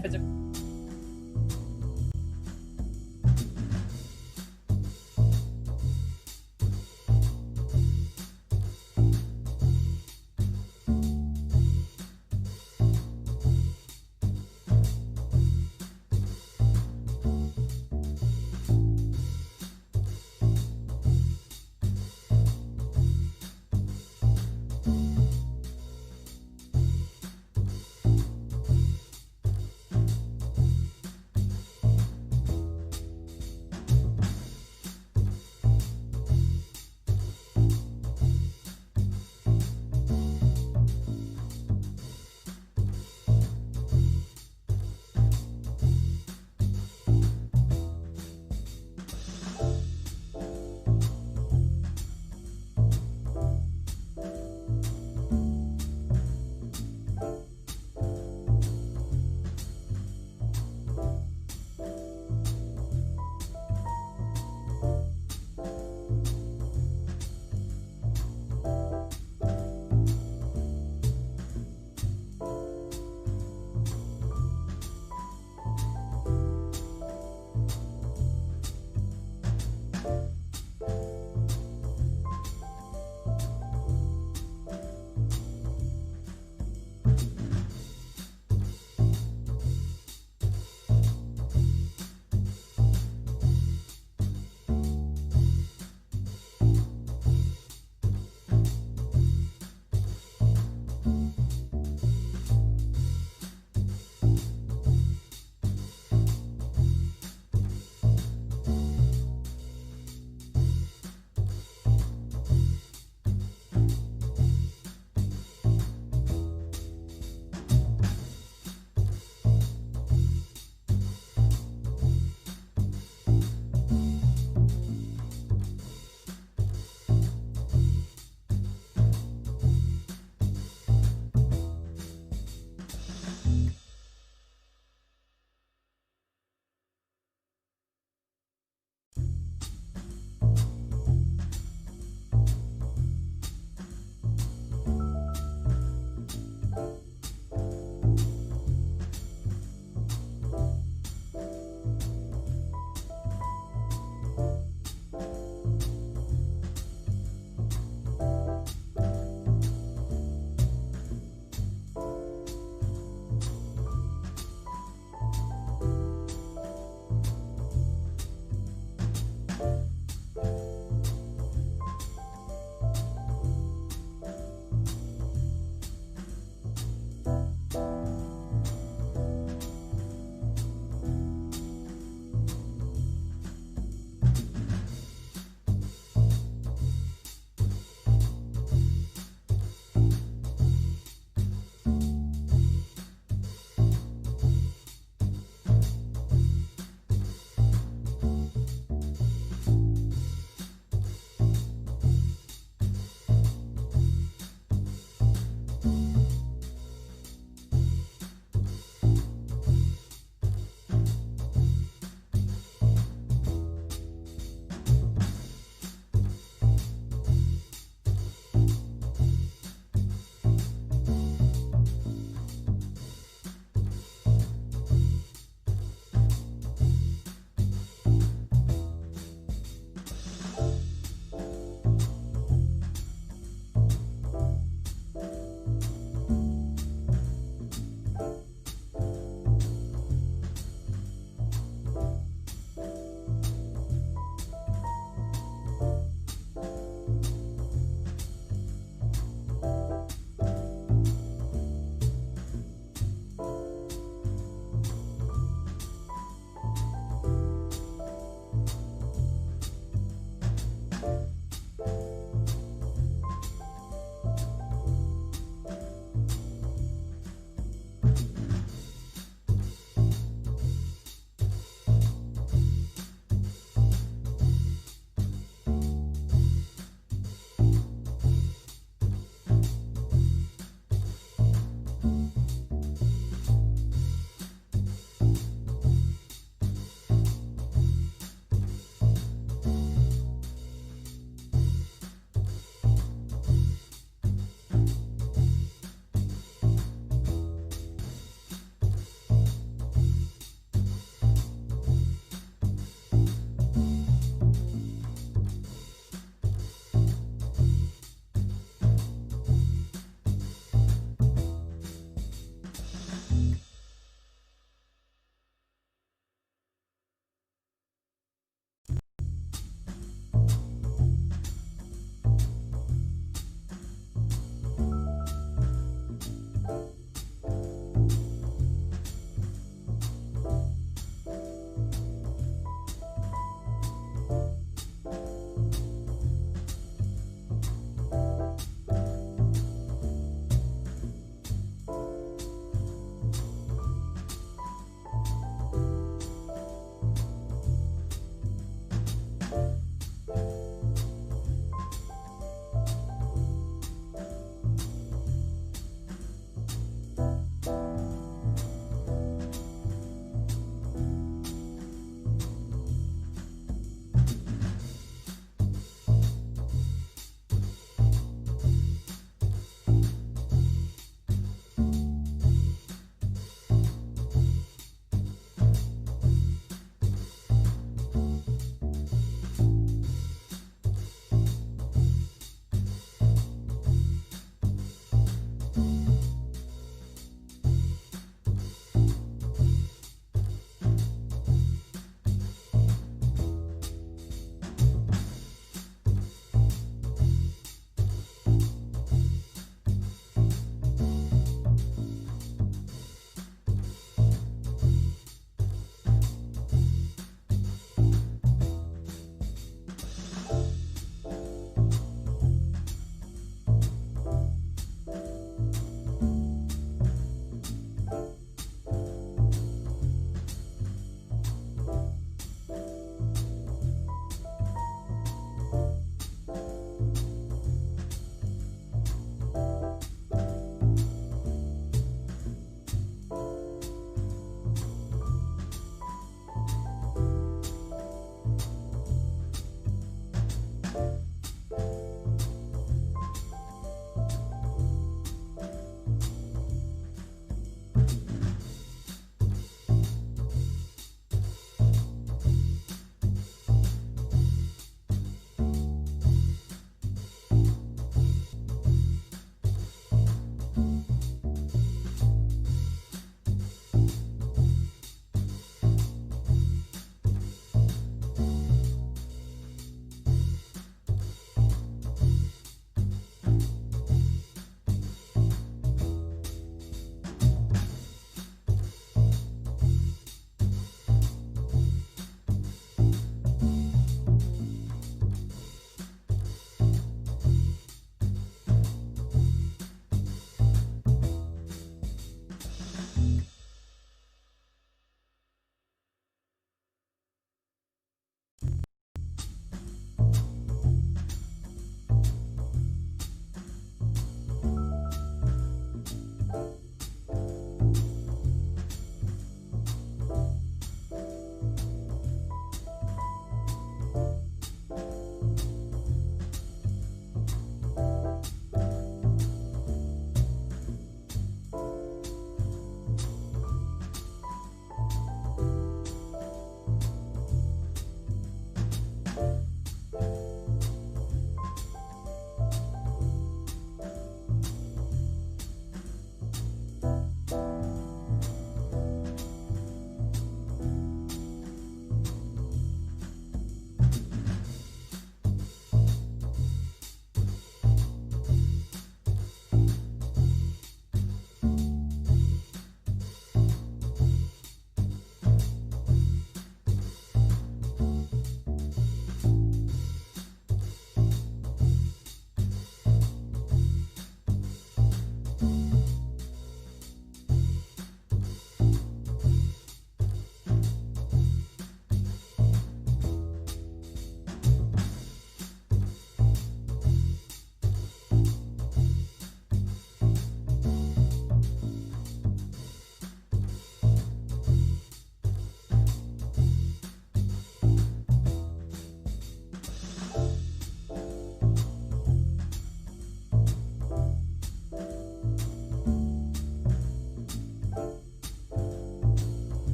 if it's a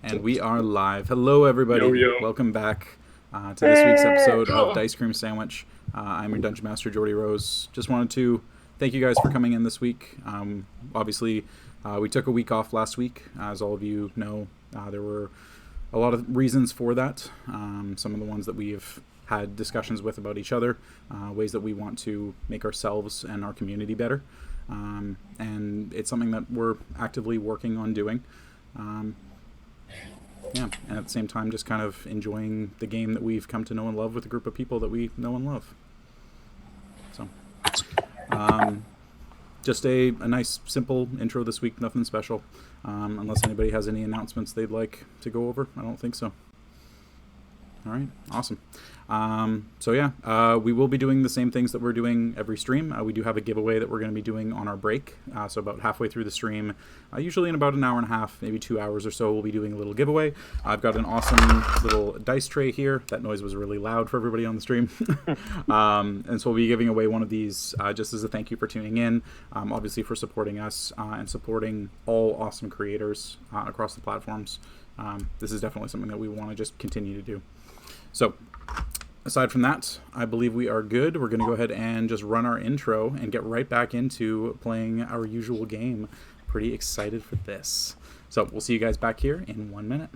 And we are live. Hello, everybody. Yo. Welcome back to this week's episode of Dicecream Sandwich. I'm your Dungeon Master, Jordy Rose. Just wanted to thank you guys for coming in this week. Obviously, we took a week off last week. As all of you know, there were a lot of reasons for that. Some of the ones that we've had discussions with about each other, ways that we want to make ourselves and our community better. And it's something that we're actively working on doing. And at the same time, just kind of enjoying the game that we've come to know and love with a group of people that we know and love. So, just a nice, simple intro this week, nothing special. Unless anybody has any announcements they'd like to go over. I don't think so. All right, awesome. We will be doing the same things that we're doing every stream. We do have a giveaway that we're going to be doing on our break. So about halfway through the stream, usually in about an hour and a half, maybe 2 hours or so, we'll be doing a little giveaway. I've got an awesome little dice tray here. That noise was really loud for everybody on the stream. And so we'll be giving away one of these just as a thank you for tuning in, obviously for supporting us and supporting all awesome creators across the platforms. This is definitely something that we want to just continue to do. So, aside from that, I believe we are good. We're going to go ahead and just run our intro and get right back into playing our usual game. Pretty excited for this. So, we'll see you guys back here in 1 minute.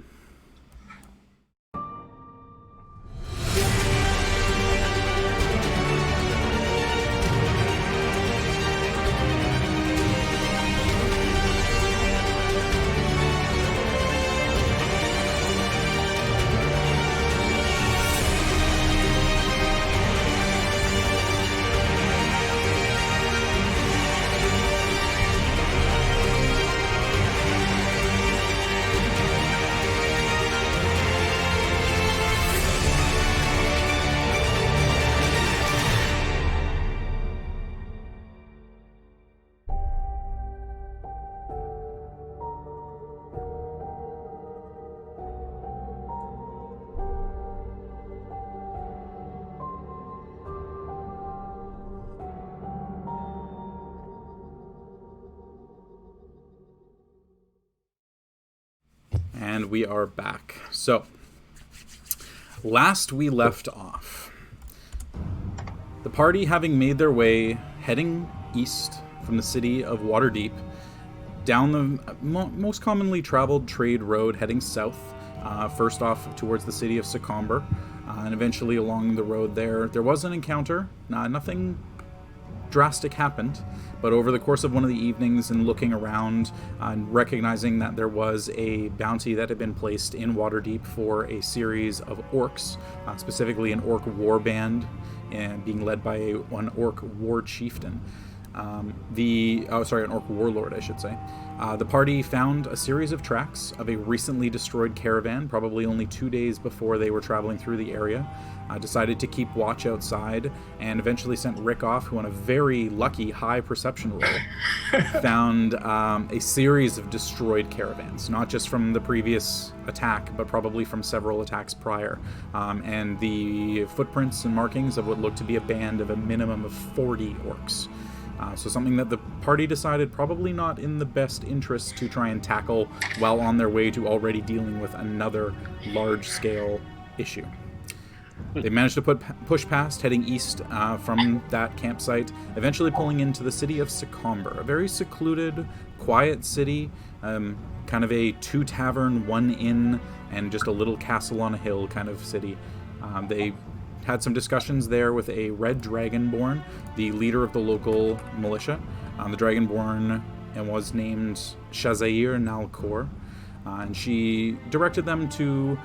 And we are back. So, last we left off, the party having made their way heading east from the city of Waterdeep, down the most commonly traveled trade road heading south, first off towards the city of Secomber, and eventually along the road there was an encounter. Nothing drastic happened, but over the course of one of the evenings and looking around and recognizing that there was a bounty that had been placed in Waterdeep for a series of orcs, specifically an orc war band and being led by an orc war chieftain, an orc warlord, I should say. The party found a series of tracks of a recently destroyed caravan, probably only 2 days before they were traveling through the area. Decided to keep watch outside, and eventually sent Rick off, who on a very lucky high perception roll found a series of destroyed caravans, not just from the previous attack, but probably from several attacks prior, and the footprints and markings of what looked to be a band of a minimum of 40 orcs. So something that the party decided probably not in the best interest to try and tackle while on their way to already dealing with another large-scale issue. They managed to push past, heading east from that campsite, eventually pulling into the city of Secomber, a very secluded, quiet city, kind of a 2-tavern, 1-inn, and just a little castle on a hill kind of city. They had some discussions there with a red dragonborn, the leader of the local militia. The dragonborn was named Shazair Nalkor, and she directed them to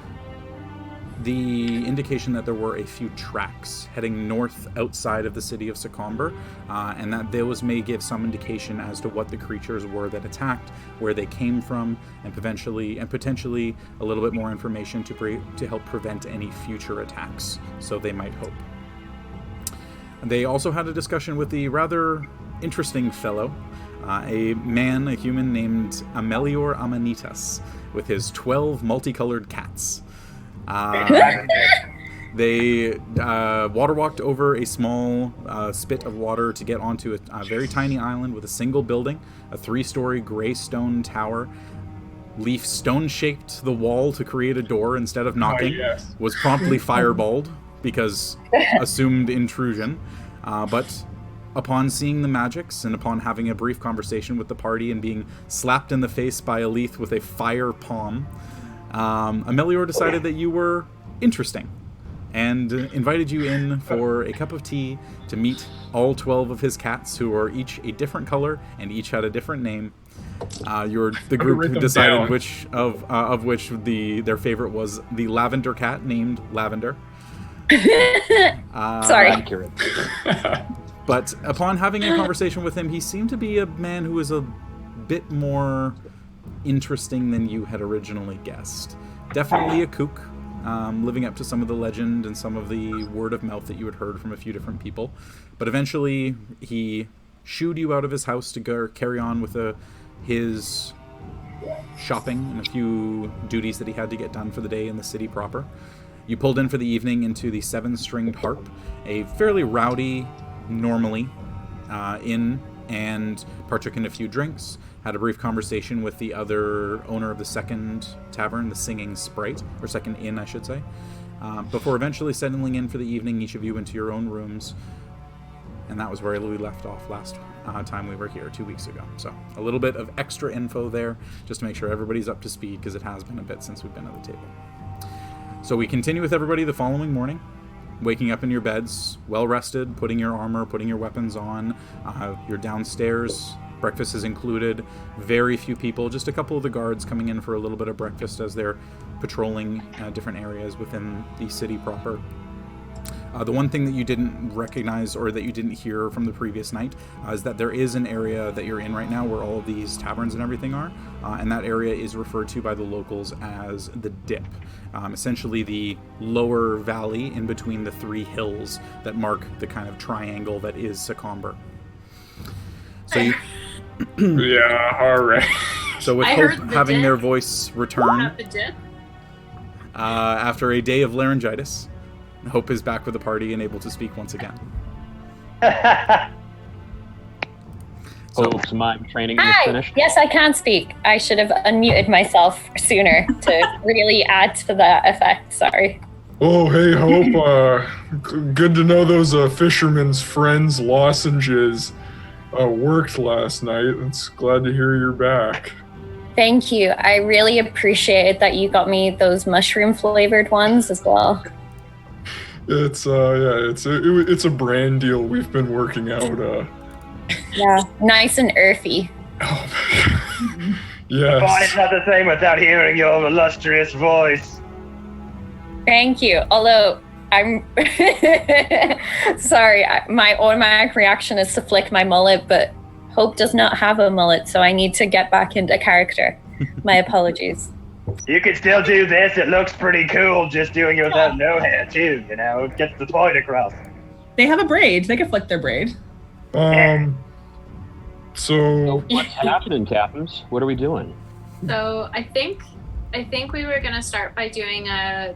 the indication that there were a few tracks heading north outside of the city of Secomber, and that those may give some indication as to what the creatures were that attacked, where they came from, and potentially a little bit more information to help prevent any future attacks, so they might hope. They also had a discussion with the rather interesting fellow, a human named Amelior Amanitas, with his 12 multicolored cats. They water walked over a small spit of water to get onto a very tiny island with a single building, a 3-story gray stone tower, Leif stone-shaped the wall to create a door instead of knocking, yes. was promptly fireballed because assumed intrusion. But upon seeing the magics and upon having a brief conversation with the party and being slapped in the face by Elethe with a fire palm, Amelior decided that you were interesting and invited you in for a cup of tea to meet all 12 of his cats, who are each a different color and each had a different name. The group decided down. which of which their favorite was the lavender cat named Lavender. Sorry. Accurate. But upon having a conversation with him, he seemed to be a man who was a bit more interesting than you had originally guessed. Definitely a kook, living up to some of the legend and some of the word of mouth that you had heard from a few different people. But eventually, he shooed you out of his house to go carry on with his shopping and a few duties that he had to get done for the day in the city proper. You pulled in for the evening into the Seven-Stringed Harp, a fairly rowdy, normally, inn, and partook in a few drinks, had a brief conversation with the other owner of the second tavern, the Singing Sprite, or second inn, I should say, before eventually settling in for the evening, each of you into your own rooms. And that was where we left off last time we were here 2 weeks ago. So a little bit of extra info there, just to make sure everybody's up to speed, because it has been a bit since we've been at the table. So we continue with everybody the following morning, waking up in your beds, well-rested, putting your armor, putting your weapons on. You're downstairs. Breakfast is included. Very few people, just a couple of the guards coming in for a little bit of breakfast as they're patrolling different areas within the city proper. The one thing that you didn't recognize or that you didn't hear from the previous night is that there is an area that you're in right now where all of these taverns and everything are, and that area is referred to by the locals as the Dip, essentially the lower valley in between the three hills that mark the kind of triangle that is Secomber. So you... Yeah, all right. So with Hope having their voice return after a day of laryngitis, Hope is back with the party and able to speak once again. Hope's mime training is finished. Yes, I can speak. I should have unmuted myself sooner to really add to that effect. Sorry. Oh, hey, Hope. Good to know those Fisherman's Friends lozenges worked last night. It's glad to hear you're back. Thank you. I really appreciate that you got me those mushroom flavored ones as well. It's it's a brand deal we've been working out. Yeah, nice and earthy. Oh, yes. But it's not the same without hearing your illustrious voice. Thank you. Although I'm sorry, my automatic reaction is to flick my mullet, but Hope does not have a mullet, so I need to get back into character. My apologies. You can still do this. It looks pretty cool just doing it without no hair, too. You know, it gets the point across. They have a braid. They can flick their braid. So what's happening, Captains? What are we doing? So I think we were gonna start by doing a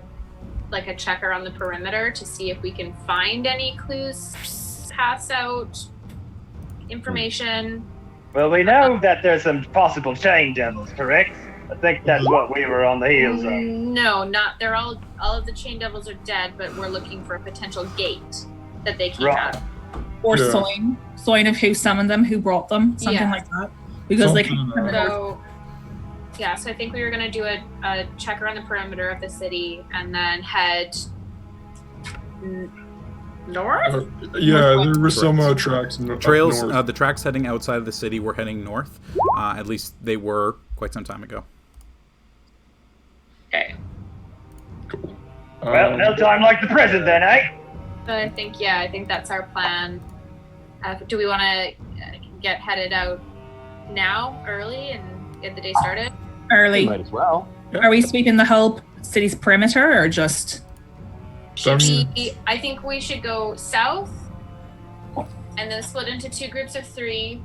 check around the perimeter to see if we can find any clues, pass out information. Well, we know that there's some possible chain devils, correct? I think that's what we were on the heels of. No, not. They're all of the chain devils are dead, but we're looking for a potential gate that they came out of. Or Soin of who summoned them, who brought them, something like that. Because they can. So I think we were gonna do a check around the perimeter of the city and then head north. There were some tracks. Trails. North. The tracks heading outside of the city were heading north. At least they were quite some time ago. Okay. Cool. Well, no time like the present then, eh? So I think that's our plan. Do we want to get headed out now, early, and get the day started? Early. Might as well. Are we sweeping the whole city's perimeter, or just? I think we should go south, and then split into two groups of three,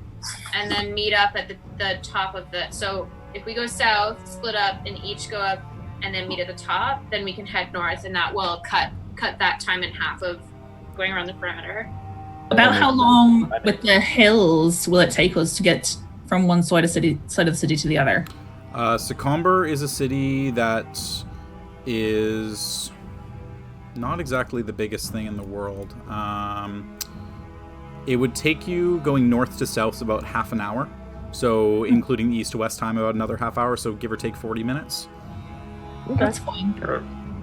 and then meet up at the top of the. So if we go south, split up, and each go up, and then meet at the top, then we can head north, and that will cut that time in half of going around the perimeter. About how long with the hills will it take us to get from one side of the city to the other? Secomber is a city that is not exactly the biggest thing in the world. It would take you going north to south about half an hour. So including the east to west time, about another half hour. So give or take 40 minutes. Okay. That's fine.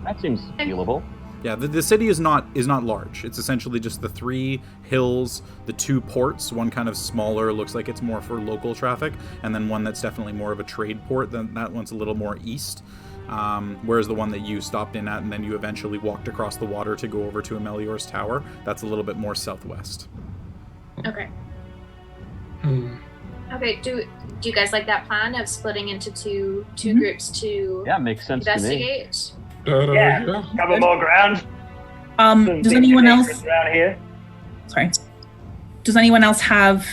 That seems feelable. Yeah, the city is not large. It's essentially just the 3 hills, the 2 ports, one kind of smaller, looks like it's more for local traffic, and then one that's definitely more of a trade port. Then that one's a little more east. Whereas the one that you stopped in at and then you eventually walked across the water to go over to Amelior's tower, that's a little bit more southwest. Okay. Okay, do you guys like that plan of splitting into two groups to Makes sense to me. investigate? Yeah, cover more ground. Does anyone else? Around here? Sorry. Does anyone else have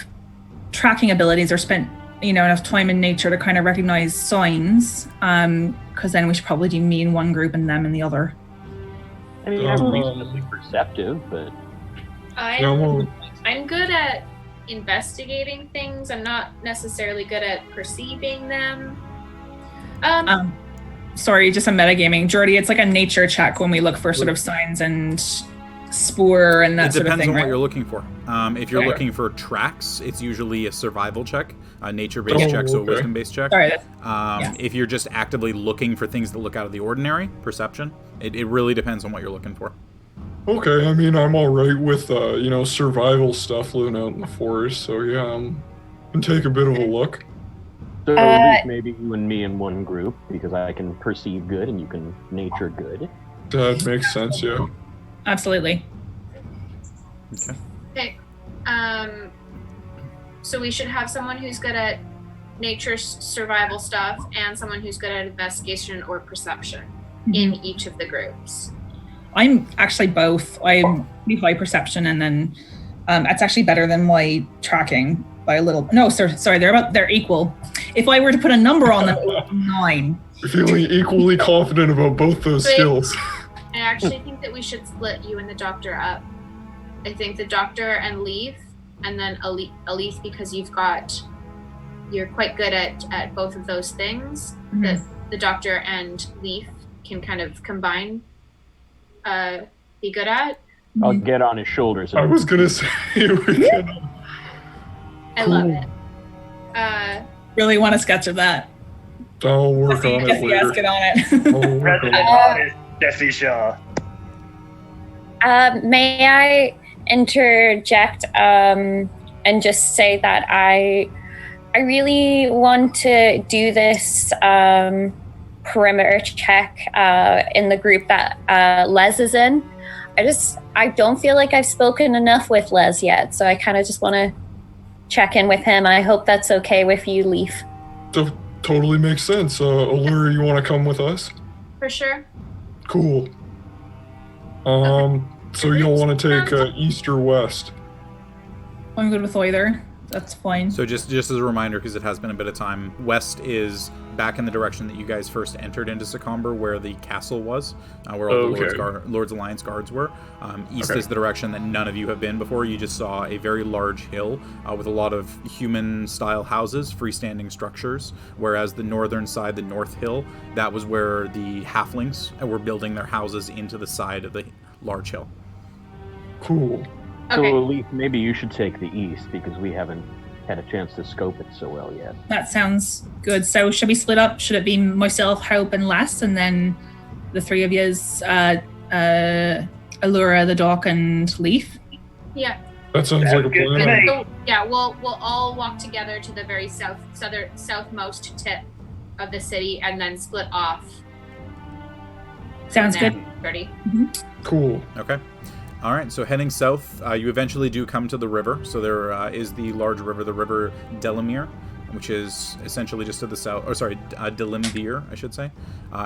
tracking abilities or spent enough time in nature to kind of recognize signs? Because then we should probably do me in one group and them in the other. I mean, I'm reasonably perceptive, but I'm good at investigating things. I'm not necessarily good at perceiving them. Sorry, just a metagaming. Jordy, it's like a nature check when we look for sort of signs and spoor and that sort of thing. It depends on right? what you're looking for. If you're looking for tracks, it's usually a survival check, a nature-based check, so a wisdom-based check. Sorry, If you're just actively looking for things that look out of the ordinary, perception. It really depends on what you're looking for. Okay, I mean, I'm all right with, survival stuff living out in the forest, so yeah, I can take a bit of a look. So at least maybe you and me in one group, because I can perceive good and you can nature good. That makes sense, yeah. Absolutely. Okay. So we should have someone who's good at nature survival stuff and someone who's good at investigation or perception in each of the groups. I'm actually both. I'm pretty high perception, and then that's actually better than my tracking by a little. No, sorry, they're equal. If I were to put a number on them, it would be 9. You're feeling equally confident about both those skills. I actually think that we should split you and the doctor up. I think the doctor and Leif, and then Elethe, because you're quite good at both of those things. That the doctor and Leif can kind of combine, be good at. I'll get on his shoulders. I was gonna say I love it. Really want a sketch of that. I'll work on it later. Yes, get on it. President Artist Jesse Shaw. May I interject and just say that I really want to do this perimeter check in the group that Les is in. I don't feel like I've spoken enough with Les yet, so I kind of just want to check in with him. I hope that's okay with you, Leif. Totally makes sense. Aluura, you want to come with us? For sure. Cool. So you'll want to take east or west? I'm good with either. That's fine. So just as a reminder, because it has been a bit of time, west is back in the direction that you guys first entered into Secomber, where the castle was, where all the Lord's Alliance guards were. East is the direction that none of you have been before. You just saw a very large hill with a lot of human-style houses, freestanding structures, whereas the northern side, the North Hill, that was where the halflings were building their houses into the side of the large hill. Cool. So, Okay. Leif, maybe you should take the east, because we haven't had a chance to scope it so well yet. That sounds good. So should we split up? Should it be myself, Hope, and Les, and then the three of yous, Aluura, the Doc, and Leif? Yeah. That sounds like a plan. So, yeah, we'll all walk together to the very southmost tip of the city, and then split off. Sounds good. Ready? Cool. Okay. All right, so heading south, you eventually do come to the river. So there is the large river, the River Delimir, which is essentially just to the south, Delimdir, I should say,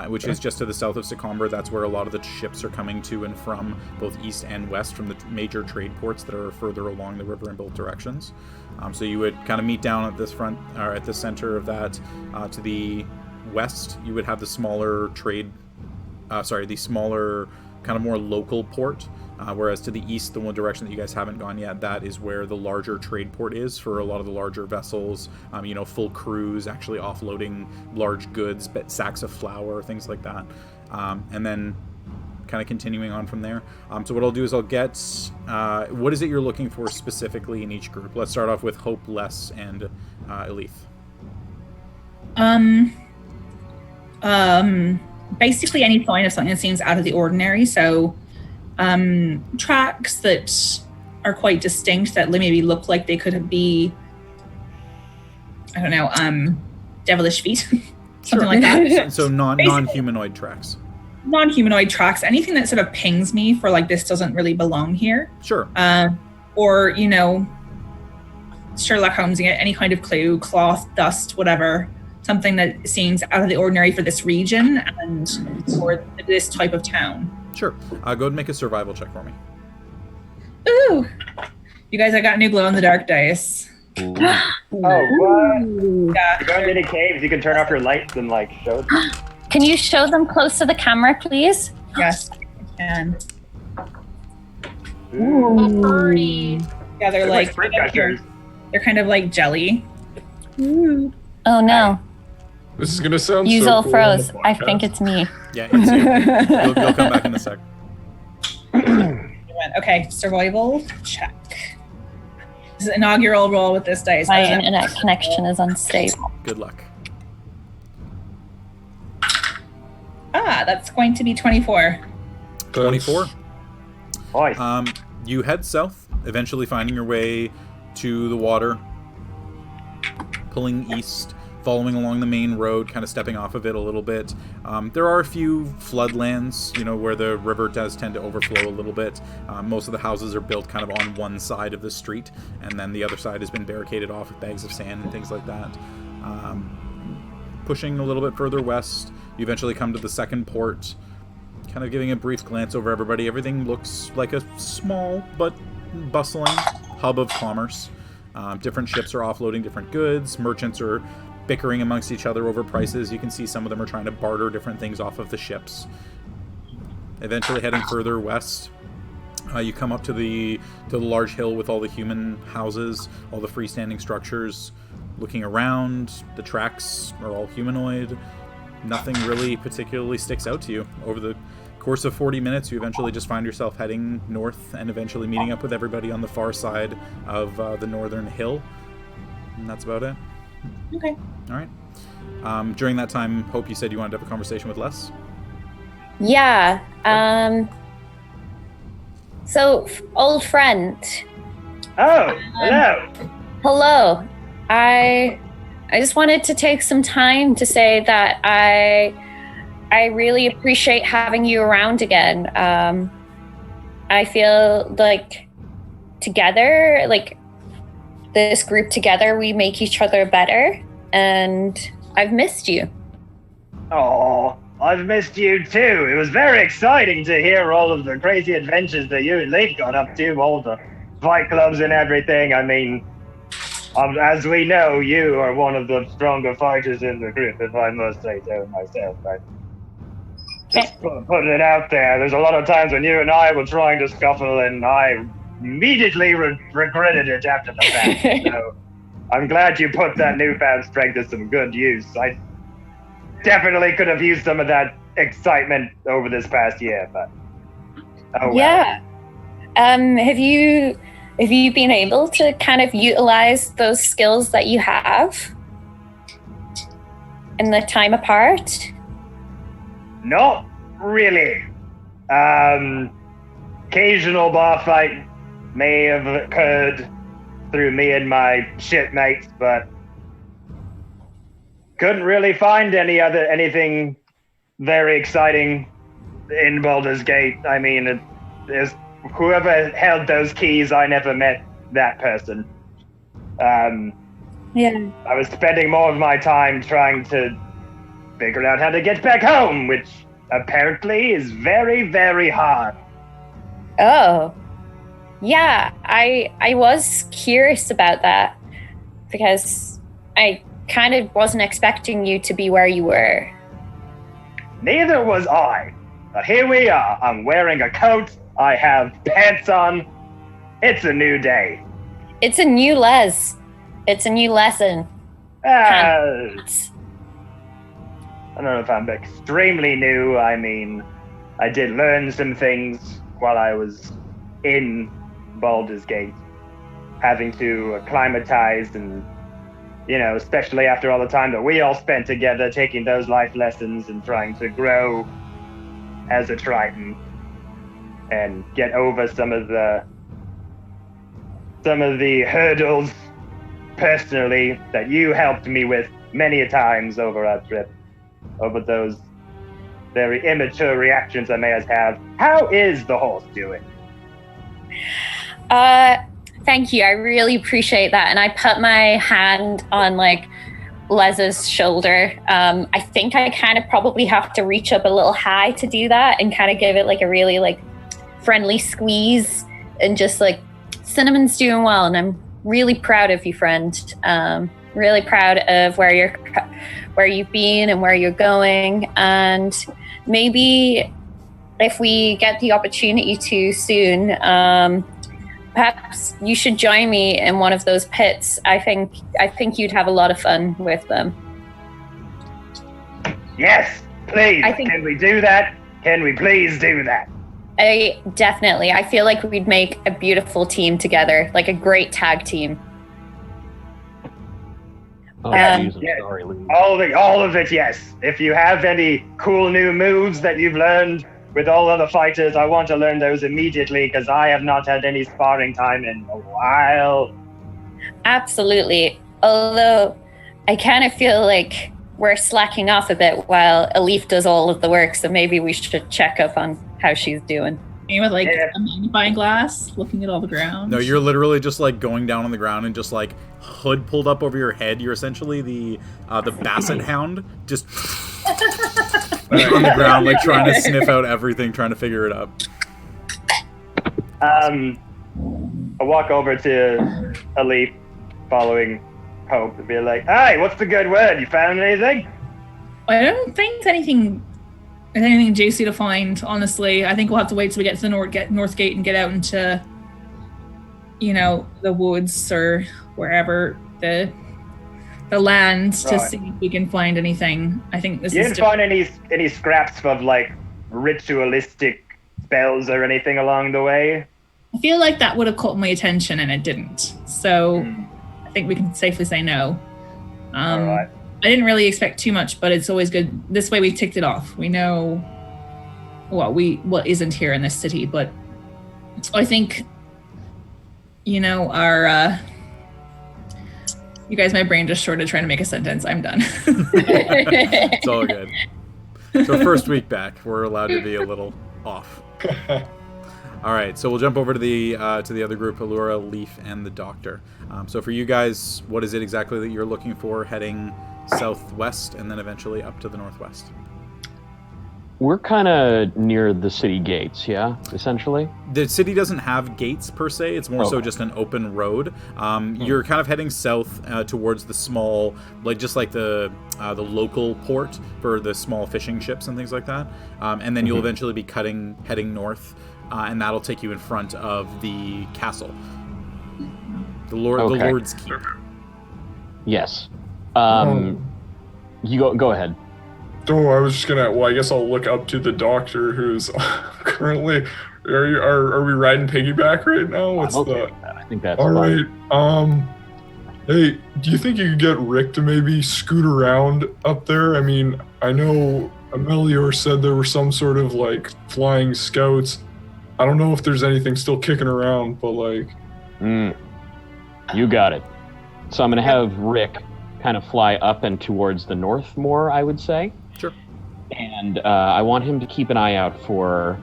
which is just to the south of Secomber. That's where a lot of the ships are coming to and from, both east and west, from the major trade ports that are further along the river in both directions. So you would kind of meet down at this front, or at the center of that. To the west, you would have the smaller kind of more local port. whereas to the east, the one direction that you guys haven't gone yet, that is where the larger trade port is for a lot of the larger vessels, full crews actually offloading large goods, sacks of flour, things like that. And then kind of continuing on from there. So what I'll do is I'll get, what is it you're looking for specifically in each group? Let's start off with Hope, Les, and Elethe. Basically any sign of something that seems out of the ordinary. So tracks that are quite distinct that maybe look like they could be, I don't know, devilish feet, something like that. So non-humanoid tracks. Non-humanoid tracks, anything that sort of pings me for like, this doesn't really belong here. Sure. Or, Sherlock Holmes, any kind of clue, cloth, dust, whatever, something that seems out of the ordinary for this region and for this type of town. Sure. Go ahead and make a survival check for me. Ooh! You guys, I got new glow-in-the-dark dice. Oh, what? Yeah. You're going into caves, you can turn off your lights and show them. Can you show them close to the camera, please? Yes, I can. Oh, pretty. Yeah, they're like sprint gushers. they're kind of like jelly. Oh no. This is gonna sound Yuzol so cool froze. on the I podcast. think it's me. Yeah, it's you. You'll come back in a sec. Okay, survival check. This is an inaugural roll with this dice. My internet connection is unstable. Good luck. That's going to be 24. 24. Nice. You head south, eventually finding your way to the water, pulling east, following along the main road, kind of stepping off of it a little bit. There are a few floodlands, where the river does tend to overflow a little bit. Most of the houses are built kind of on one side of the street, and then the other side has been barricaded off with bags of sand and things like that. Pushing a little bit further west, you eventually come to the second port. Kind of giving a brief glance over everybody, everything looks like a small but bustling hub of commerce. Different ships are offloading different goods. Merchants are bickering amongst each other over prices. You can see some of them are trying to barter different things off of the ships. Eventually heading further west, you come up to the large hill with all the human houses, all the freestanding structures. Looking around, the tracks are all humanoid. Nothing really particularly sticks out to you. Over the course of 40 minutes, you eventually just find yourself heading north and eventually meeting up with everybody on the far side of the northern hill. And that's about it. Okay. All right. During that time, Hope, you said you wanted to have a conversation with Les? Yeah. So, old friend. Oh, hello. Hello. I just wanted to take some time to say that I really appreciate having you around again. I feel like together, like this group together, we make each other better, and I've missed you. Oh, I've missed you too. It was very exciting to hear all of the crazy adventures that you and Leif got up to, all the fight clubs and everything. I mean, as we know, you are one of the stronger fighters in the group, if I must say so myself. Just putting it out there. There's a lot of times when you and I were trying to scuffle, and I immediately regretted it after the fact. So I'm glad you put that newfound strength to some good use. I definitely could have used some of that excitement over this past year, but oh well. Yeah. Have you been able to kind of utilize those skills that you have in the time apart? Not really. Occasional bar fight may have occurred through me and my shipmates, but couldn't really find anything very exciting in Baldur's Gate. I mean, whoever held those keys, I never met that person. Yeah. I was spending more of my time trying to figure out how to get back home, which apparently is very, very hard. Oh. Yeah, I was curious about that because I kind of wasn't expecting you to be where you were. Neither was I. But here we are. I'm wearing a coat, I have pants on. It's a new day. It's a new It's a new lesson. I don't know if I'm extremely new. I mean, I did learn some things while I was in Baldur's Gate, having to acclimatize and, you know, especially after all the time that we all spent together taking those life lessons and trying to grow as a Triton and get over some of the hurdles personally that you helped me with many a times over our trip, over those very immature reactions I may have. How is the horse doing? Thank you. I really appreciate that. And I put my hand on like Les's shoulder. I think I kind of probably have to reach up a little high to do that and kind of give it like a really like friendly squeeze and just like, Cinnamon's doing well, and I'm really proud of you, friend. Really proud of where you've been and where you're going. And maybe if we get the opportunity to soon, perhaps you should join me in one of those pits. I think you'd have a lot of fun with them. Yes, please. Can we do that? Can we please do that? I feel like we'd make a beautiful team together, like a great tag team. Yes. All of it, yes. If you have any cool new moves that you've learned with all other fighters, I want to learn those immediately because I have not had any sparring time in a while. Absolutely. Although I kind of feel like we're slacking off a bit while Elethe does all of the work, so maybe we should check up on how she's doing. With like a magnifying glass, looking at all the ground. No, you're literally just like going down on the ground and just like hood pulled up over your head. You're essentially the basset hound, just on the ground, like trying to sniff out everything, trying to figure it out. I walk over to Elethe, following Hope, and be like, "Hey, what's the good word? You found anything?" I don't think anything juicy to find, honestly. I think we'll have to wait till we get to the north gate and get out into, you know, the woods or wherever the land to see if we can find anything. I think this you is. didn't find any scraps of like ritualistic spells or anything along the way? I feel like that would have caught my attention and it didn't. So I think we can safely say no. All right. I didn't really expect too much, but it's always good. This way we've ticked it off. We know what isn't here in this city, but I think, you know, you guys, my brain just shorted trying to make a sentence. I'm done. It's all good. So first week back, we're allowed to be a little off. All right, so we'll jump over to the other group, Aluura, Leif, and the Doctor. So for you guys, what is it exactly that you're looking for heading southwest and then eventually up to the northwest? We're kind of near the city gates, yeah, essentially? The city doesn't have gates per se. It's more so just an open road. You're kind of heading south towards the small, like just like the local port for the small fishing ships and things like that. And then you'll eventually be heading north, and that'll take you in front of the castle. The Lord's Keep. Yes. You go ahead. Oh, I was just gonna. Well, I guess I'll look up to the Doctor, who's currently. Are we riding piggyback right now? What's I think that's all fine. right. Hey, do you think you could get Rick to maybe scoot around up there? I mean, I know Amelior said there were some sort of like flying scouts. I don't know if there's anything still kicking around, but like. You got it. So I'm gonna have Rick kind of fly up and towards the north more, I would say. Sure. And I want him to keep an eye out for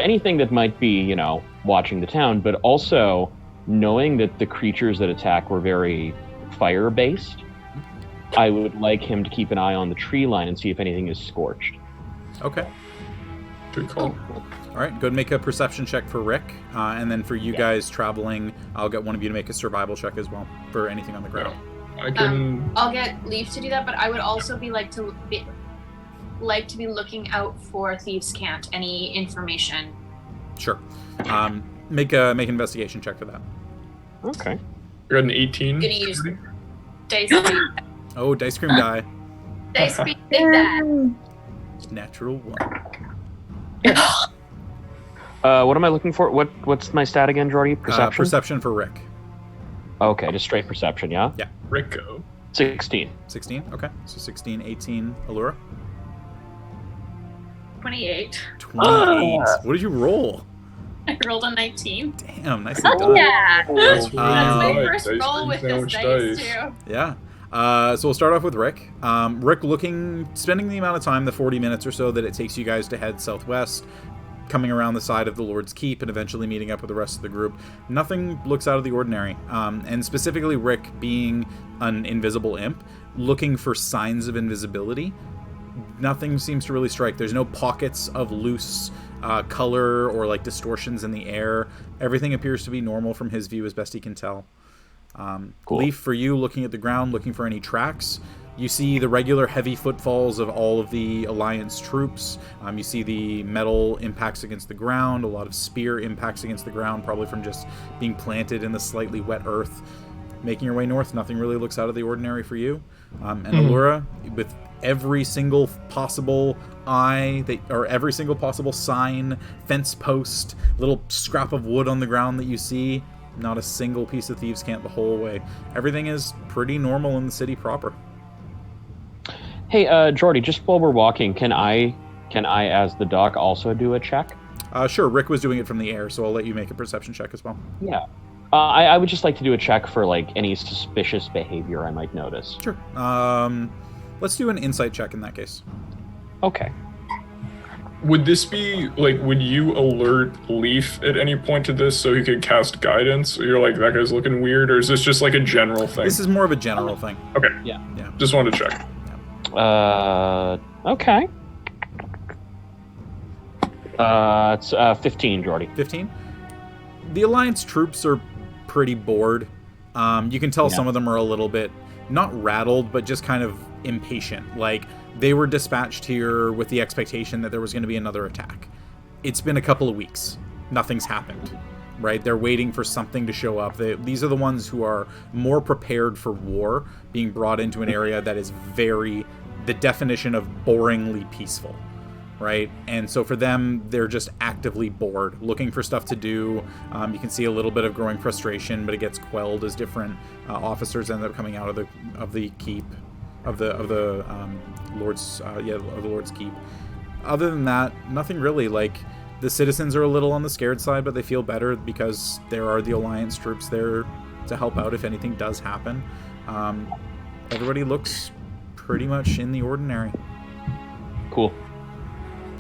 anything that might be, you know, watching the town, but also knowing that the creatures that attack were very fire-based. I would like him to keep an eye on the tree line and see if anything is scorched. Okay. Good call. All right, go and make a perception check for Rick, and then for you guys traveling, I'll get one of you to make a survival check as well for anything on the ground. I can. I'll get Leif to do that, but I would also like to be looking out for Thieves' Cant. Any information Sure. Make an investigation check for that. Okay. I got an 18. I'm gonna use Dicecream. Oh, Dicecream die. Dicecream, take that. Natural 1. What am I looking for? What's my stat again, Jordy? Perception? Perception for Rick. Okay, just straight perception, yeah? Yeah. Rico. 16. 16? Okay. So 16, 18, Aluura? 28. 28. What did you roll? I rolled a 19. Damn, nicely done. Yeah. That's That's my right. first roll with this dice, too. Yeah. So we'll start off with Rick. Rick spending the amount of time, the 40 minutes or so that it takes you guys to head southwest, coming around the side of the Lord's Keep and eventually meeting up with the rest of the group. Nothing looks out of the ordinary. And specifically Rick being an invisible imp, looking for signs of invisibility. Nothing seems to really strike. There's no pockets of loose color or like distortions in the air. Everything appears to be normal from his view as best he can tell. Cool. Leif, for you, looking at the ground, looking for any tracks. You see the regular heavy footfalls of all of the Alliance troops. You see the metal impacts against the ground, a lot of spear impacts against the ground, probably from just being planted in the slightly wet earth. Making your way north, nothing really looks out of the ordinary for you. And Aluura, with every single possible every single possible sign, fence post, little scrap of wood on the ground that you see, not a single piece of thieves' camp the whole way. Everything is pretty normal in the city proper. Hey, Jordy, just while we're walking, can I, as the doc, also do a check? Sure, Rick was doing it from the air, so I'll let you make a perception check as well. Yeah. I would just like to do a check for, like, any suspicious behavior I might notice. Sure. Let's do an insight check in that case. Okay. Would this be, like, would you alert Leif at any point to this so he could cast guidance? Or you're like, that guy's looking weird? Or is this just, like, a general thing? This is more of a general thing. Okay. Yeah. Just wanted to check. Okay. It's 15, Jordy. 15? The Alliance troops are pretty bored. You can tell some of them are a little bit, not rattled, but just kind of impatient. Like, they were dispatched here with the expectation that there was going to be another attack. It's been a couple of weeks. Nothing's happened, right? They're waiting for something to show up. These are the ones who are more prepared for war, being brought into an area that is the definition of boringly peaceful, right? And so for them, they're just actively bored, looking for stuff to do. You can see a little bit of growing frustration, but it gets quelled as different officers end up coming out of the keep, of the Lord's Keep. Other than that, nothing really. Like, the citizens are a little on the scared side, but they feel better because there are the Alliance troops there to help out if anything does happen. Everybody looks pretty much in the ordinary. Cool.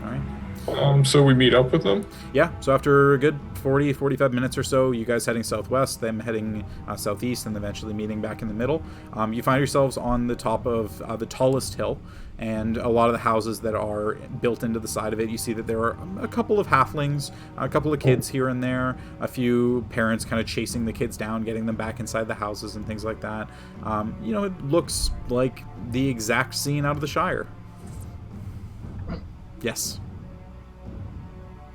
All right. So we meet up with them? Yeah, so after a good 45 minutes or so, you guys heading southwest, them heading southeast, and eventually meeting back in the middle. You find yourselves on the top of the tallest hill, and a lot of the houses that are built into the side of it, you see that there are a couple of halflings, a couple of kids here and there, a few parents kind of chasing the kids down, getting them back inside the houses and things like that. It looks like the exact scene out of the Shire. Yes.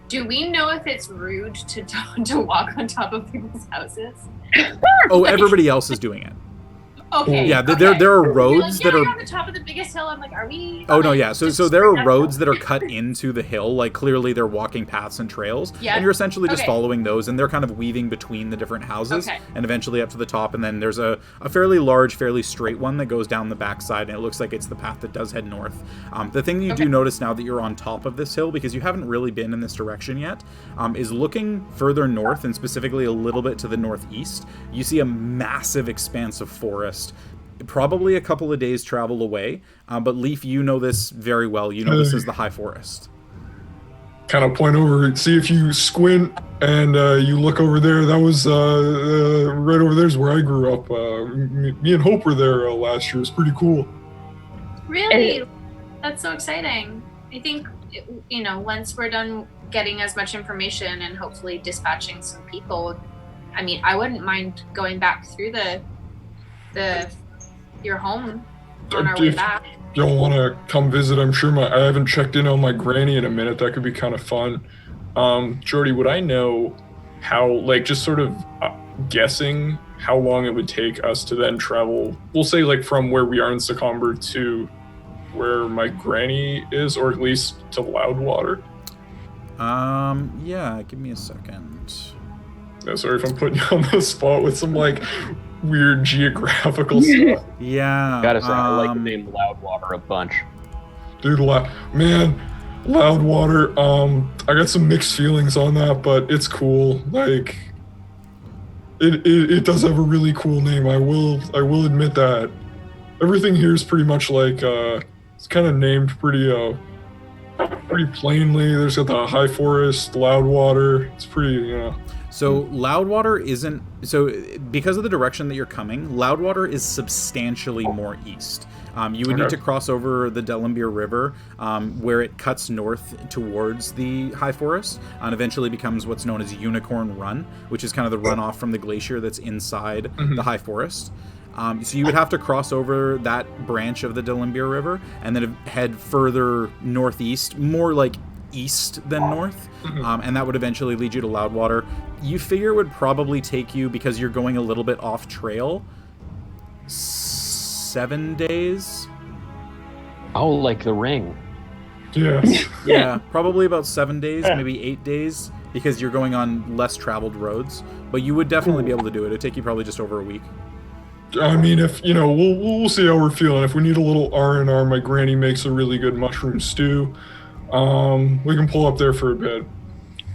Do we know if it's rude to walk on top of people's houses? Oh, everybody else is doing it. Okay. Yeah, okay. there are roads that you're are on the top of the biggest hill. I'm like, are we? Oh no, yeah. So there are roads that are cut into the hill. Like, clearly they're walking paths and trails, Yeah. and you're essentially just Okay. following those, and they're kind of weaving between the different houses, Okay. and eventually up to the top. And then there's a fairly large, fairly straight one that goes down the backside, and it looks like it's the path that does head north. The thing that you do notice now that you're on top of this hill, because you haven't really been in this direction yet, is looking further north, and specifically a little bit to the northeast. You see a massive expanse of forest. Probably a couple of days travel away, but Leif, you know this very well. You know this is the High Forest. Kind of point over, see if you squint, and you look over there. That was right over there is where I grew up. Me and Hope were there last year. It was pretty cool. Really? That's so exciting. I think, once we're done getting as much information and hopefully dispatching some people, I mean, I wouldn't mind going back through your home on our way back. Y'all want to come visit? I'm sure I haven't checked in on my granny in a minute. That could be kind of fun. Jordy, would I know how, like, just sort of guessing how long it would take us to then travel, we'll say, like, from where we are in Secomber to where my granny is, or at least to Loudwater? Yeah, give me a second. No, sorry if I'm putting you on the spot with some, like, weird geographical stuff. Yeah. Gotta say, I like the name Loudwater a bunch. Dude, Loudwater, I got some mixed feelings on that, but it's cool. Like, it does have a really cool name. I will admit that. Everything here is pretty much like, it's kind of named pretty plainly. There's got the High Forest, Loudwater. It's pretty, you know. So Loudwater isn't, so because of the direction that you're coming, Loudwater is substantially more east. You would need to cross over the Delambir River, where it cuts north towards the High Forest, and eventually becomes what's known as Unicorn Run, which is kind of the runoff from the glacier that's inside the High Forest. So you would have to cross over that branch of the Delambir River, and then head further northeast, more like east than north, and that would eventually lead you to Loudwater. You figure it would probably take you, because you're going a little bit off trail, 7 days. Oh, like the ring. Yeah. Yeah, probably about 7 days, maybe 8 days, because you're going on less traveled roads. But you would definitely be able to do it. It'd take you probably just over a week. I mean, if, you know, we'll see how we're feeling. If we need a little R&R, my granny makes a really good mushroom stew. We can pull up there for a bit.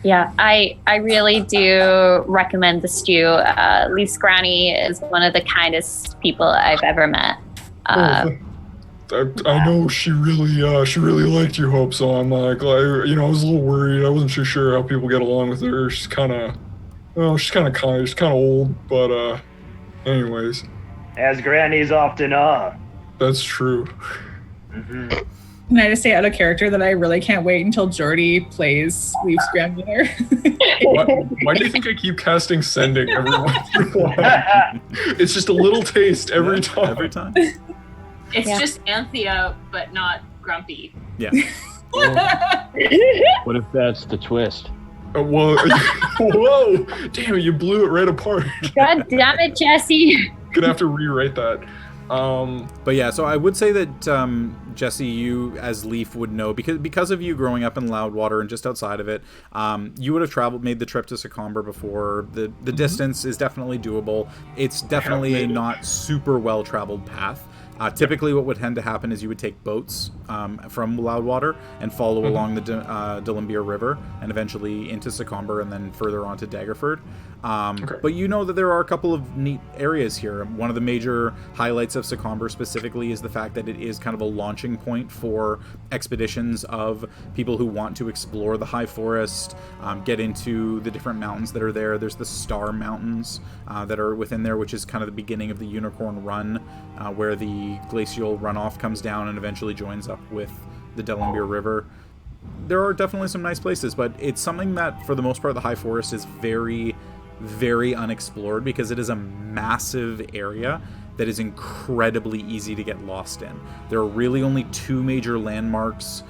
Yeah, I really do recommend the stew. Leif's granny is one of the kindest people I've ever met. I know she really liked you, Hope. So I'm like, you know, I was a little worried. I wasn't too sure how people get along with her. She's kind of old, but anyways. As grannies often are. That's true. Mm-hmm. Can I just say out of character that I really can't wait until Jordy plays Leif's grandmother? Why do you think I keep casting Sending every once in a while? It's just a little taste every time. Every time. It's just Anthea, but not grumpy. Yeah. What if that's the twist? Whoa! Damn it! You blew it right apart. God damn it, Jesse. Gonna have to rewrite that. But yeah, so I would say that Jesse, you as Leif would know, because of you growing up in Loudwater and just outside of it, you would have made the trip to Secomber before. The distance is definitely doable. It's definitely a not super well traveled path. Typically what would tend to happen is you would take boats from Loudwater and follow along the Delambir River and eventually into Secomber and then further on to Daggerford. But you know that there are a couple of neat areas here. One of the major highlights of Secomber specifically is the fact that it is kind of a launching point for expeditions of people who want to explore the High Forest, get into the different mountains that are there. There's the Star Mountains that are within there, which is kind of the beginning of the Unicorn Run, where the glacial runoff comes down and eventually joins up with the Delambir River. There are definitely some nice places, but it's something that, for the most part, the High Forest is very, very unexplored because it is a massive area that is incredibly easy to get lost in. There are really only two major landmarks,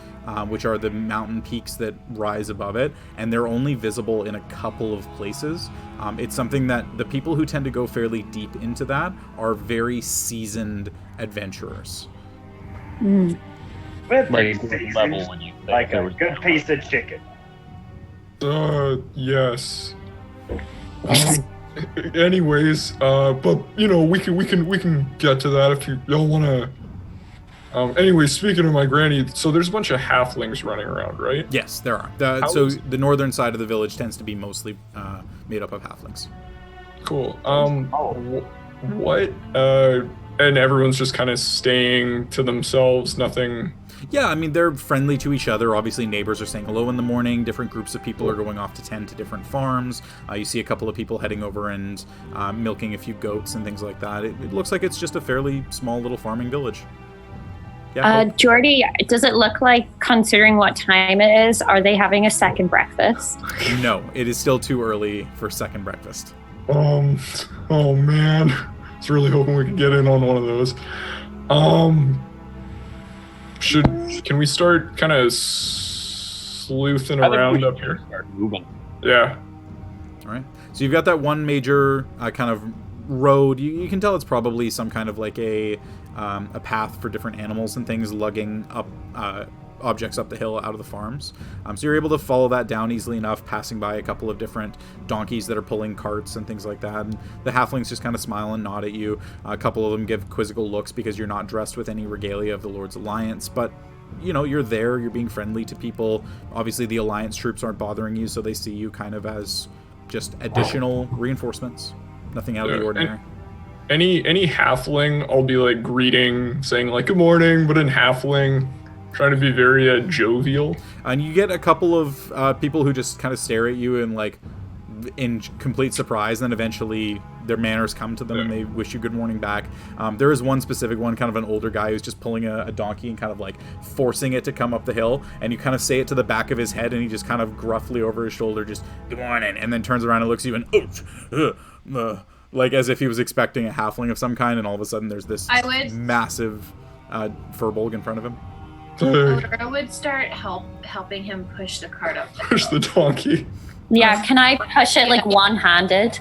which are the mountain peaks that rise above it, and they're only visible in a couple of places. It's something that the people who tend to go fairly deep into that are very seasoned adventurers. With Like these level seasons, when you think like there a was good piece of chicken. Yes. Anyways, but you know, we can get to that if y'all want to. Anyways, speaking of my granny, so there's a bunch of halflings running around, right? Yes, there are. The northern side of the village tends to be mostly made up of halflings. Cool. What? And everyone's just kind of staying to themselves. Nothing. Yeah, I mean, they're friendly to each other. Obviously, neighbors are saying hello in the morning. Different groups of people are going off to tend to different farms. You see a couple of people heading over and milking a few goats and things like that. It looks like it's just a fairly small little farming village. Yeah. Jordy, does it look like, considering what time it is, are they having a second breakfast? No, it is still too early for second breakfast. Oh man. I was really hoping we could get in on one of those. Can we start kind of sleuthing I think we around should up here. Start moving. Yeah. All right. So you've got that one major kind of road. You can tell it's probably some kind of like a path for different animals and things lugging up objects up the hill out of the farms. So you're able to follow that down easily enough, passing by a couple of different donkeys that are pulling carts and things like that. And the halflings just kind of smile and nod at you. A couple of them give quizzical looks because you're not dressed with any regalia of the Lord's Alliance, but you know, you're there, you're being friendly to people. Obviously the Alliance troops aren't bothering you, so they see you kind of as just additional reinforcements. Nothing out of the ordinary. Any halfling, I'll be like greeting, saying like good morning, but in halfling, trying to be very jovial. And you get a couple of people who just kind of stare at you and like in complete surprise, and then eventually their manners come to them and they wish you good morning back. There is one specific one, kind of an older guy who's just pulling a donkey and kind of like forcing it to come up the hill, and you kind of say it to the back of his head and he just kind of gruffly over his shoulder just good morning, and then turns around and looks at you and like as if he was expecting a halfling of some kind, and all of a sudden there's this massive furbolg in front of him. I would start helping him push the cart up. Push the donkey. Yeah, can I push it like one-handed?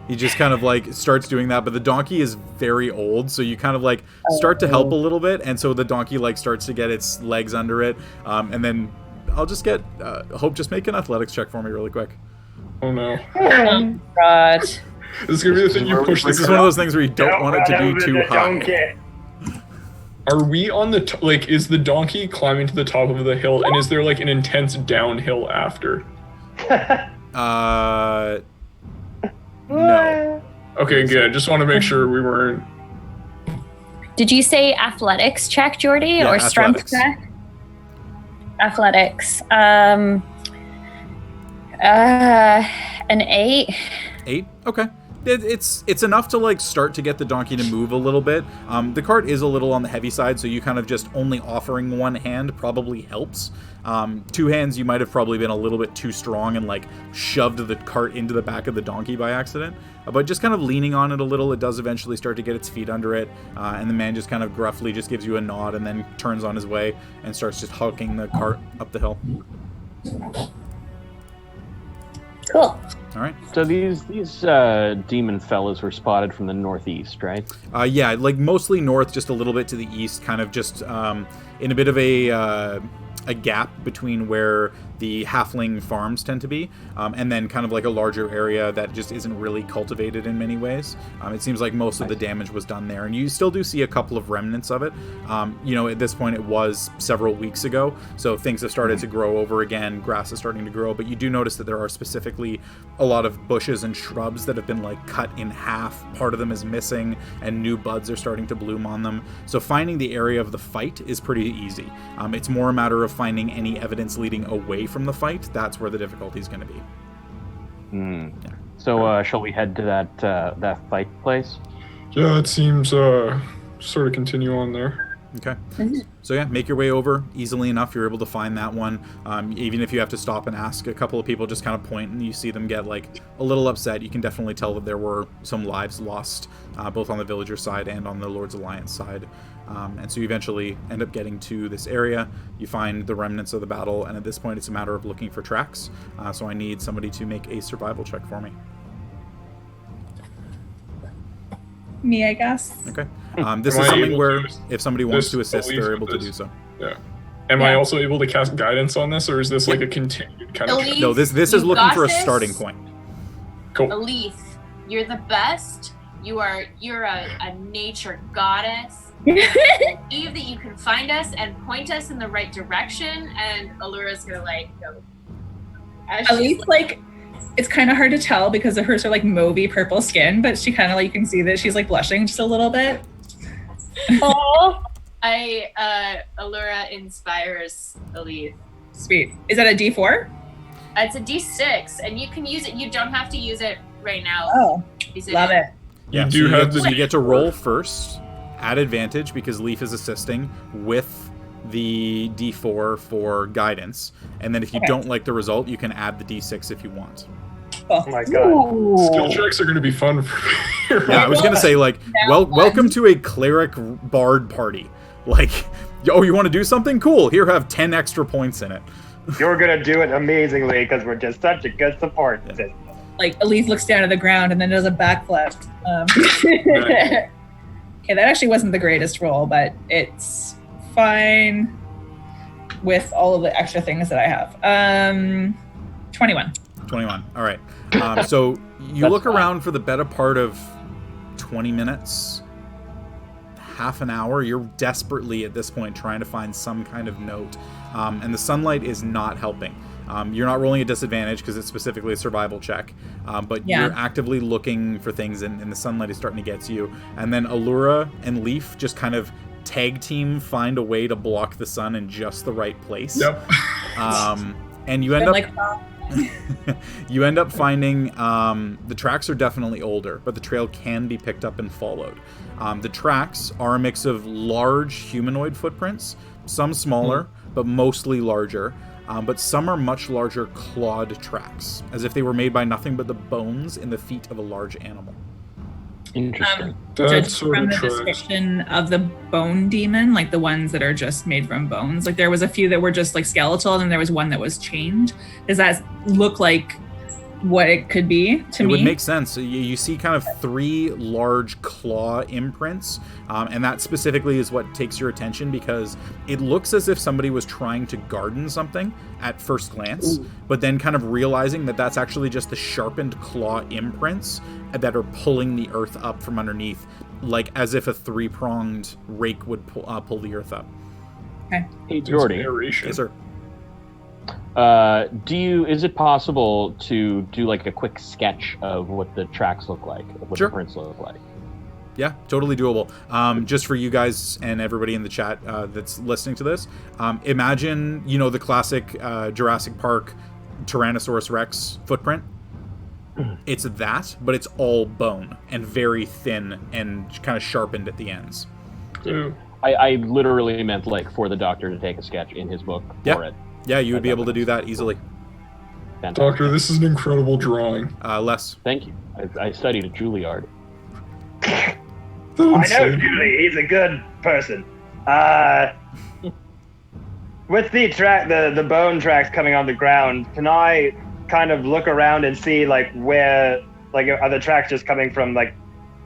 He just kind of like starts doing that, but the donkey is very old, so you kind of like start to help a little bit, and so the donkey like starts to get its legs under it, and then I'll just get Hope, just make an athletics check for me really quick. Oh no. Oh god. This is gonna be the thing you push. This is one of those things where you don't want it to be too high. Are we on the like? Is the donkey climbing to the top of the hill, and is there like an intense downhill after? No. Okay, good. Just want to make sure we weren't. Did you say athletics check, Jordy, Yeah, or strength check? Athletics. An 8. 8? Okay. It's enough to like start to get the donkey to move a little bit. The cart is a little on the heavy side, so you kind of just only offering one hand probably helps. 2 hands, you might have probably been a little bit too strong and like shoved the cart into the back of the donkey by accident. But just kind of leaning on it a little, it does eventually start to get its feet under it, and the man just kind of gruffly just gives you a nod and then turns on his way and starts just hucking the cart up the hill. Cool. All right. So these demon fellas were spotted from the northeast, right? Yeah, like mostly north, just a little bit to the east, kind of just in a bit of a gap between where the halfling farms tend to be, and then kind of like a larger area that just isn't really cultivated in many ways. It seems like most of the damage was done there, and you still do see a couple of remnants of it. You know, at this point it was several weeks ago, so things have started to grow over again, grass is starting to grow, but you do notice that there are specifically a lot of bushes and shrubs that have been like cut in half. Part of them is missing, and new buds are starting to bloom on them. So finding the area of the fight is pretty easy. It's more a matter of finding any evidence leading away from the fight. That's where the difficulty is going to be. Yeah. So shall we head to that fight place? Yeah, it seems sort of continue on there. Okay. So yeah, make your way over easily enough. You're able to find that one. Even if you have to stop and ask a couple of people, just kind of point and you see them get like a little upset. You can definitely tell that there were some lives lost, both on the villager side and on the Lord's Alliance side. And so you eventually end up getting to this area. You find the remnants of the battle, and at this point it's a matter of looking for tracks. So I need somebody to make a survival check for me. Me, I guess. Okay. This is something where if somebody wants to assist, they're able to do so. Yeah. Am I also able to cast guidance on this, or is this like a continued kind of... Elethe, No, this is looking for a starting point. Cool. Elethe, you're the best. You're a nature goddess. I believe that you can find us and point us in the right direction, and Aluura's gonna like go. At least like it's kind of hard to tell because of her sort of like mauvey purple skin, but she kind of like you can see that she's like blushing just a little bit. Oh, Aluura inspires Elethe. Sweet. Is that a D4? It's a D6, and you can use it. You don't have to use it right now. Oh, love it. Yeah, You you get to roll first at advantage because Leif is assisting with the D4 for guidance, and then if you don't like the result, you can add the D6 if you want. Oh my god. Skill checks are going to be fun for me. Yeah, I was gonna say like, welcome to a cleric bard party. Like, oh, you want to do something? Cool. Here, have 10 extra points in it. You're gonna do it amazingly because we're just such a good support system. Like, Elethe looks down at the ground and then does a backflip. Okay, that actually wasn't the greatest roll, but it's fine with all of the extra things that I have. 21. 21. All right. So you look around for the better part of 20 minutes, half an hour. You're desperately at this point trying to find some kind of note, and the sunlight is not helping. You're not rolling a disadvantage because it's specifically a survival check, but you're actively looking for things, and the sunlight is starting to get to you. And then Aluura and Leif just kind of tag team find a way to block the sun in just the right place. Yep. And you end up you end up finding the tracks are definitely older, but the trail can be picked up and followed. The tracks are a mix of large humanoid footprints, some smaller, but mostly larger. But some are much larger clawed tracks, as if they were made by nothing but the bones in the feet of a large animal. Interesting. Judged from the description of the bone demon, like the ones that are just made from bones, like there was a few that were just like skeletal, and then there was one that was chained. Does that look like what it could be to me? It would make sense. You see kind of 3 large claw imprints, and that specifically is what takes your attention, because it looks as if somebody was trying to garden something at first glance, but then kind of realizing that that's actually just the sharpened claw imprints that are pulling the earth up from underneath, like as if a 3-pronged rake would pull the earth up. Okay. Hey, Jordy. Yes, sir. Is it possible to do like a quick sketch of what the tracks look like, of what Sure. the prints look like? Yeah, totally doable. Just for you guys and everybody in the chat that's listening to this, imagine, the classic Jurassic Park Tyrannosaurus Rex footprint. It's that, but it's all bone and very thin and kind of sharpened at the ends. Yeah. I literally meant like for the doctor to take a sketch in his book for it. Yeah, you would be able to do that easily. Fantastic. Doctor, this is an incredible drawing. Less. Thank you. I studied at Juilliard. I know Julie. He's a good person. With the bone tracks coming on the ground, can I kind of look around and see like where, like, are the tracks just coming from like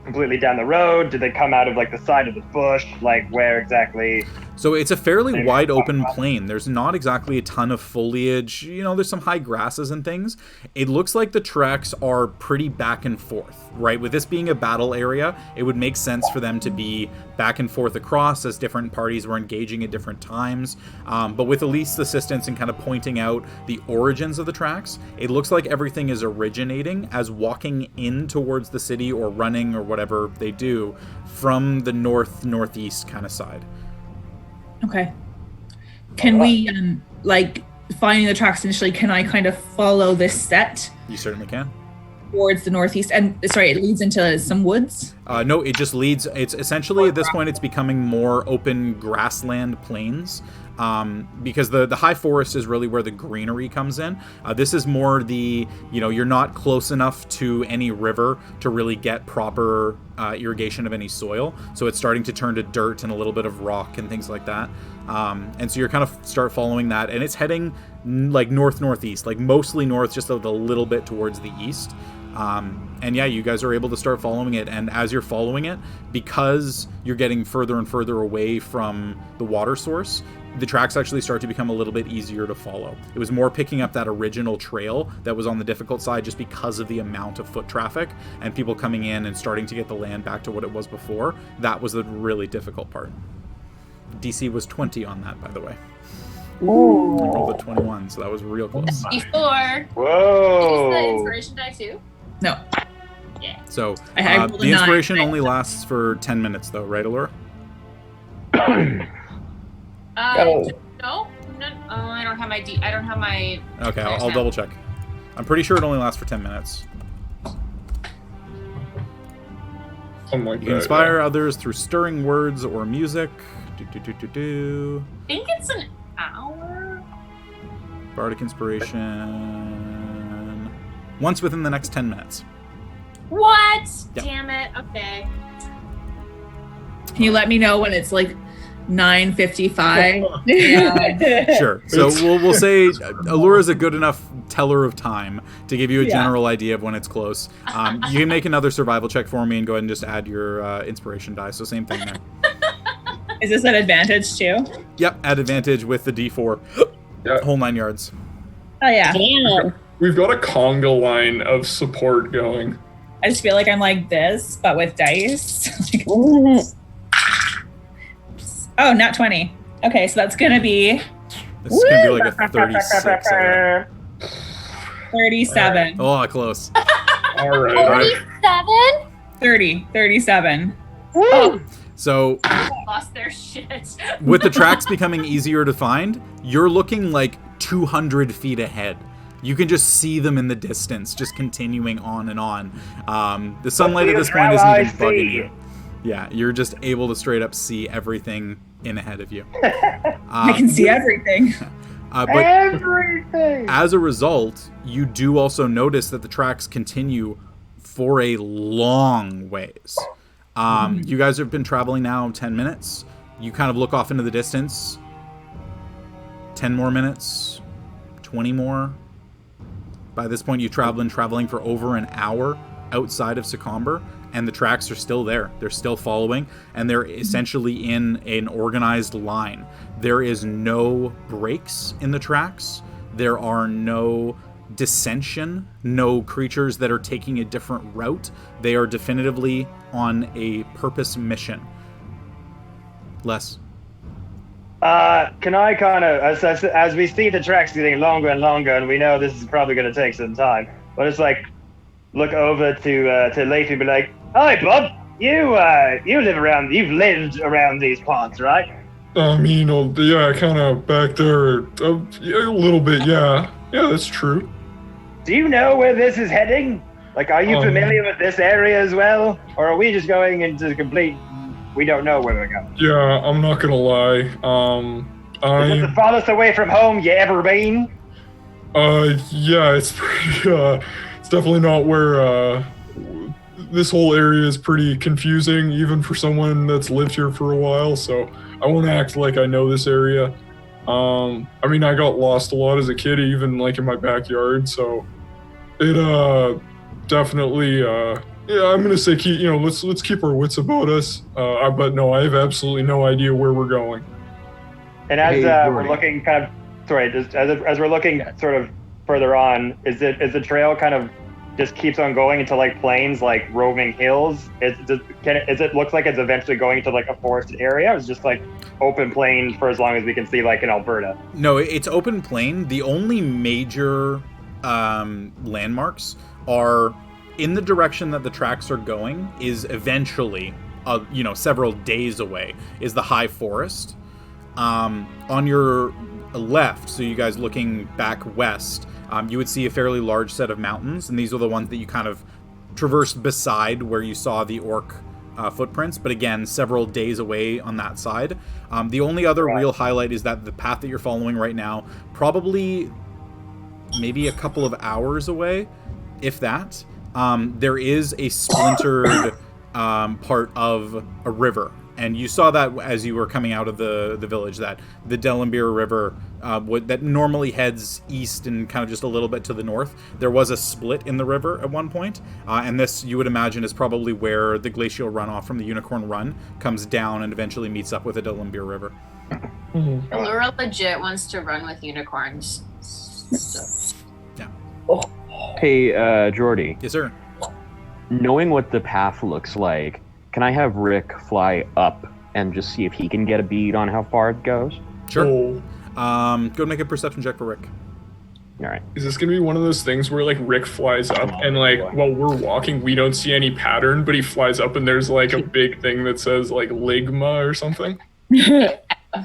completely down the road? Did they come out of like the side of the bush? Like where exactly? So it's a fairly wide open plain. There's not exactly a ton of foliage. There's some high grasses and things. It looks like the tracks are pretty back and forth, right? With this being a battle area, it would make sense for them to be back and forth across as different parties were engaging at different times. But with Elise's assistance and kind of pointing out the origins of the tracks, it looks like everything is originating as walking in towards the city or running or whatever they do from the northeast kind of side. Okay. Can we, like, finding the tracks initially, can I kind of follow this set You certainly can. towards the northeast? And, sorry, it leads into some woods? No, it just leads. It's essentially at this point, it's becoming more open grassland plains. Because the high forest is really where the greenery comes in. This is more you're not close enough to any river to really get proper irrigation of any soil. So it's starting to turn to dirt and a little bit of rock and things like that. And so you're kind of start following that, and it's heading like northeast, like mostly north, just a little bit towards the east. And yeah, you guys are able to start following it. And as you're following it, because you're getting further and further away from the water source, the tracks actually start to become a little bit easier to follow. It was more picking up that original trail that was on the difficult side just because of the amount of foot traffic and people coming in and starting to get the land back to what it was before. That was the really difficult part. DC was 20 on that, by the way. Ooh. I rolled a 21, so that was real close. Before. Whoa! Use the inspiration die too. No. Yeah. So I rolled a the inspiration 9. only lasts for 10 minutes, though, right, Aluura? No. I don't have my I don't have my. Okay, I'll double check. I'm pretty sure it only lasts for 10 minutes. Something like You can inspire others through stirring words or music. I think it's an hour. Bardic inspiration. Once within the next 10 minutes. What? Yep. Damn it. Okay. Can you let me know when it's like 9:55. Sure. So we'll say Aluura is a good enough teller of time to give you a general idea of when it's close. You can make another survival check for me and go ahead and just add your inspiration die. So same thing there. Is this an advantage too? Yep, add advantage with the D4. Whole 9 yards. Oh yeah. Damn. We've got a conga line of support going. I just feel like I'm like this, but with dice. Oh, not 20. Okay, so that's gonna be This is going to be like a 36. I bet. 37. Oh, close. All right. 37. So Lost their shit. with the tracks becoming easier to find, you're looking like 200 feet ahead. You can just see them in the distance, just continuing on and on. The sunlight at this point isn't even bugging you. Yeah, you're just able to straight up see everything in ahead of you. I can see everything. But Everything. as a result, you do also notice that the tracks continue for a long ways. You guys have been traveling now 10 minutes. You kind of look off into the distance. 10 more minutes. 20 more. By this point, you've traveling for over an hour outside of Secomber, and the tracks are still there. They're still following, and they're essentially in an organized line. There is no breaks in the tracks. There are no dissension, no creatures that are taking a different route. They are definitively on a purpose mission. Les? Can I kind of, as we see the tracks getting longer and longer, and we know this is probably going to take some time, but it's like, look over to Leif and be like, "Hi, bud. You've lived around these parts, right?" I mean, yeah, kind of back there, yeah, a little bit, yeah. Yeah, that's true. Do you know where this is heading? Like, are you familiar with this area as well? Or are we just going into complete, we don't know where we're going? Yeah, I'm not gonna lie. Is it the farthest away from home you ever been? Yeah, it's pretty, it's definitely not where, this whole area is pretty confusing, even for someone that's lived here for a while, so I won't act like I know this area. I mean, I got lost a lot as a kid, even like in my backyard, so it, definitely, yeah, I'm gonna say, let's keep our wits about us, but no, I have absolutely no idea where we're going. And as we're looking kind of, as we're looking sort of further on, is the trail kind of just keeps on going into like plains, like roving hills? It looks like it's eventually going into like a forested area? Or is it just like open plain for as long as we can see, like in Alberta? No, it's open plain. The only major landmarks are in the direction that the tracks are going is eventually, several days away, is the high forest. On your left, so you guys looking back west, you would see a fairly large set of mountains, and these are the ones that you kind of traversed beside where you saw the orc footprints, but again, several days away on that side. The only other real highlight is that the path that you're following right now, probably maybe a couple of hours away, if that, there is a splintered part of a river. And you saw that as you were coming out of the village, that the Delambir River that normally heads east and kind of just a little bit to the north, there was a split in the river at one point. And this, you would imagine, is probably where the glacial runoff from the Unicorn Run comes down and eventually meets up with the Delambir River. Aluura legit wants to run with unicorns. So. Yeah. Hey, Jordy. Yes, sir. Knowing what the path looks like, can I have Rick fly up and just see if he can get a bead on how far it goes? Sure. Oh. Go make a perception check for Rick. All right. Is this gonna be one of those things where like Rick flies up and like while we're walking we don't see any pattern, but he flies up and there's like a big thing that says like Ligma or something? I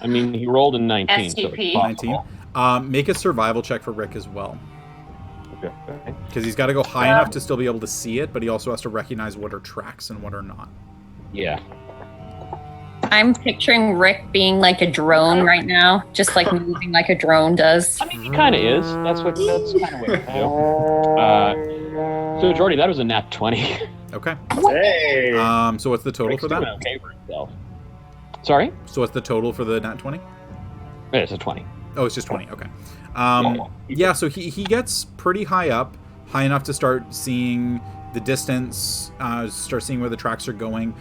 mean, he rolled a 19. So STP. it's possible. 19. Make a survival check for Rick as well. Okay. Because he's got to go high enough to still be able to see it, but he also has to recognize what are tracks and what are not. Yeah. I'm picturing Rick being like a drone right now, just like moving like a drone does. I mean, he kind of is. That's kind of what we do. So, Jordy, that was a nat 20. Okay. Hey! So what's the total Rick's for that? doing okay for himself. Sorry? So what's the total for the nat 20? It's a 20. Oh, it's just 20. Okay. Yeah, so he gets pretty high up, high enough to start seeing the distance, start seeing where the tracks are going.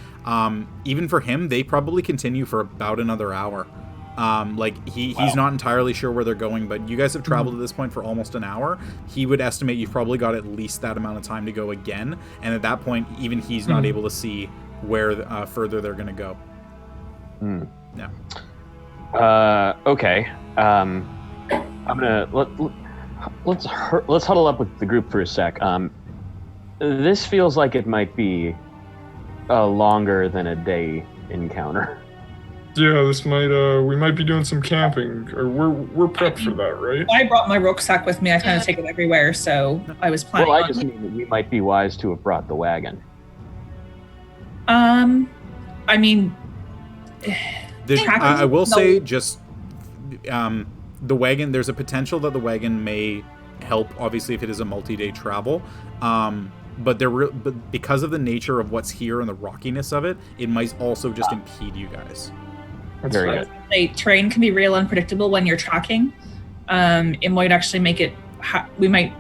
Even for him, they probably continue for about another hour. He's not entirely sure where they're going, but you guys have traveled to this point for almost an hour. He would estimate you've probably got at least that amount of time to go again, and at that point, even he's not able to see where further they're going to go. Yeah. Okay. I'm gonna let's huddle up with the group for a sec. This feels like it might be a longer than a day encounter. Yeah, this might we might be doing some camping, or we're prepped for that, right? I brought my rucksack with me. I kind of take it everywhere, so I was planning. Well, I just mean that we might be wise to have brought the wagon. I mean, I will say just the wagon. There's a potential that the wagon may help. Obviously, if it is a multi-day travel, but because of the nature of what's here and the rockiness of it, it might also just impede you guys. That's Very right. good. Terrain can be real unpredictable when you're tracking. It might actually make it. We might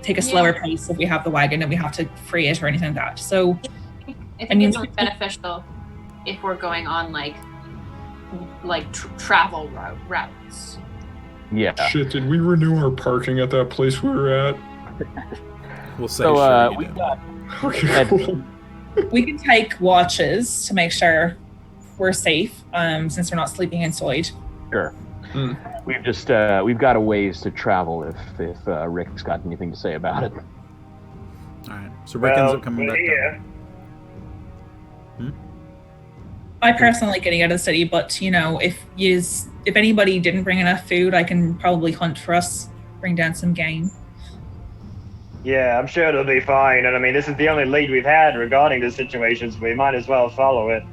take a slower pace if we have the wagon and we have to free it or anything like that. So, I think it's beneficial if we're going on travel routes. Yeah. Shit, did we renew our parking at that place we were at? We'll say So sure you we've did. got Okay, cool. we can take watches to make sure we're safe, since we're not sleeping inside. sure. We've just we've got a ways to travel if Rick's got anything to say about it. All right. So Rick ends up coming back down. I personally like getting out of the city, but if anybody didn't bring enough food, I can probably hunt for us, bring down some game. Yeah, I'm sure it'll be fine. And I mean, this is the only lead we've had regarding this situation, so we might as well follow it.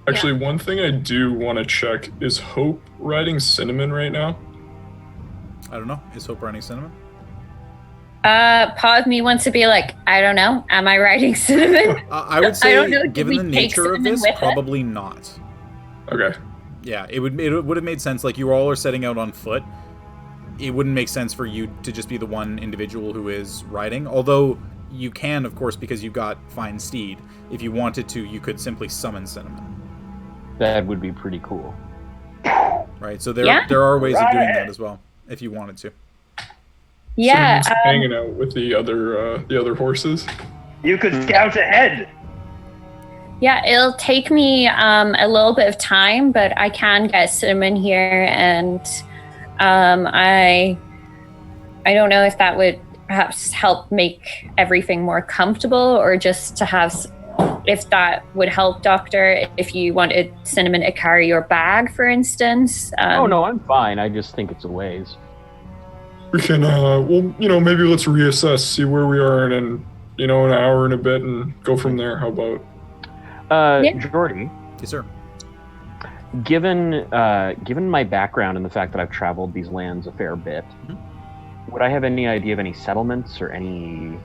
Actually, one thing I do want to check is Hope riding Cinnamon right now? I don't know. Is Hope riding Cinnamon? Part of me wants to be like, I don't know. Am I riding Cinnamon? I would say, I don't know, did given we the take nature of Cinnamon this, with it? probably not. Okay. Yeah, it would have made sense. Like, you all are setting out on foot. It wouldn't make sense for you to just be the one individual who is riding. Although you can, of course, because you've got Fine Steed. If you wanted to, you could simply summon Cinnamon. That would be pretty cool. Right. So there are ways of doing that as well, if you wanted to. Yeah. Cinnamon's hanging out with the other horses. You could scout ahead. Yeah, it'll take me a little bit of time, but I can get Cinnamon here, and I don't know if that would perhaps help make everything more comfortable, or just to have, if that would help, Doctor, if you wanted Cinnamon to carry your bag, for instance. Oh no, I'm fine. I just think it's a ways. We can, maybe let's reassess, see where we are in, an hour and a bit, and go from there. How about? Jordy. Yes, sir. Given my background and the fact that I've traveled these lands a fair bit, would I have any idea of any settlements or anything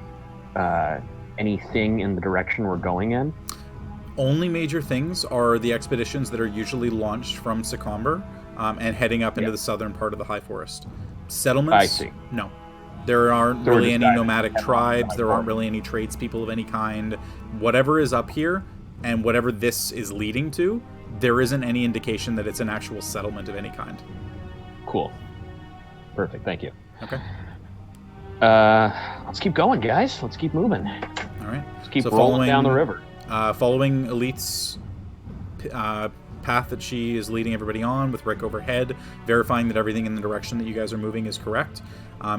in the direction we're going in? Only major things are the expeditions that are usually launched from Secomber and heading up into the southern part of the High Forest. Settlements? I see. No. There aren't So we're really just any diving nomadic headlong tribes. into There High aren't really any tradespeople of any kind. Whatever is up here and whatever this is leading to, there isn't any indication that it's an actual settlement of any kind. Cool. Perfect. Thank you. Okay. Let's keep going, guys. Let's keep moving. All right. Let's keep So rolling down the river. Following Elethe's path that she is leading everybody on, with Rick overhead, verifying that everything in the direction that you guys are moving is correct.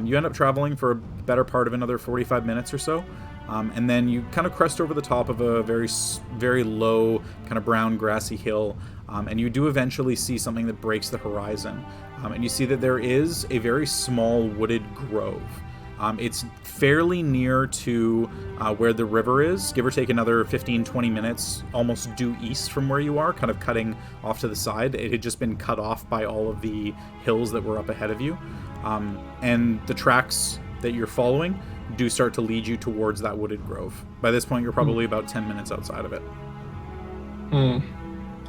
You end up traveling for a better part of another 45 minutes or so, and then you kind of crest over the top of a very, very low, kind of brown, grassy hill, and you do eventually see something that breaks the horizon. And you see that there is a very small wooded grove. It's fairly near to where the river is, give or take another 15-20 minutes, almost due east from where you are, kind of cutting off to the side. It had just been cut off by all of the hills that were up ahead of you. And the tracks that you're following do start to lead you towards that wooded grove. By this point, you're probably about 10 minutes outside of it.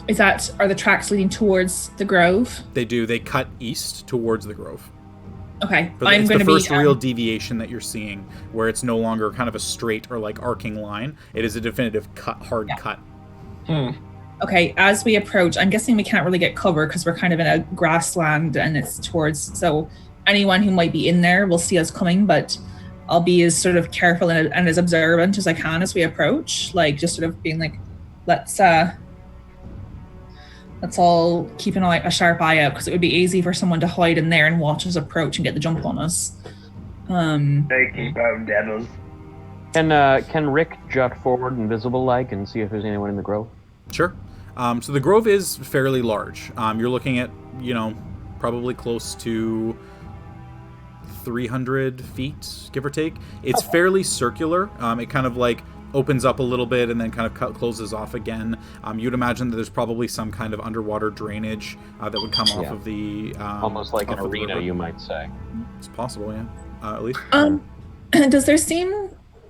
Are the tracks leading towards the grove? They do. They cut east towards the grove. Okay, But it's the first real deviation that you're seeing, where it's no longer kind of a straight or like arcing line. It is a definitive hard cut. Okay, as we approach, I'm guessing we can't really get cover because we're kind of in a grassland and it's towards, so anyone who might be in there will see us coming, but I'll be as sort of careful and as observant as I can as we approach, like just sort of being like, let's all keep a sharp eye out because it would be easy for someone to hide in there and watch us approach and get the jump on us. They keep on devils. Can Rick jut forward invisible-like and see if there's anyone in the grove? Sure. So the grove is fairly large. You're looking at, probably close to 300 feet, give or take. It's fairly circular. It kind of like opens up a little bit and then kind of closes off again. You'd imagine that there's probably some kind of underwater drainage that would come off of the... almost like an arena, you might say. It's possible, yeah. Elethe?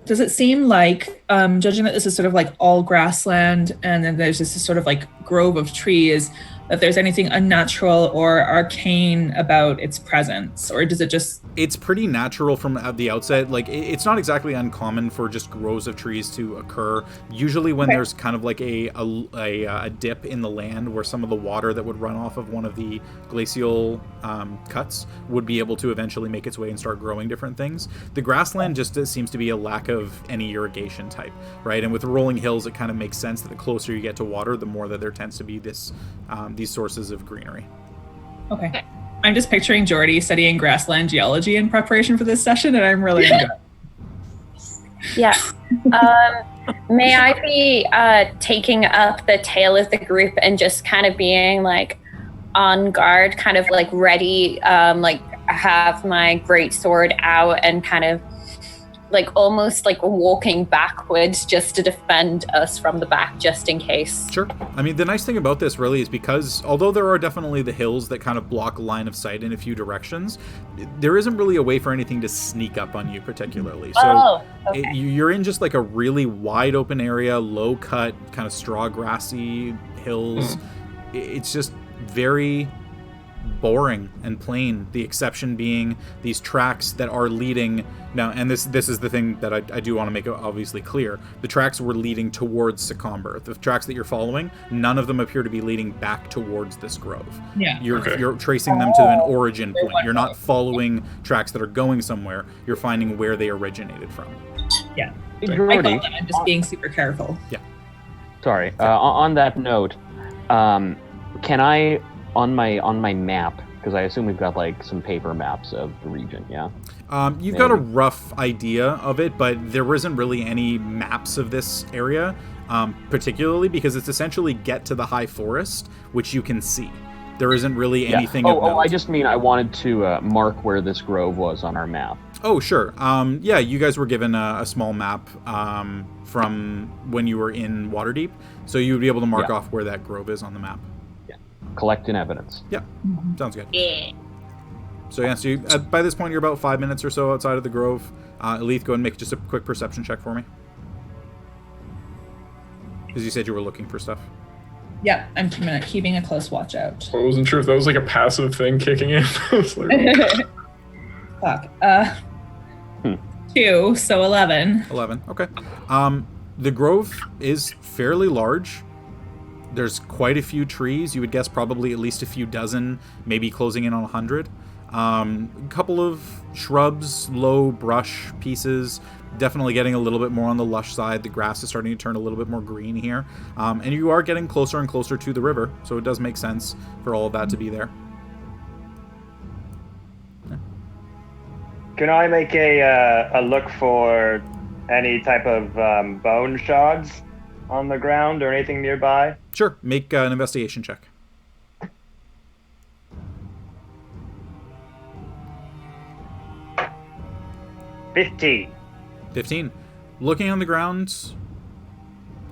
Does it seem like, judging that this is sort of like all grassland and then there's this sort of like grove of trees, that there's anything unnatural or arcane about its presence? Or does it just... It's pretty natural from the outset. Like, it's not exactly uncommon for just groves of trees to occur. Usually when there's kind of like a dip in the land where some of the water that would run off of one of the glacial cuts would be able to eventually make its way and start growing different things. The grassland just seems to be a lack of any irrigation type, right? And with rolling hills, it kind of makes sense that the closer you get to water, the more that there tends to be this these sources of greenery. Okay. I'm just picturing Jordy studying grassland geology in preparation for this session, and I'm really enjoying it. Yeah. May I be taking up the tail of the group and just kind of being like on guard, kind of like ready, like have my great sword out and kind of like almost like walking backwards just to defend us from the back just in case. Sure. I mean, the nice thing about this really is because although there are definitely the hills that kind of block line of sight in a few directions, there isn't really a way for anything to sneak up on you particularly. So you're in just like a really wide open area, low cut, kind of straw grassy hills. It's just very boring and plain, the exception being these tracks that are leading now, and this is the thing that I do want to make obviously clear. The tracks were leading towards Secomber. The tracks that you're following, none of them appear to be leading back towards this grove. Yeah. You're tracing them to an origin point. You're not following tracks that are going somewhere. You're finding where they originated from. Yeah. Jordy, I'm just being super careful. Yeah. Sorry. On that note, can I on my map, because I assume we've got like some paper maps of the region, yeah? You've got a rough idea of it, but there isn't really any maps of this area, particularly because it's essentially get to the high forest, which you can see. There isn't really anything of note. I just mean I wanted to mark where this grove was on our map. Oh, sure. Yeah, you guys were given a small map from when you were in Waterdeep, so you would be able to mark off where that grove is on the map. Collecting evidence. Yeah, sounds good. Yeah. So yeah, so you, by this point you're about 5 minutes or so outside of the grove. Elethe, go ahead and make just a quick perception check for me. Because you said you were looking for stuff. Yeah, I'm keeping a close watch out. I wasn't sure if that was like a passive thing kicking in. I was like, Fuck. 2, so 11. 11, okay. The grove is fairly large. There's quite a few trees. You would guess probably at least a few dozen, maybe closing in on 100. A couple of shrubs, low brush pieces, definitely getting a little bit more on the lush side. The grass is starting to turn a little bit more green here. And you are getting closer and closer to the river, so it does make sense for all of that to be there. Yeah. Can I make a look for any type of bone shards on the ground or anything nearby? Sure, make an investigation check. $15. Looking on the ground,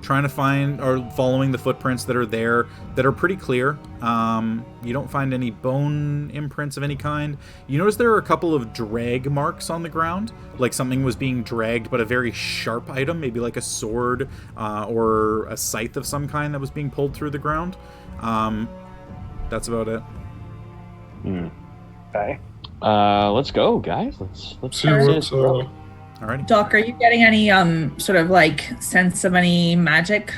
trying to find or following the footprints that are there that are pretty clear. You don't find any bone imprints of any kind. You notice there are a couple of drag marks on the ground, like something was being dragged, but a very sharp item, maybe like a sword or a scythe of some kind that was being pulled through the ground. That's about it. Okay. Let's go, guys. Let's See what's Alrighty. Doc, are you getting any sort of like sense of any magic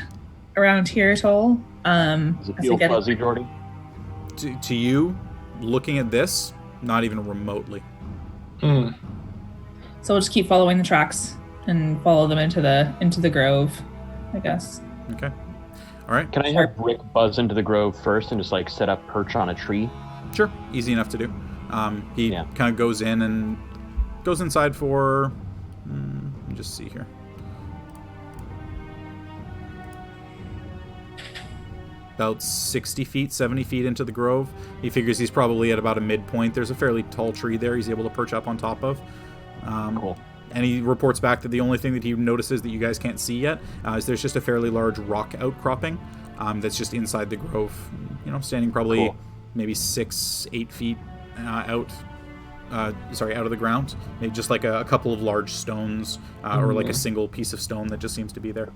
around here at all? Does it feel fuzzy, Jordy? To you, looking at this, not even remotely. So we'll just keep following the tracks and follow them into the grove, I guess. Okay. All right. Can I have Rick buzz into the grove first and just like set up perch on a tree? Sure. Easy enough to do. He kind of goes in and goes inside for. Let me just see here. About 60 feet, 70 feet into the grove. He figures he's probably at about a midpoint. There's a fairly tall tree there he's able to perch up on top of. Cool. And he reports back that the only thing that he notices that you guys can't see yet is there's just a fairly large rock outcropping that's just inside the grove. You know, standing probably maybe 6-8 feet out of the ground. Maybe just like a couple of large stones or like a single piece of stone that just seems to be there.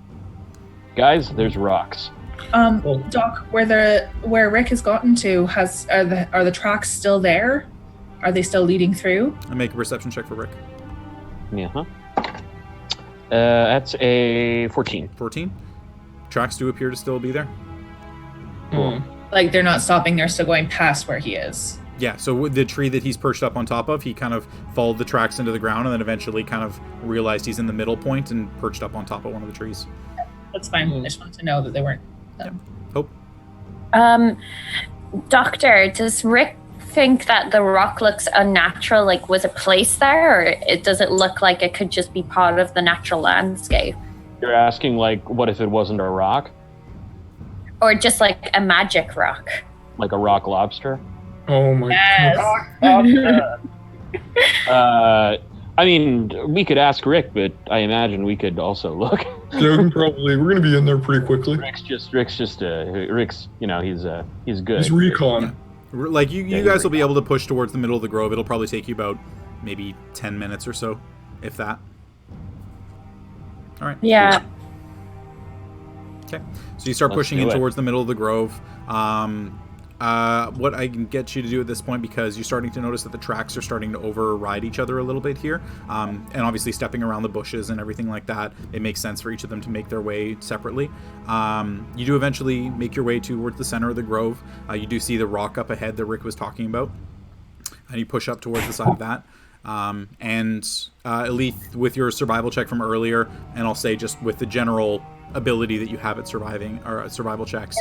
Guys, there's rocks. Doc, where Rick has gotten to, are the tracks still there? Are they still leading through? I make a perception check for Rick. Yeah. That's a 14. 14. Tracks do appear to still be there. Cool. Like they're not stopping, they're still going past where he is. Yeah, so with the tree that he's perched up on top of, he kind of followed the tracks into the ground and then eventually kind of realized he's in the middle point and perched up on top of one of the trees. That's fine. I just wanted to know that they weren't. Hope. Doctor, does Rick think that the rock looks unnatural? Like, was it placed there, or does it look like it could just be part of the natural landscape? You're asking, like, what if it wasn't a rock? Or just like a magic rock? Like a rock lobster? Oh my god. I mean, we could ask Rick, but I imagine we could also look. Yeah, we're gonna be in there pretty quickly. Rick's, you know, he's good. He's recon. Yeah. Like you guys will be able to push towards the middle of the grove. It'll probably take you about maybe 10 minutes or so, if that. All right. Yeah. Okay. So you start Let's pushing do in it. towards the middle of the grove. What I can get you to do at this point, because you're starting to notice that the tracks are starting to override each other a little bit here, and obviously stepping around the bushes and everything like that, it makes sense for each of them to make their way separately. You do eventually make your way towards the center of the grove. You do see the rock up ahead that Rick was talking about, and you push up towards the side of that. And Elethe, with your survival check from earlier, and I'll say just with the general ability that you have at surviving or at survival checks,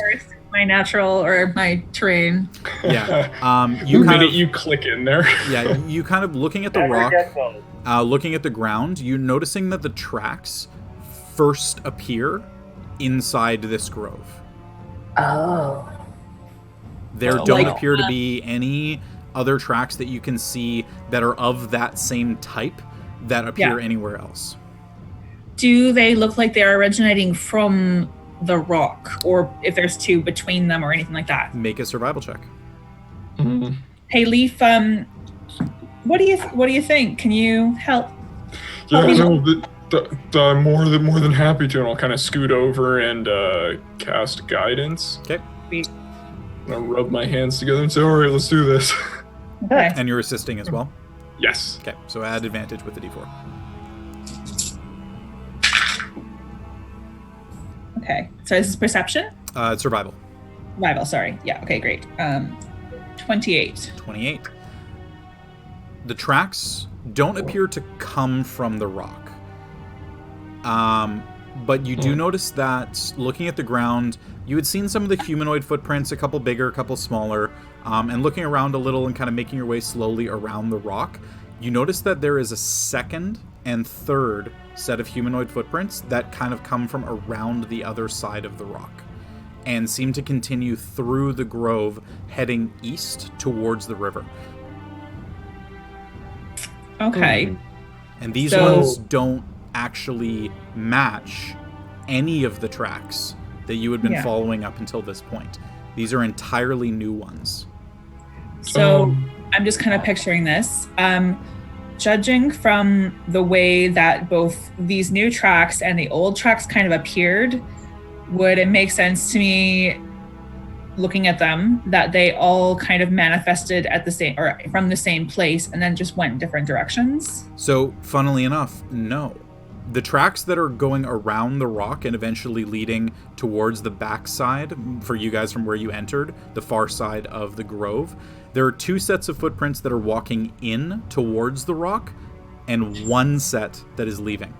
My natural or my terrain. yeah, you click in there. yeah, you kind of looking at the Never rock, get those. looking at the ground, you noticing that the tracks first appear inside this grove. Oh. There Oh, don't like, appear to be any other tracks that you can see that are of that same type that appear anywhere else. Do they look like they're originating from the rock, or if there's two between them or anything like that? Make a survival check. Hey, Leif, what do you think? Can you help? Yeah, no, I'm more than happy to, and I'll kind of scoot over and cast guidance. Okay. And I'll rub my hands together and say, "All right, let's do this." Okay. And you're assisting as well. Yes. Okay, so add advantage with the d4. Okay. So this is perception? Survival. Survival, sorry. Yeah, okay, great. 28. 28. The tracks don't appear to come from the rock. But you do notice that looking at the ground, you had seen some of the humanoid footprints, a couple bigger, a couple smaller, and looking around a little and kind of making your way slowly around the rock, you notice that there is a second and third set of humanoid footprints that kind of come from around the other side of the rock and seem to continue through the grove, heading east towards the river. Okay. And these So- ones don't actually match any of the tracks that you had been following up until this point. These are entirely new ones. So I'm just kind of picturing this. Judging from the way that both these new tracks and the old tracks kind of appeared, would it make sense to me, looking at them, that they all kind of manifested at the same, or from the same place, and then just went in different directions? So, funnily enough, no. The tracks that are going around the rock and eventually leading towards the backside, for you guys from where you entered, the far side of the grove, there are 2 sets of footprints that are walking in towards the rock, and 1 set that is leaving.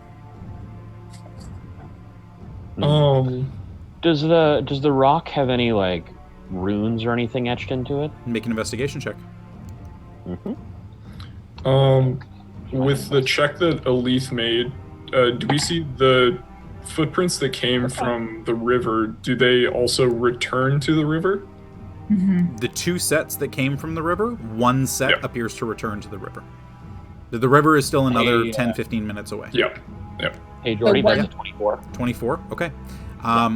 Does the rock have any, like, runes or anything etched into it? Make an investigation check. With the check that Elethe made, do we see the footprints that came from the river? Do they also return to the river? The 2 sets that came from the river, 1 set appears to return to the river. The river is still another 10-15 minutes away. Yep. Hey, Jordy, that's 24. 24? Okay.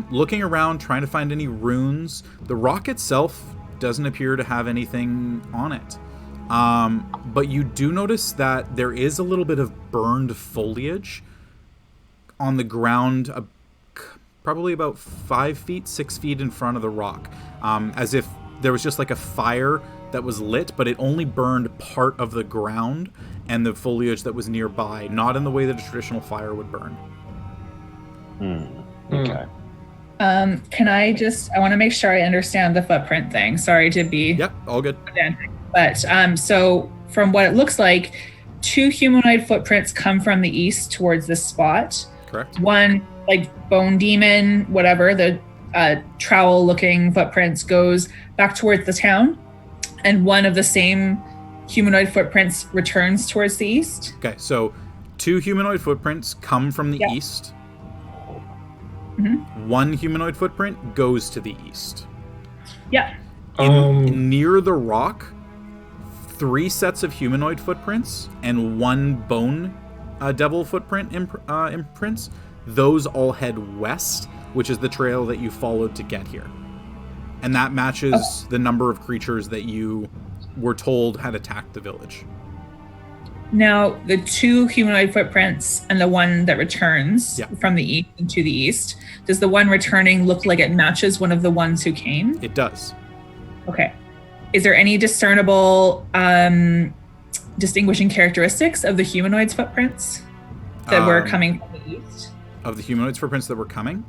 Looking around, trying to find any runes. The rock itself doesn't appear to have anything on it. But you do notice that there is a little bit of burned foliage on the ground, probably about 5 feet, 6 feet in front of the rock. As if there was just like a fire that was lit, but it only burned part of the ground and the foliage that was nearby, not in the way that a traditional fire would burn. Okay. Can I want to make sure I understand the footprint thing. Sorry to be... Yep, all good. Pedantic. But, so from what it looks like, 2 humanoid footprints come from the east towards this spot. Correct. 1, like, bone demon, whatever, the trowel-looking footprints goes back towards the town. And 1 of the same humanoid footprints returns towards the east. Okay, so 2 humanoid footprints come from the east. 1 humanoid footprint goes to the east. Yeah. Near the rock, 3 sets of humanoid footprints and 1 bone devil footprint imprints. Those all head west, which is the trail that you followed to get here. And that matches the number of creatures that you were told had attacked the village. Now, the 2 humanoid footprints and the 1 that returns from the east into the east, does the one returning look like it matches one of the ones who came? It does. Okay. Is there any discernible distinguishing characteristics of the humanoids' footprints that were coming from the east? Of the humanoids' footprints that were coming?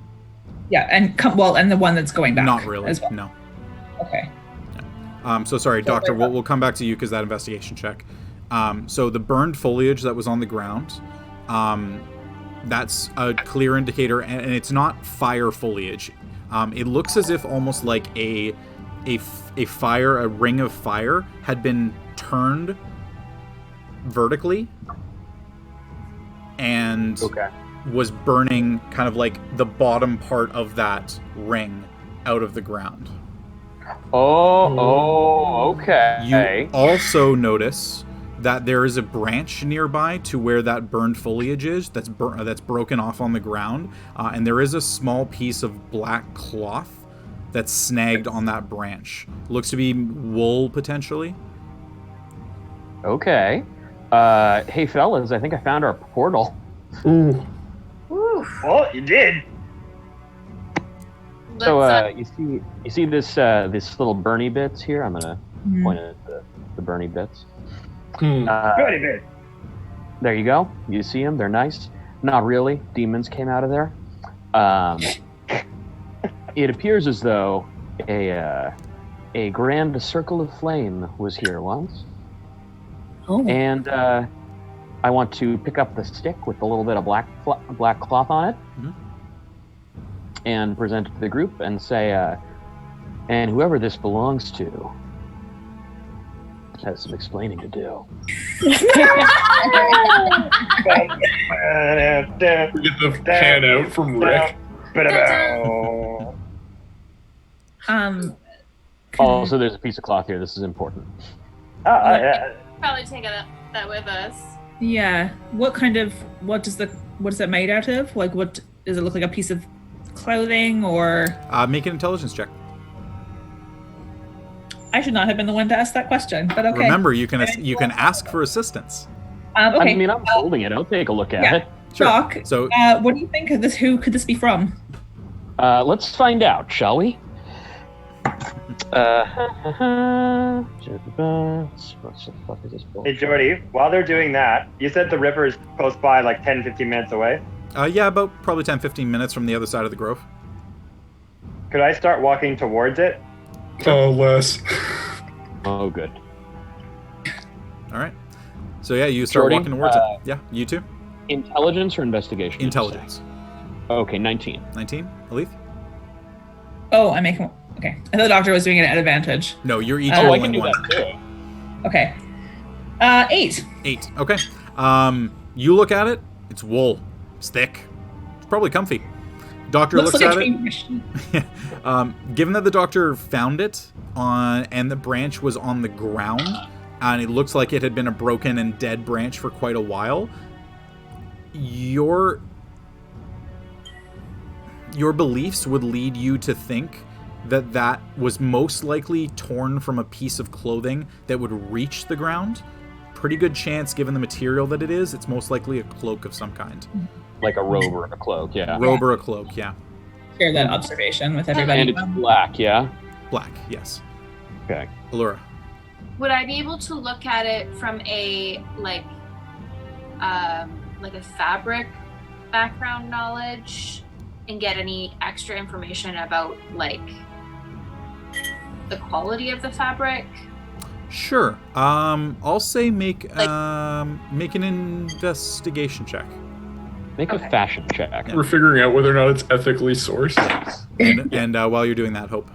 Yeah, and the one that's going back. Not really, as well. no. Okay. So sorry, Doctor, we'll come back to you because that investigation check. So the burned foliage that was on the ground, that's a clear indicator, and it's not fire foliage. It looks as if almost like a ring of fire had been turned vertically and was burning kind of like the bottom part of that ring out of the ground. Okay. You also notice that there is a branch nearby to where that burned foliage is that's broken off on the ground, and there is a small piece of black cloth that's snagged on that branch. Looks to be wool, potentially. Okay. Hey, fellas, I think I found our portal. Ooh. Oh, you did. So, you see this little Bernie bits here? I'm gonna point at the Bernie bits. Bernie bit. There you go. You see them? They're nice. Not really. Demons came out of there. It appears as though a grand circle of flame was here once. Oh. And I want to pick up the stick with a little bit of black cloth on it, and present it to the group and say, and whoever this belongs to has some explaining to do. We get the pan out from Rick. So there's a piece of cloth here. This is important. Probably take that with us. Yeah. What is that made out of? Like, what Does it look like a piece of clothing or? Make an intelligence check. I should not have been the one to ask that question, but okay. Remember, you can ask for assistance. Okay. I mean, I'm holding it. I'll take a look at it. Sure. Doc, So, what do you think of this? Who could this be from? Let's find out, shall we? What the fuck is this bull? Hey, Jordy, while they're doing that, you said the river is close by, like 10, 15 minutes away. yeah, about probably 10, 15 minutes from the other side of the grove. Could I start walking towards it? Oh, less. Oh, good. All right. So yeah, you start Jordy, walking towards it. Yeah, you too. Intelligence or investigation? Intelligence. Okay, 19. 19. Elethe? Oh, I'm making. Okay, I thought the doctor was doing it at advantage. No, you're each Oh, I rolling can do one. that too. Okay. 8. 8. Okay. You look at it. It's wool. It's thick. It's probably comfy. Doctor Looks looks like at a it. train machine. Given that the doctor found it and the branch was on the ground, and it looks like it had been a broken and dead branch for quite a while, your beliefs would lead you to think that that was most likely torn from a piece of clothing that would reach the ground. Pretty good chance, given the material that it is, it's most likely a cloak of some kind. Like a robe or a cloak, yeah. Robe or a cloak, yeah. Share that observation with everybody. And it's black, yeah? Black, yes. Okay. Aluura. Would I be able to look at it from a like a fabric background knowledge and get any extra information about like the quality of the fabric? Sure. I'll say make an investigation check. Make a fashion check. We're figuring out whether or not it's ethically sourced. And while you're doing that, Hope.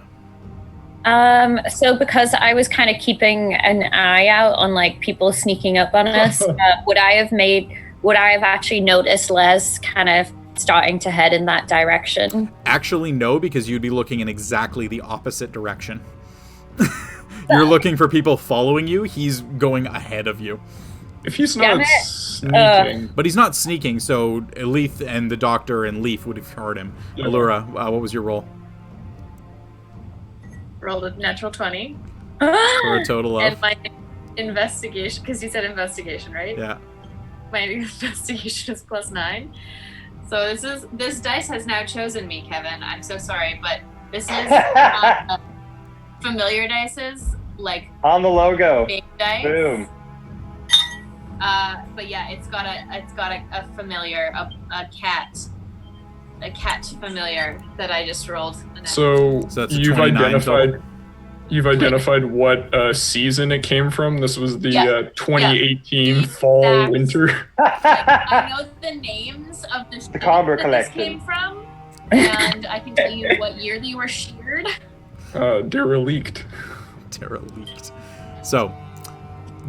So because I was kind of keeping an eye out on like people sneaking up on us, would I have actually noticed Les kind of starting to head in that direction? Actually, no, because you'd be looking in exactly the opposite direction. You're looking for people following you. He's going ahead of you. If he's Damn not it. sneaking, But he's not sneaking, so Elethe and the Doctor and Leif would have heard him. Yeah. Aluura, what was your roll? Rolled a natural 20. For a total And of... my investigation, because you said investigation, right? Yeah. My investigation is +9. So this dice has now chosen me, Kevin. I'm so sorry, but this is familiar dices, like On the logo. big dice. Boom. But yeah, it's got a familiar, a cat familiar that I just rolled. so that's a you've 29 identified total. what season it came from. This was the Yeah. 2018 Yeah. fall Exact. winter. I know the names of the Secomber that this collection. came from, and I can tell you what year they were sheared. Derelict. Derelict. So,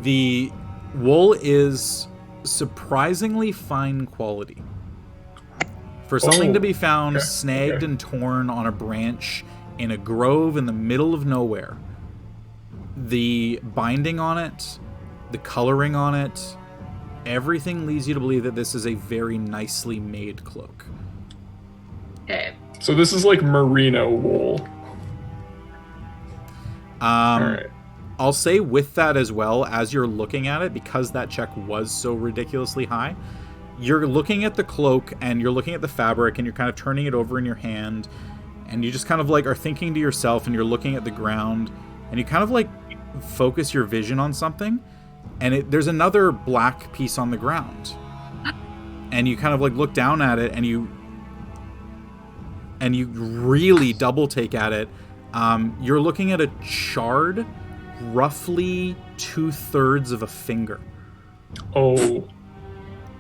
the wool is surprisingly fine quality. For something to be found snagged and torn on a branch in a grove in the middle of nowhere, the binding on it, the coloring on it, everything leads you to believe that this is a very nicely made cloak. Okay. So this is like merino wool. All right. I'll say with that as well, as you're looking at it, because that check was so ridiculously high, you're looking at the cloak and you're looking at the fabric and you're kind of turning it over in your hand and you just kind of like are thinking to yourself and you're looking at the ground and you kind of like focus your vision on something and there's another black piece on the ground and you kind of like look down at it and you really double take at it. You're looking at a shard roughly 2/3 of a finger. Oh.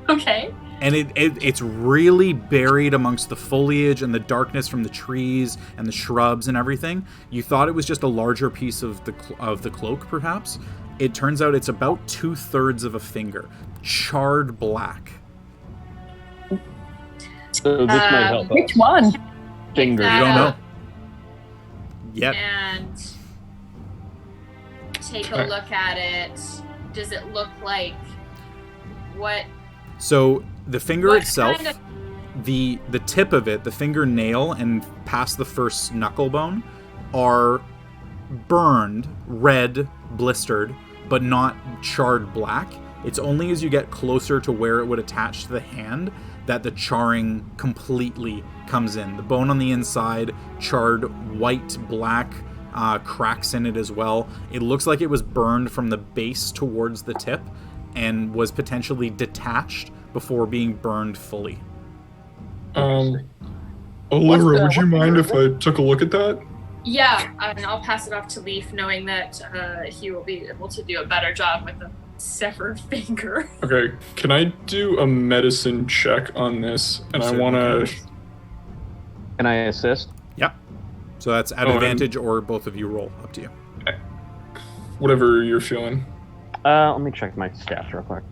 Okay. And it's really buried amongst the foliage and the darkness from the trees and the shrubs and everything. You thought it was just a larger piece of the cloak, perhaps. It turns out it's about 2/3 of a finger, charred black. So this might help Which us. one? Finger. You don't know yet. And take a look at it. Does it look like what? So the finger What itself, kind The tip of it, the fingernail and past the first knuckle bone, are burned, red, blistered, but not charred black. It's only as you get closer to where it would attach to the hand that the charring completely comes in. The bone on the inside, charred white, black, cracks in it as well. It looks like it was burned from the base towards the tip and was potentially detached before being burned fully. Aluura, would you mind if I took a look at that? Yeah, and I'll pass it off to Leif, knowing that he will be able to do a better job with the severed finger. Okay, can I do a medicine check on this? And I want to... Can I assist? Yep. So that's at advantage, or both of you roll. Up to you. Whatever you're feeling. Let me check my stats real quick.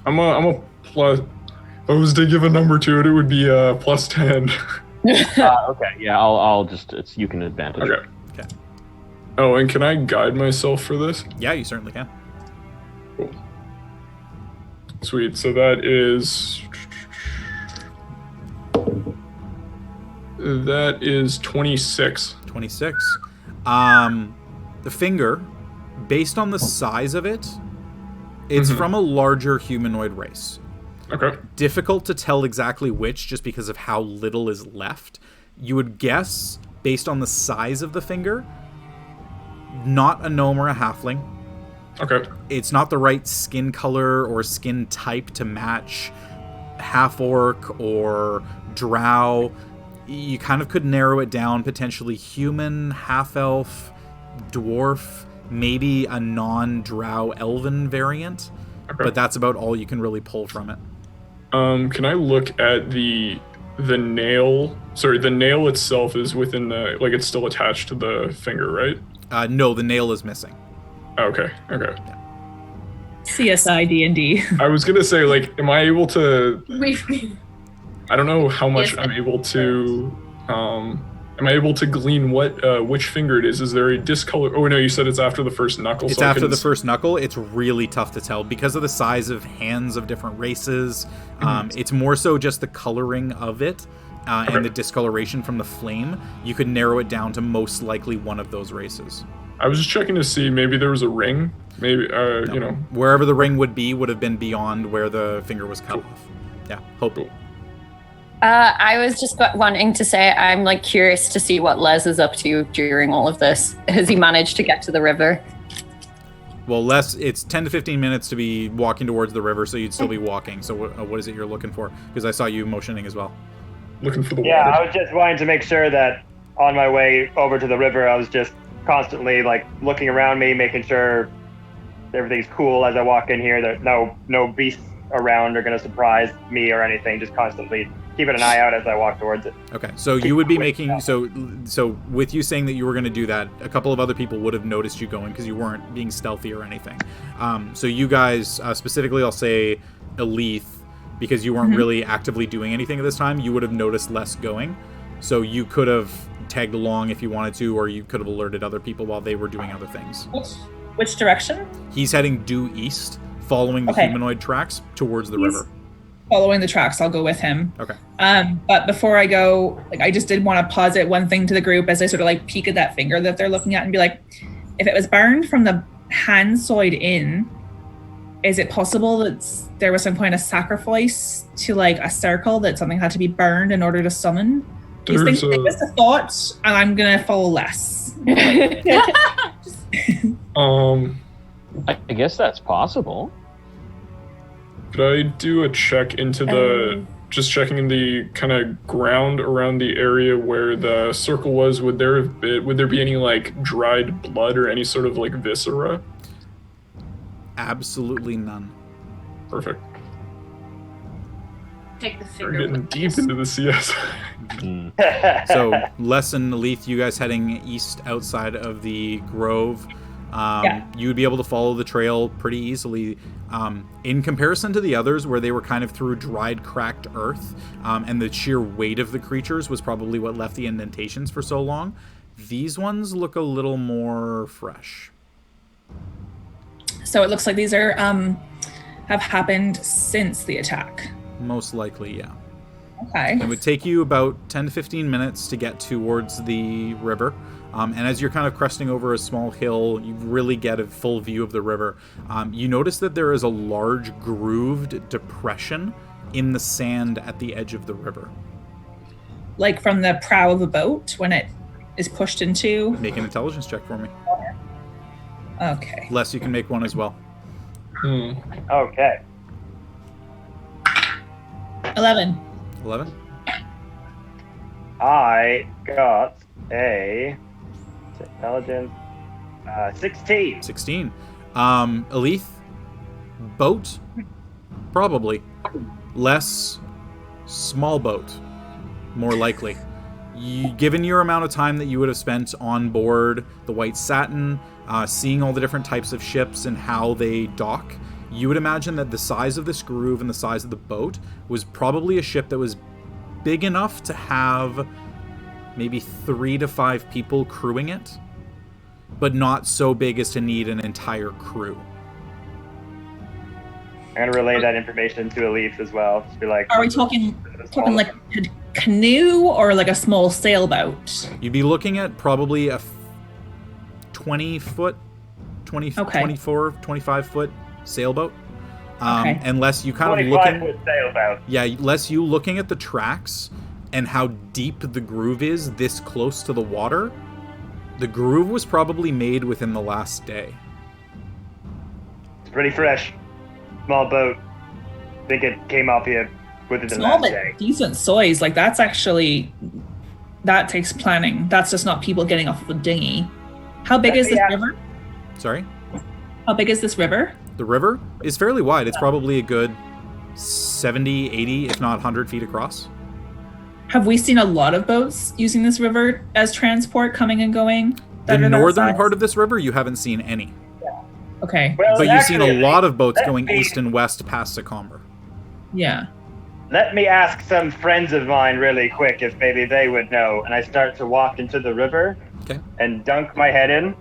I'm a plus... If I was to give a number to it, it would be plus 10. Okay, yeah, I'll just... you can advantage. Okay. Oh, and can I guide myself for this? Yeah, you certainly can. Cool. Sweet, so that is... That is 26. 26. The finger, based on the size of it, it's from a larger humanoid race. Okay. Difficult to tell exactly which, just because of how little is left. You would guess, based on the size of the finger, not a gnome or a halfling. Okay. It's not the right skin color or skin type to match half-orc or drow. You kind of could narrow it down, potentially human, half-elf, dwarf, maybe a non-drow elven variant. Okay. But that's about all you can really pull from it. Can I look at the nail? Sorry, the nail itself is within the... Like, it's still attached to the finger, right? No, the nail is missing. Okay. Yeah. CSI D&D. I was gonna say, like, am I able to... I don't know how much I'm able to... am I able to glean which finger it is? Is there a discolor... Oh, no, you said it's after the first knuckle. It's after the first knuckle. It's really tough to tell. Because of the size of hands of different races, it's more so just the coloring of it and the discoloration from the flame. You could narrow it down to most likely one of those races. I was just checking to see maybe there was a ring. Maybe, no. You know. Wherever the ring would have been beyond where the finger was cut off. Yeah, hope. Cool. I was just wanting to say I'm like curious to see what Les is up to during all of this. Has he managed to get to the river? Well, Les, it's 10 to 15 minutes to be walking towards the river, so you'd still be walking. So what is it you're looking for? Because I saw you motioning as well. Looking for the water. Yeah, I was just wanting to make sure that on my way over to the river, I was just constantly like looking around me, making sure everything's cool as I walk in here. That no beasts around are going to surprise me or anything. Just constantly keeping an eye out as I walk towards it. Okay, so you would be making so with you saying that you were going to do that, a couple of other people would have noticed you going because you weren't being stealthy or anything. So you guys, specifically, I'll say Elethe, because you weren't really actively doing anything at this time. You would have noticed less going, so you could have tagged along if you wanted to, or you could have alerted other people while they were doing other things. Which direction? He's heading due east, following the humanoid tracks towards the river. Following the tracks, I'll go with him. Okay. But before I go, like, I just did want to posit one thing to the group as I sort of like peek at that finger that they're looking at and be like, if it was burned from the hand side in, is it possible that there was some kind of sacrifice to like a circle that something had to be burned in order to summon? These things are just a thought, and I'm gonna follow less. I guess that's possible. Could I do a check into the... just checking in the kind of ground around the area where the circle was? Would there be any like dried blood or any sort of like viscera? Absolutely none. Perfect. Take the finger. We're getting deep into the CS. So, Les and Elethe, you guys heading east outside of the grove. You would be able to follow the trail pretty easily. In comparison to the others, where they were kind of through dried, cracked earth, and the sheer weight of the creatures was probably what left the indentations for so long, these ones look a little more fresh. So it looks like these are have happened since the attack. Most likely, yeah. Okay. It would take you about 10 to 15 minutes to get towards the river. And as you're kind of cresting over a small hill, you really get a full view of the river. You notice that there is a large grooved depression in the sand at the edge of the river. Like from the prow of a boat when it is pushed into? Make an intelligence check for me. Okay. Les, you can make one as well. Okay. 11. 11? I got a intelligence 16. 16. Elethe? Boat? Probably. Less small boat. More likely. Given your amount of time that you would have spent on board the White Satin, seeing all the different types of ships and how they dock, you would imagine that the size of this groove and the size of the boat was probably a ship that was big enough to have maybe 3 to 5 people crewing it, but not so big as to need an entire crew. I'm gonna relay that information to Elethe as well. Just be like, Are we talking like a canoe or like a small sailboat? You'd be looking at probably a 20-foot, 24, 25-foot sailboat. Okay. Unless you kind of 25-foot sailboat. Yeah, unless you looking at the tracks and how deep the groove is this close to the water, the groove was probably made within the last day. It's pretty fresh. Small boat. I think it came up here within the Small last but day. decent size. Like that takes planning. That's just not people getting off of a dinghy. How big is this river? Sorry? How big is this river? The river is fairly wide. It's probably a good 70, 80, if not 100 feet across. Have we seen a lot of boats using this river as transport coming and going? The northern part of this river, you haven't seen any. Okay. Well, But you've seen a actually, lot of boats let going me- east and west past Secomber. Yeah. Let me ask some friends of mine really quick if maybe they would know. And I start to walk into the river Okay. and dunk my head in.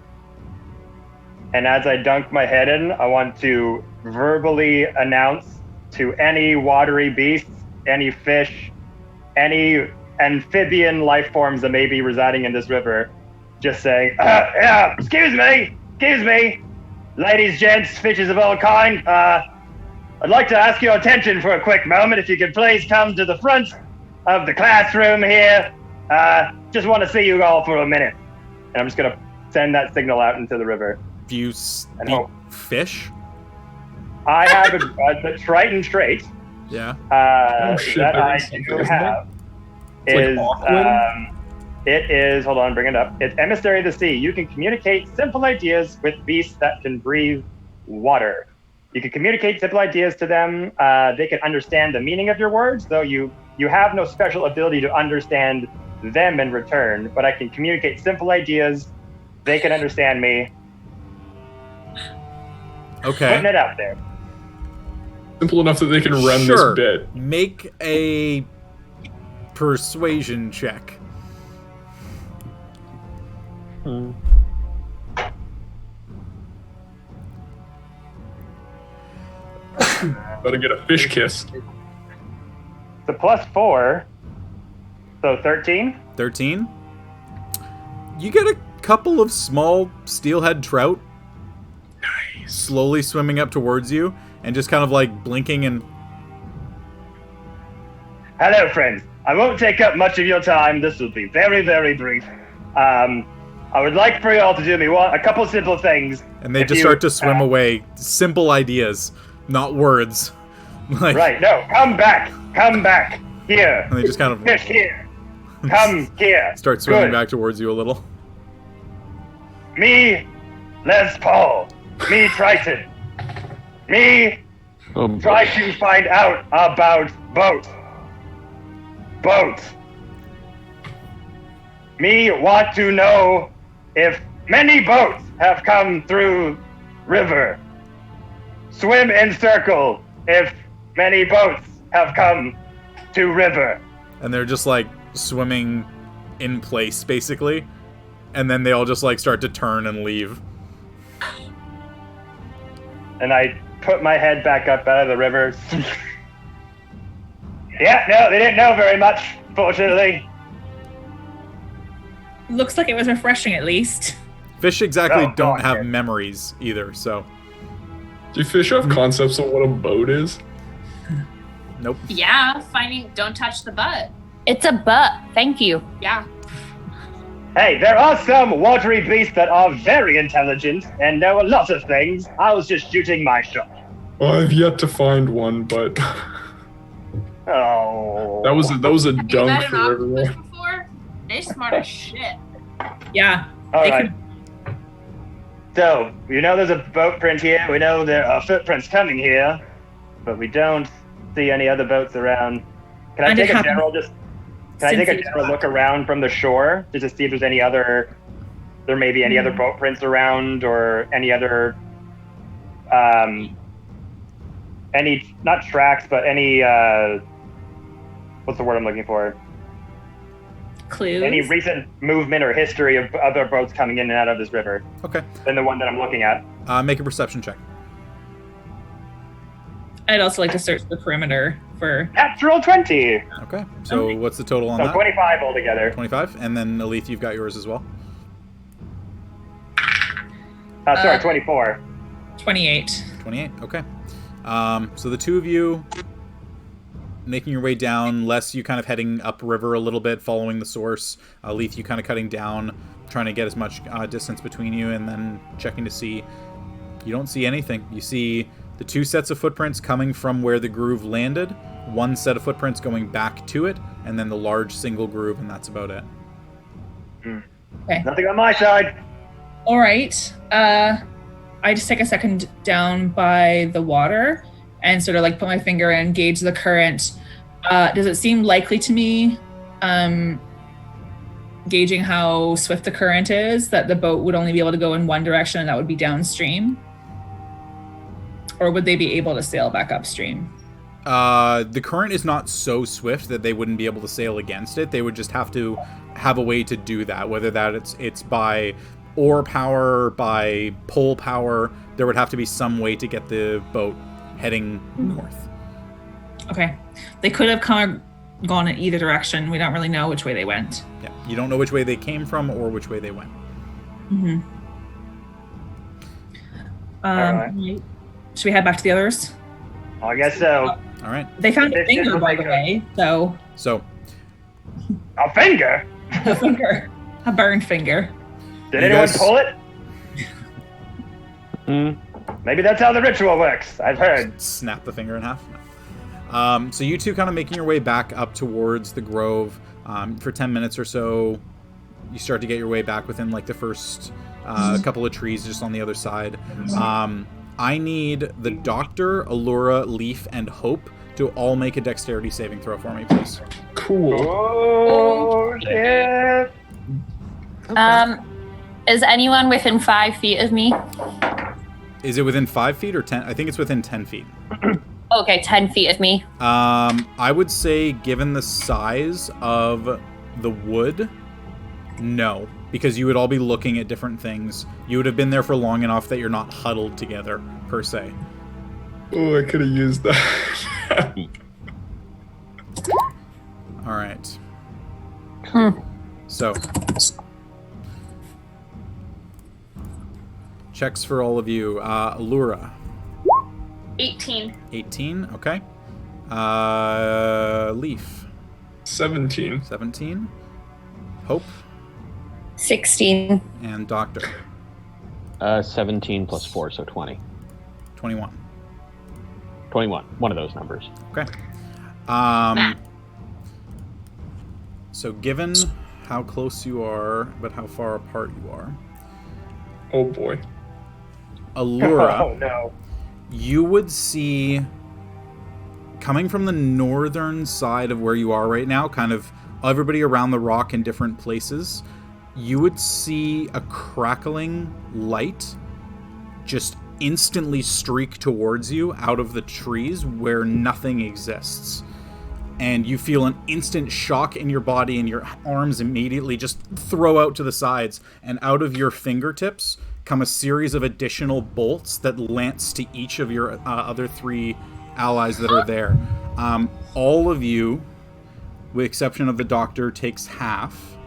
And as I dunk my head in, I want to verbally announce to any watery beasts, any fish, any amphibian life forms that may be residing in this river, just saying, excuse me, ladies, gents, fishes of all kind, I'd like to ask your attention for a quick moment. If you could please come to the front of the classroom here. Just want to see you all for a minute. And I'm just going to send that signal out into the river. Do you speak fish? I have a Triton trait Yeah. shit, that I that's something, do isn't it? have. It's like Aquaman? It is, hold on, bring it up. It's Emissary of the Sea. You can communicate simple ideas with beasts that can breathe water. You can communicate simple ideas to them. They can understand the meaning of your words, though you have no special ability to understand them in return, but I can communicate simple ideas. They can understand me. Okay. Putting it out there. Simple enough that they can run Sure. this bit. Make a persuasion check. Gotta get a fish kiss. It's a +4, so 13. 13. You get a couple of small steelhead trout slowly swimming up towards you and just kind of like blinking and Hello, friends. I won't take up much of your time. This will be very, very brief. I would like for you all to do me a couple simple things. they just start to swim away. Simple ideas, not words. Like, Right, no, come back here. And they just kind of Fish here. Come here. start swimming Good. back towards you a little. Me, Les Paul. Me, Triton. Me, try to find out about boats. Me want to know if many boats have come through river. Swim in circle if many boats have come to river. And they're just like swimming in place basically. And then they all just like start to turn and leave. And I put my head back up out of the river. Yeah, no, they didn't know very much, fortunately. Looks like it was refreshing, at least. Fish exactly Oh, don't God, have yeah. memories either, so Do fish have concepts of what a boat is? nope. Yeah, finding don't touch the butt. It's a butt. Thank you. Yeah. Hey, there are some watery beasts that are very intelligent and know a lot of things. I was just shooting my shot. Well, I've yet to find one, but Oh. that was a Have you dunk met an for octopus everyone. before? They're smart as shit. Yeah. All they right. So, we know there's a boat print here. We know there are footprints coming here, but we don't see any other boats around. Can I And it take a happened general Can I take a since general look around from the shore just to see if there's any other? There may be any other boat prints around, or any other, any not tracks, but any what's the word I'm looking for? Clues. Any recent movement or history of other boats coming in and out of this river Okay. than the one that I'm looking at. Make a perception check. I'd also like to search the perimeter for. Natural 20, Okay. So Okay. what's the total on so that? 25 altogether. 25. And then Elethe, you've got yours as well. Sorry, 24. 28. 28. Okay. So the two of you making your way down, less you kind of heading upriver a little bit, following the source. Leith, you kind of cutting down, trying to get as much distance between you, and then checking to see. You don't see anything. You see the two sets of footprints coming from where the groove landed, one set of footprints going back to it, and then the large single groove, and that's about it. Okay. Nothing on my side. All right. I just take a second down by the water and sort of like put my finger in, gauge the current. Does it seem likely to me, gauging how swift the current is, that the boat would only be able to go in one direction and that would be downstream? Or would they be able to sail back upstream? The current is not so swift that they wouldn't be able to sail against it. They would just have to have a way to do that, whether that it's by oar power, by pole power. There would have to be some way to get the boat heading north. Okay. They could have gone in either direction. We don't really know which way they went. Yeah, you don't know which way they came from or which way they went. Mm-hmm. Alright. Right. Should we head back to the others? I guess so. All right. They found a This finger, will by make the way. So, So A finger? a finger. A burned finger. Did You anyone guys- pull it? Hmm. Maybe that's how the ritual works. I've heard. snap the finger in half. No. So you two kind of making your way back up towards the grove. For 10 minutes or so, you start to get your way back within like the first couple of trees just on the other side. I need the Doctor, Aluura, Leif, and Hope to all make a dexterity saving throw for me, please. Cool. Oh, shit. Is anyone within 5 feet of me? Is it within 5 feet or 10? I think it's within 10 feet. Okay, 10 feet of me. I would say, given the size of the wood, no. Because you would all be looking at different things. You would have been there for long enough that you're not huddled together, per se. Oh, I could have used that. All right. Hmm. So, checks for all of you. Aluura, 18. 18. Okay. Leif, 17. 17. Hope 16. and Doctor, 17 plus 4, so 20. 21. 21. One of those numbers. Okay. So, given how close you are, but how far apart you are, Oh boy. Aluura, Oh, no. you would see, coming from the northern side of where you are right now, kind of everybody around the rock in different places, you would see a crackling light just instantly streak towards you out of the trees where nothing exists. And you feel an instant shock in your body, and your arms immediately just throw out to the sides, and out of your fingertips come a series of additional bolts that lance to each of your other 3 allies that are there. All of you, with exception of the doctor, takes half.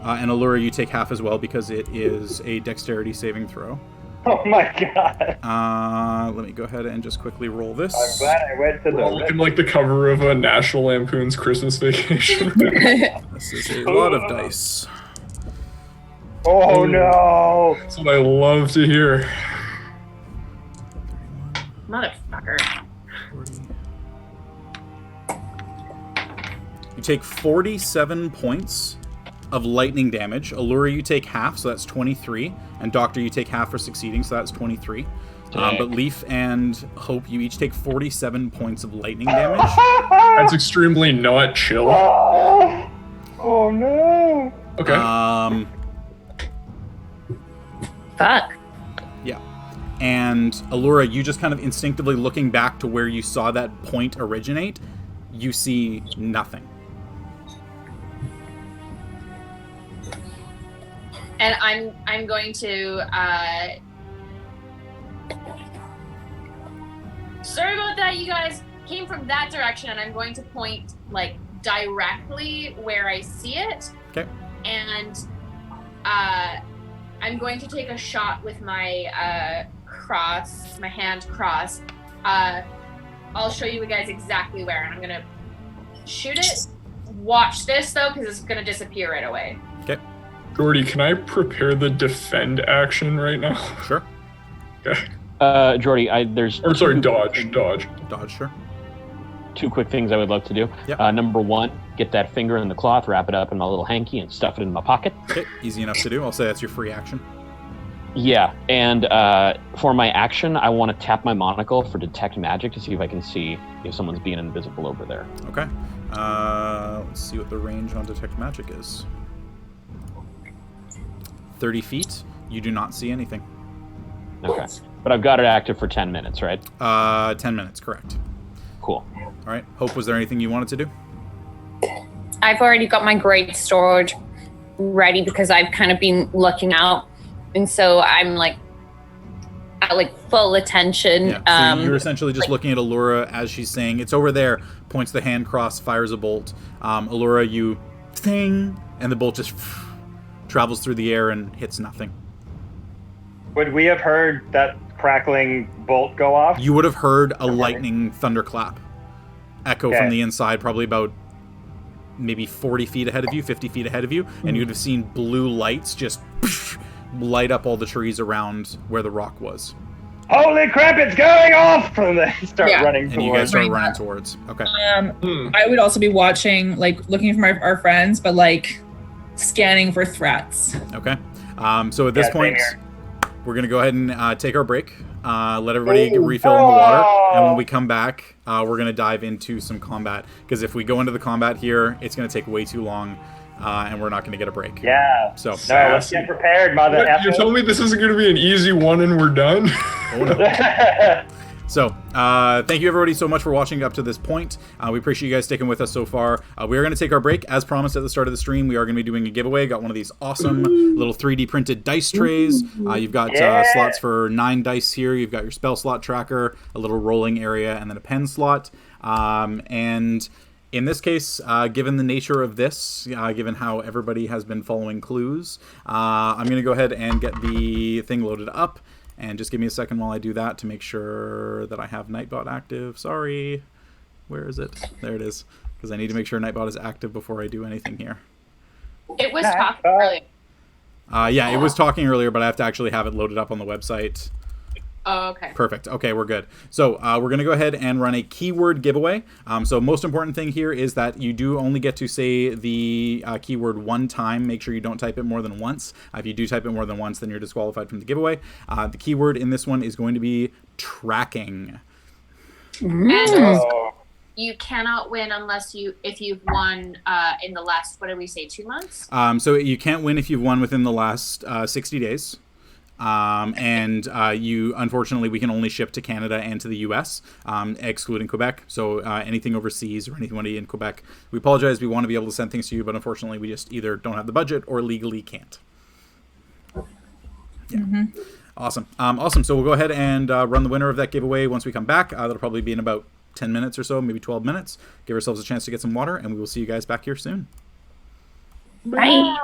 And Aluura, you take half as well because it is a dexterity saving throw. Oh my god. Let me go ahead and just quickly roll this. I'm glad I went to the Looking like the cover of a National Lampoon's Christmas Vacation. This is a lot of dice. Oh no! That's what I love to hear. Motherfucker. 40. You take 47 points of lightning damage. Aluura, you take half, so that's 23. And Doctor, you take half for succeeding, so that's 23. But Leif and Hope, you each take 47 points of lightning damage. That's extremely not chill. Oh no! Okay. Fuck. Yeah. And Aluura, you just kind of instinctively looking back to where you saw that point originate, you see nothing. And I'm going to sorry about that, you guys came from that direction, and I'm going to point like directly where I see it. Okay. And I'm going to take a shot with my cross, my hand cross. I'll show you guys exactly where, and I'm gonna shoot it. Watch this though, because it's gonna disappear right away. Okay. Jordy, can I prepare the defend action right now? Sure. Okay. Jordy, there's... Or sorry, dodge. Dodge, sure. 2 quick things I would love to do. Yep. Number 1, get that finger in the cloth, wrap it up in my little hanky, and stuff it in my pocket. Okay, easy enough to do. I'll say that's your free action. Yeah, and for my action, I want to tap my monocle for detect magic to see if I can see if someone's being invisible over there. Okay. Let's see what the range on detect magic is. 30 feet. You do not see anything. Okay. But I've got it active for 10 minutes, right? 10 minutes, correct. Cool. All right. Hope, was there anything you wanted to do? I've already got my great sword ready because I've kind of been looking out, and so I'm like at like full attention. Yeah. So you're essentially just looking at Aluura as she's saying, "It's over there." Points the hand cross, fires a bolt. Aluura, you thing, and the bolt just travels through the air and hits nothing. Would we have heard that crackling bolt go off? You would have heard a lightning thunderclap echo from Okay. the inside, probably about maybe 40 feet ahead of you, 50 feet ahead of you, and you'd have seen blue lights just light up all the trees around where the rock was. Holy crap, it's going off! And they start running And you guys towards. start running towards. Okay. I would also be watching, like looking for our friends, but like scanning for threats. Okay. So at this Yeah, same point, here. we're going to go ahead and take our break. Let everybody refill in the water. And when we come back, we're going to dive into some combat. Because if we go into the combat here, it's going to take way too long. And we're not going to get a break. Yeah. So, No, let's get prepared, mother What, you're telling me this isn't going to be an easy one and we're done? oh no. So, thank you everybody so much for watching up to this point. We appreciate you guys sticking with us so far. We are going to take our break. As promised at the start of the stream, we are going to be doing a giveaway. Got one of these awesome little 3D printed dice trays. You've got slots for 9 dice here. You've got your spell slot tracker, a little rolling area, and then a pen slot. And in this case, given the nature of this, given how everybody has been following clues, I'm going to go ahead and get the thing loaded up. And just give me a second while I do that to make sure that I have Nightbot active. Sorry. Where is it? There it is. Because I need to make sure Nightbot is active before I do anything here. It was talking earlier. Yeah, it was talking earlier, but I have to actually have it loaded up on the website. Oh, okay. Perfect. Okay, we're good. So we're going to go ahead and run a keyword giveaway. So most important thing here is that you do only get to say the keyword one time. Make sure you don't type it more than once. If you do type it more than once, then you're disqualified from the giveaway. The keyword in this one is going to be tracking. And you cannot win unless if you've won in the last, what did we say, 2 months? So you can't win if you've won within the last 60 days. You unfortunately we can only ship to Canada and to the US, excluding Quebec. So anything overseas or anything in Quebec, we apologize. We want to be able to send things to you, but unfortunately we just either don't have the budget or legally can't. Yeah. Awesome. So we'll go ahead and run the winner of that giveaway once we come back. That'll probably be in about 10 minutes or so, maybe 12 minutes. Give ourselves a chance to get some water, and we will see you guys back here soon. Bye.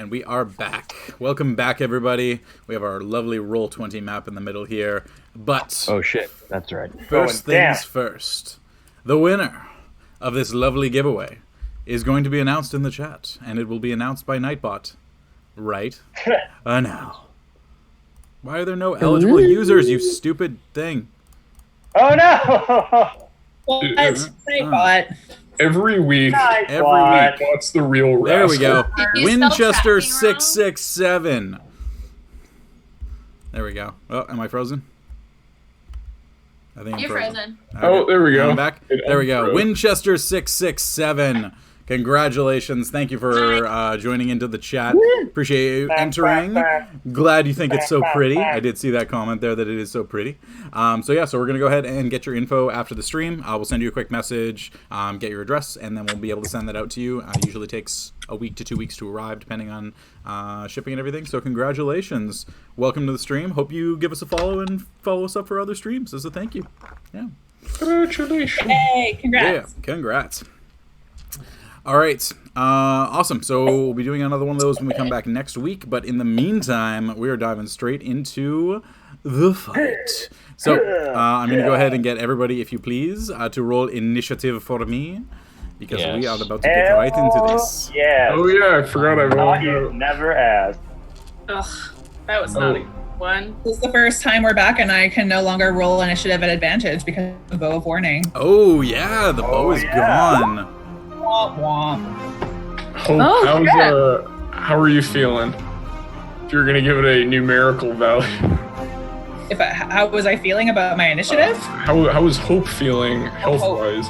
And we are back. Welcome back, everybody. We have our lovely Roll20 map in the middle here. But Oh shit, that's right. first Going down. things first, the winner of this lovely giveaway is going to be announced in the chat, and it will be announced by Nightbot right now. Why are there no eligible users, you stupid thing? Oh no! What? Nightbot. Every week, Every week. what's the real rascal? There we go. Did you spell Winchester tracking wrong? 667. There we go. Oh, am I frozen? I think I'm You're frozen. Oh, there we go. I'm back. It There we go. unfroze. Winchester 667. Congratulations. Thank you for joining into the chat. Appreciate you entering. Glad you think it's so pretty. I did see that comment there that it is so pretty. So we're going to go ahead and get your info after the stream. We'll send you a quick message, get your address, and then we'll be able to send that out to you. It usually takes a week to 2 weeks to arrive, depending on shipping and everything. So congratulations. Welcome to the stream. Hope you give us a follow and follow us up for other streams as a thank you. Yeah. Congratulations. Hey, congrats. Yeah, congrats. All right, awesome. So we'll be doing another one of those when we come back next week. But in the meantime, we are diving straight into the fight. So I'm going to go ahead and get everybody, if you please, to roll initiative for me, because we are about to get right into this. Yeah. Oh yeah, I forgot I Thought you rolled. never asked. Ugh, that was not a good one. This is the first time we're back, and I can no longer roll initiative at advantage because of Bow of Warning. Oh yeah, the bow is gone. Womp womp. Hope, how are you feeling? If you're gonna give it a numerical value, How was I feeling about my initiative? how is Hope feeling health-wise?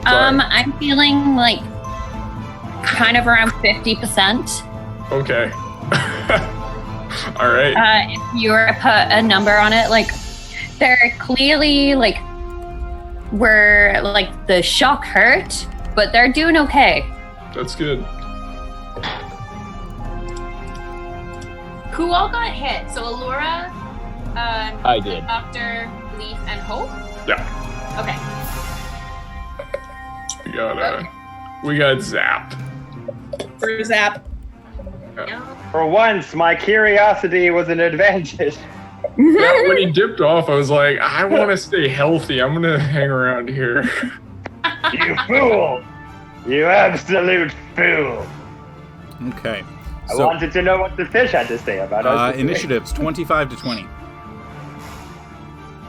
I'm feeling like kind of around 50%. Okay. All right. If you were to put a number on it, like they're clearly like we're like the shock hurt, but they're doing okay. That's good. Who all got hit? So Aluura, I did. Doctor, Leif, and Hope? Yeah. Okay. We got Zap. For Zap. For once, my curiosity was an advantage. Yeah, when he dipped off, I was like, I want to stay healthy. I'm gonna hang around here. You fool! You absolute fool! Okay. I So wanted to know what the fish had to say about us. initiatives 25 to 20.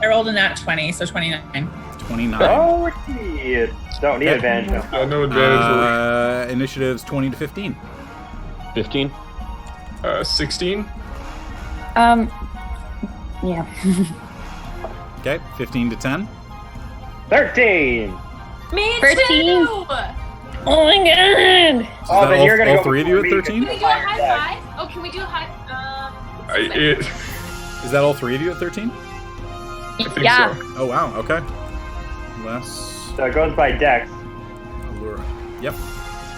I rolled a nat 20, so 29. 29. Oh, geez. Don't need advantage. Yeah, no advantage. Initiatives 20 to 15. 15? 16. Yeah. Okay, 15 to 10. 13! Me 13. too! Oh my god! Is Oh, that then all, you're gonna all go three of you at before me. 13? Can we do a high five? Oh, can we do a high... Is that all three of you at 13? I think Yeah. so. Oh, wow, okay. Less So it goes by dex. Aluura. Yep.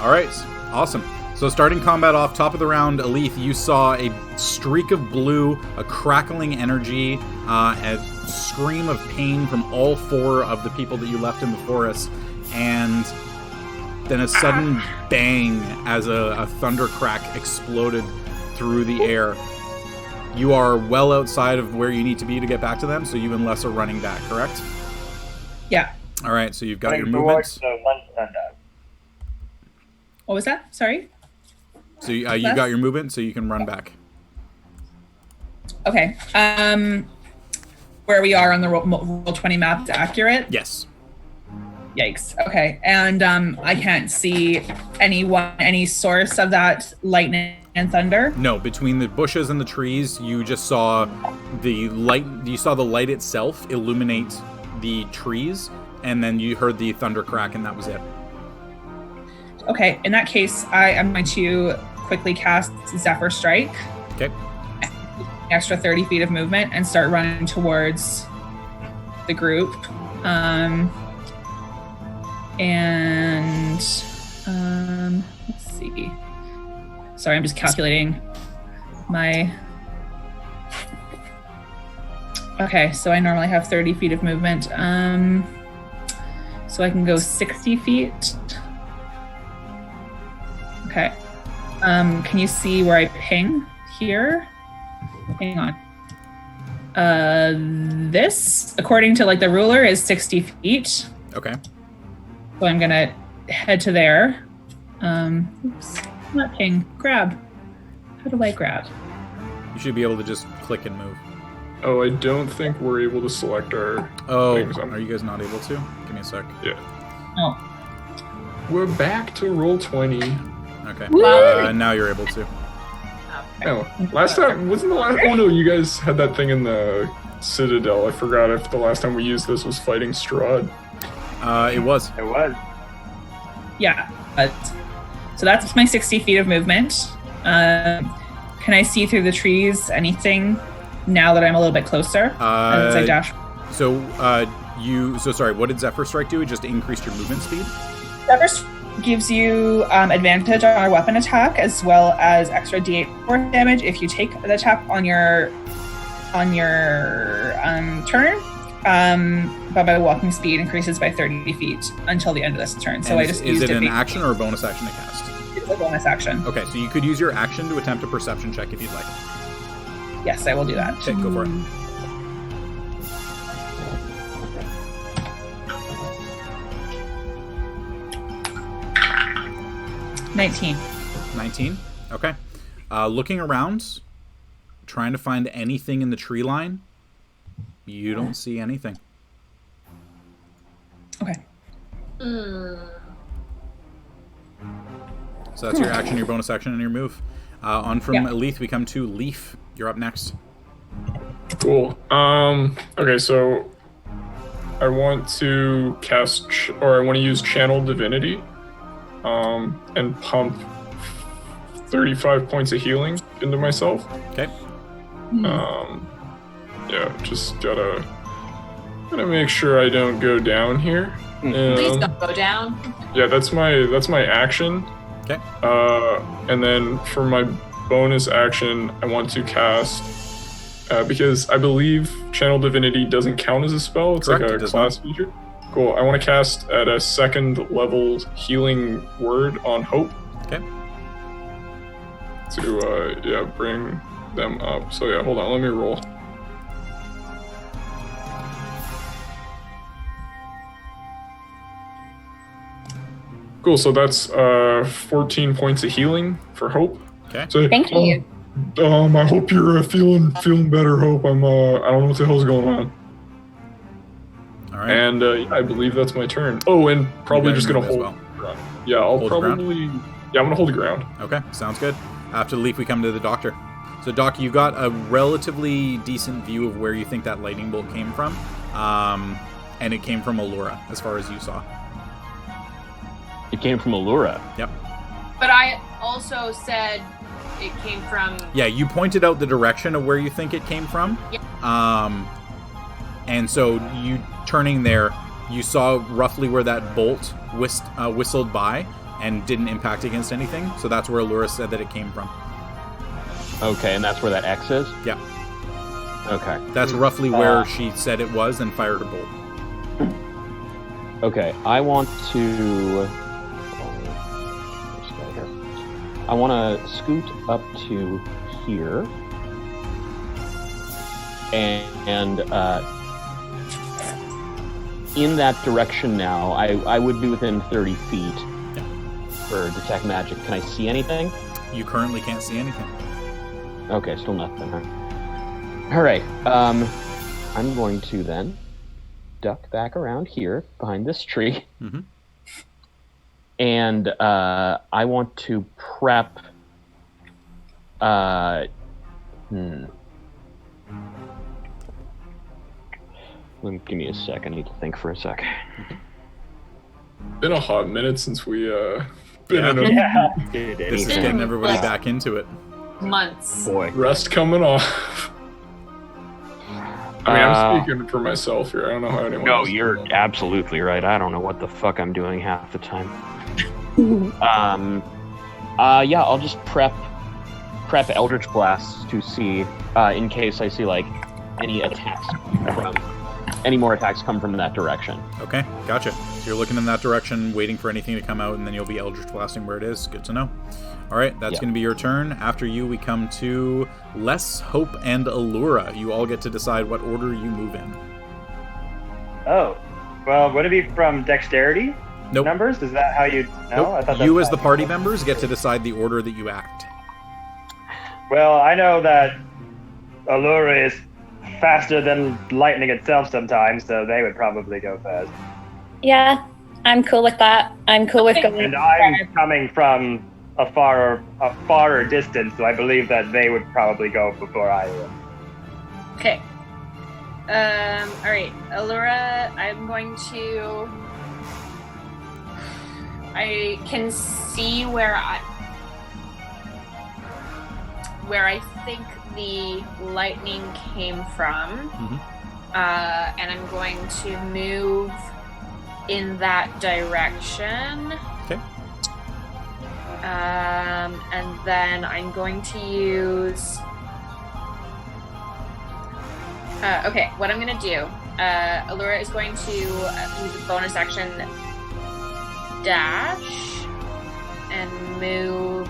All right, awesome. So starting combat off, top of the round, Elethe, you saw a streak of blue, a crackling energy, a scream of pain from all four of the people that you left in the forest, and then a sudden bang as a thunder crack exploded through the air. You are well outside of where you need to be to get back to them, so you and Les are running back, correct? Yeah. All right, so you've got your Running movements. towards the one thunder. What was that? Sorry? So you got your movement, so you can run back. Okay. Where we are on the roll 20 map is accurate? Yes. Yikes. Okay. And I can't see any source of that lightning and thunder. No, between the bushes and the trees, you just saw the light. You saw the light itself illuminate the trees, and then you heard the thunder crack, and that was it. Okay. In that case, I am going to quickly cast Zephyr Strike. Okay. Extra 30 feet of movement and start running towards the group. Let's see. Sorry, I'm just calculating my... Okay, so I normally have 30 feet of movement. So I can go 60 feet. Okay. Can you see where I ping here? Hang on. This, according to like the ruler, is 60 feet. Okay. So I'm gonna head to there. Oops, not ping. Grab. How do I grab? You should be able to just click and move. Oh, I don't think we're able to select our things. Are you guys not able to? Give me a sec. Yeah. Oh. We're back to roll 20. Okay. Woo! Now you're able to. Oh, last time, wasn't the last... Oh no, you guys had that thing in the Citadel. I forgot if the last time we used this was fighting Strahd. It was. It was. Yeah. So that's my 60 feet of movement. Can I see through the trees anything now that I'm a little bit closer? As I dash. So sorry, what did Zephyr Strike do? It just increased your movement speed? Zephyr Strike gives you advantage on a weapon attack as well as extra d8 force damage if you take the attack on your turn. But my walking speed increases by 30 feet until the end of this turn. So And I just is used it an to action or a bonus action to cast? It's a bonus action. Okay, so you could use your action to attempt a perception check if you'd like. Yes, I will do that. Okay, go for it. 19. 19? Okay. Looking around, trying to find anything in the tree line. You don't see anything. Okay. So that's your action, your bonus action, and your move. On from Elethe, we come to Leif. You're up next. Cool. Okay, so I want to cast, or I want to use Channel Divinity, and pump 35 points of healing into myself. Okay. Yeah, just gotta make sure I don't go down here. Please don't go down. Yeah, that's my action. Okay. And then for my bonus action, I want to cast, because I believe Channel Divinity doesn't count as a spell. It's Correct, like it a does class not. feature. Cool. I want to cast at a 2nd level healing word on Hope Okay. to bring them up. So yeah, hold on, let me roll. Cool, so that's 14 points of healing for Hope. Okay. So, Thank you. I hope you're feeling better, Hope. I don't know what the hell's going on. All right. And I believe that's my turn. Oh, and probably You just got gonna your hold. move as Ground. Yeah, I'll Hold the ground? probably. Yeah, I'm gonna hold the ground. Okay, sounds good. After the leap, we come to the doctor. So, Doc, you got a relatively decent view of where you think that lightning bolt came from, and it came from Aluura, as far as you saw. It came from Aluura. Yep. But I also said it came from. Yeah, you pointed out the direction of where you think it came from. Yeah. And so you turning there, you saw roughly where that bolt whistled by and didn't impact against anything. So that's where Aluura said that it came from. Okay, and that's where that X is? Yeah. Okay. That's roughly where she said it was and fired a bolt. Okay, I want to scoot up to here, and in that direction now, I would be within 30 feet for detect magic. Can I see anything? You currently can't see anything. Okay, still nothing, huh? Alright, I'm going to then duck back around here behind this tree. Mm-hmm. And I want to prep. Give me a sec. I need to think for a sec. Been a hot minute since we been in a This is getting everybody back into it. Months. Boy. rest coming off. I mean, I'm speaking for myself here. I don't know how anyone No, else you're feels. absolutely right. I don't know what the fuck I'm doing half the time. Yeah, I'll just prep Eldritch Blasts to see, in case I see, like, any attacks from any more attacks come from that direction. Okay, gotcha. So you're looking in that direction, waiting for anything to come out, and then you'll be Eldritch Blasting where it is. Good to know. All right, that's going to be your turn. After you, we come to Less, Hope, and Aluura. You all get to decide what order you move in. Oh, well, would it be from dexterity Nope. numbers? Is that how you know? Nope. I thought You, that's as the party members, get to decide the order that you act. Well, I know that Aluura is faster than lightning itself sometimes, so they would probably go first. Yeah, I'm cool with that. I'm cool with going. And I'm coming from a farer distance, so I believe that they would probably go before I would. Okay. All right, Aluura, I'm going to. I can see where I think the lightning came from, and I'm going to move in that direction. Okay. And then I'm going to use. Okay, what I'm going to do, Aluura is going to use a bonus action dash and move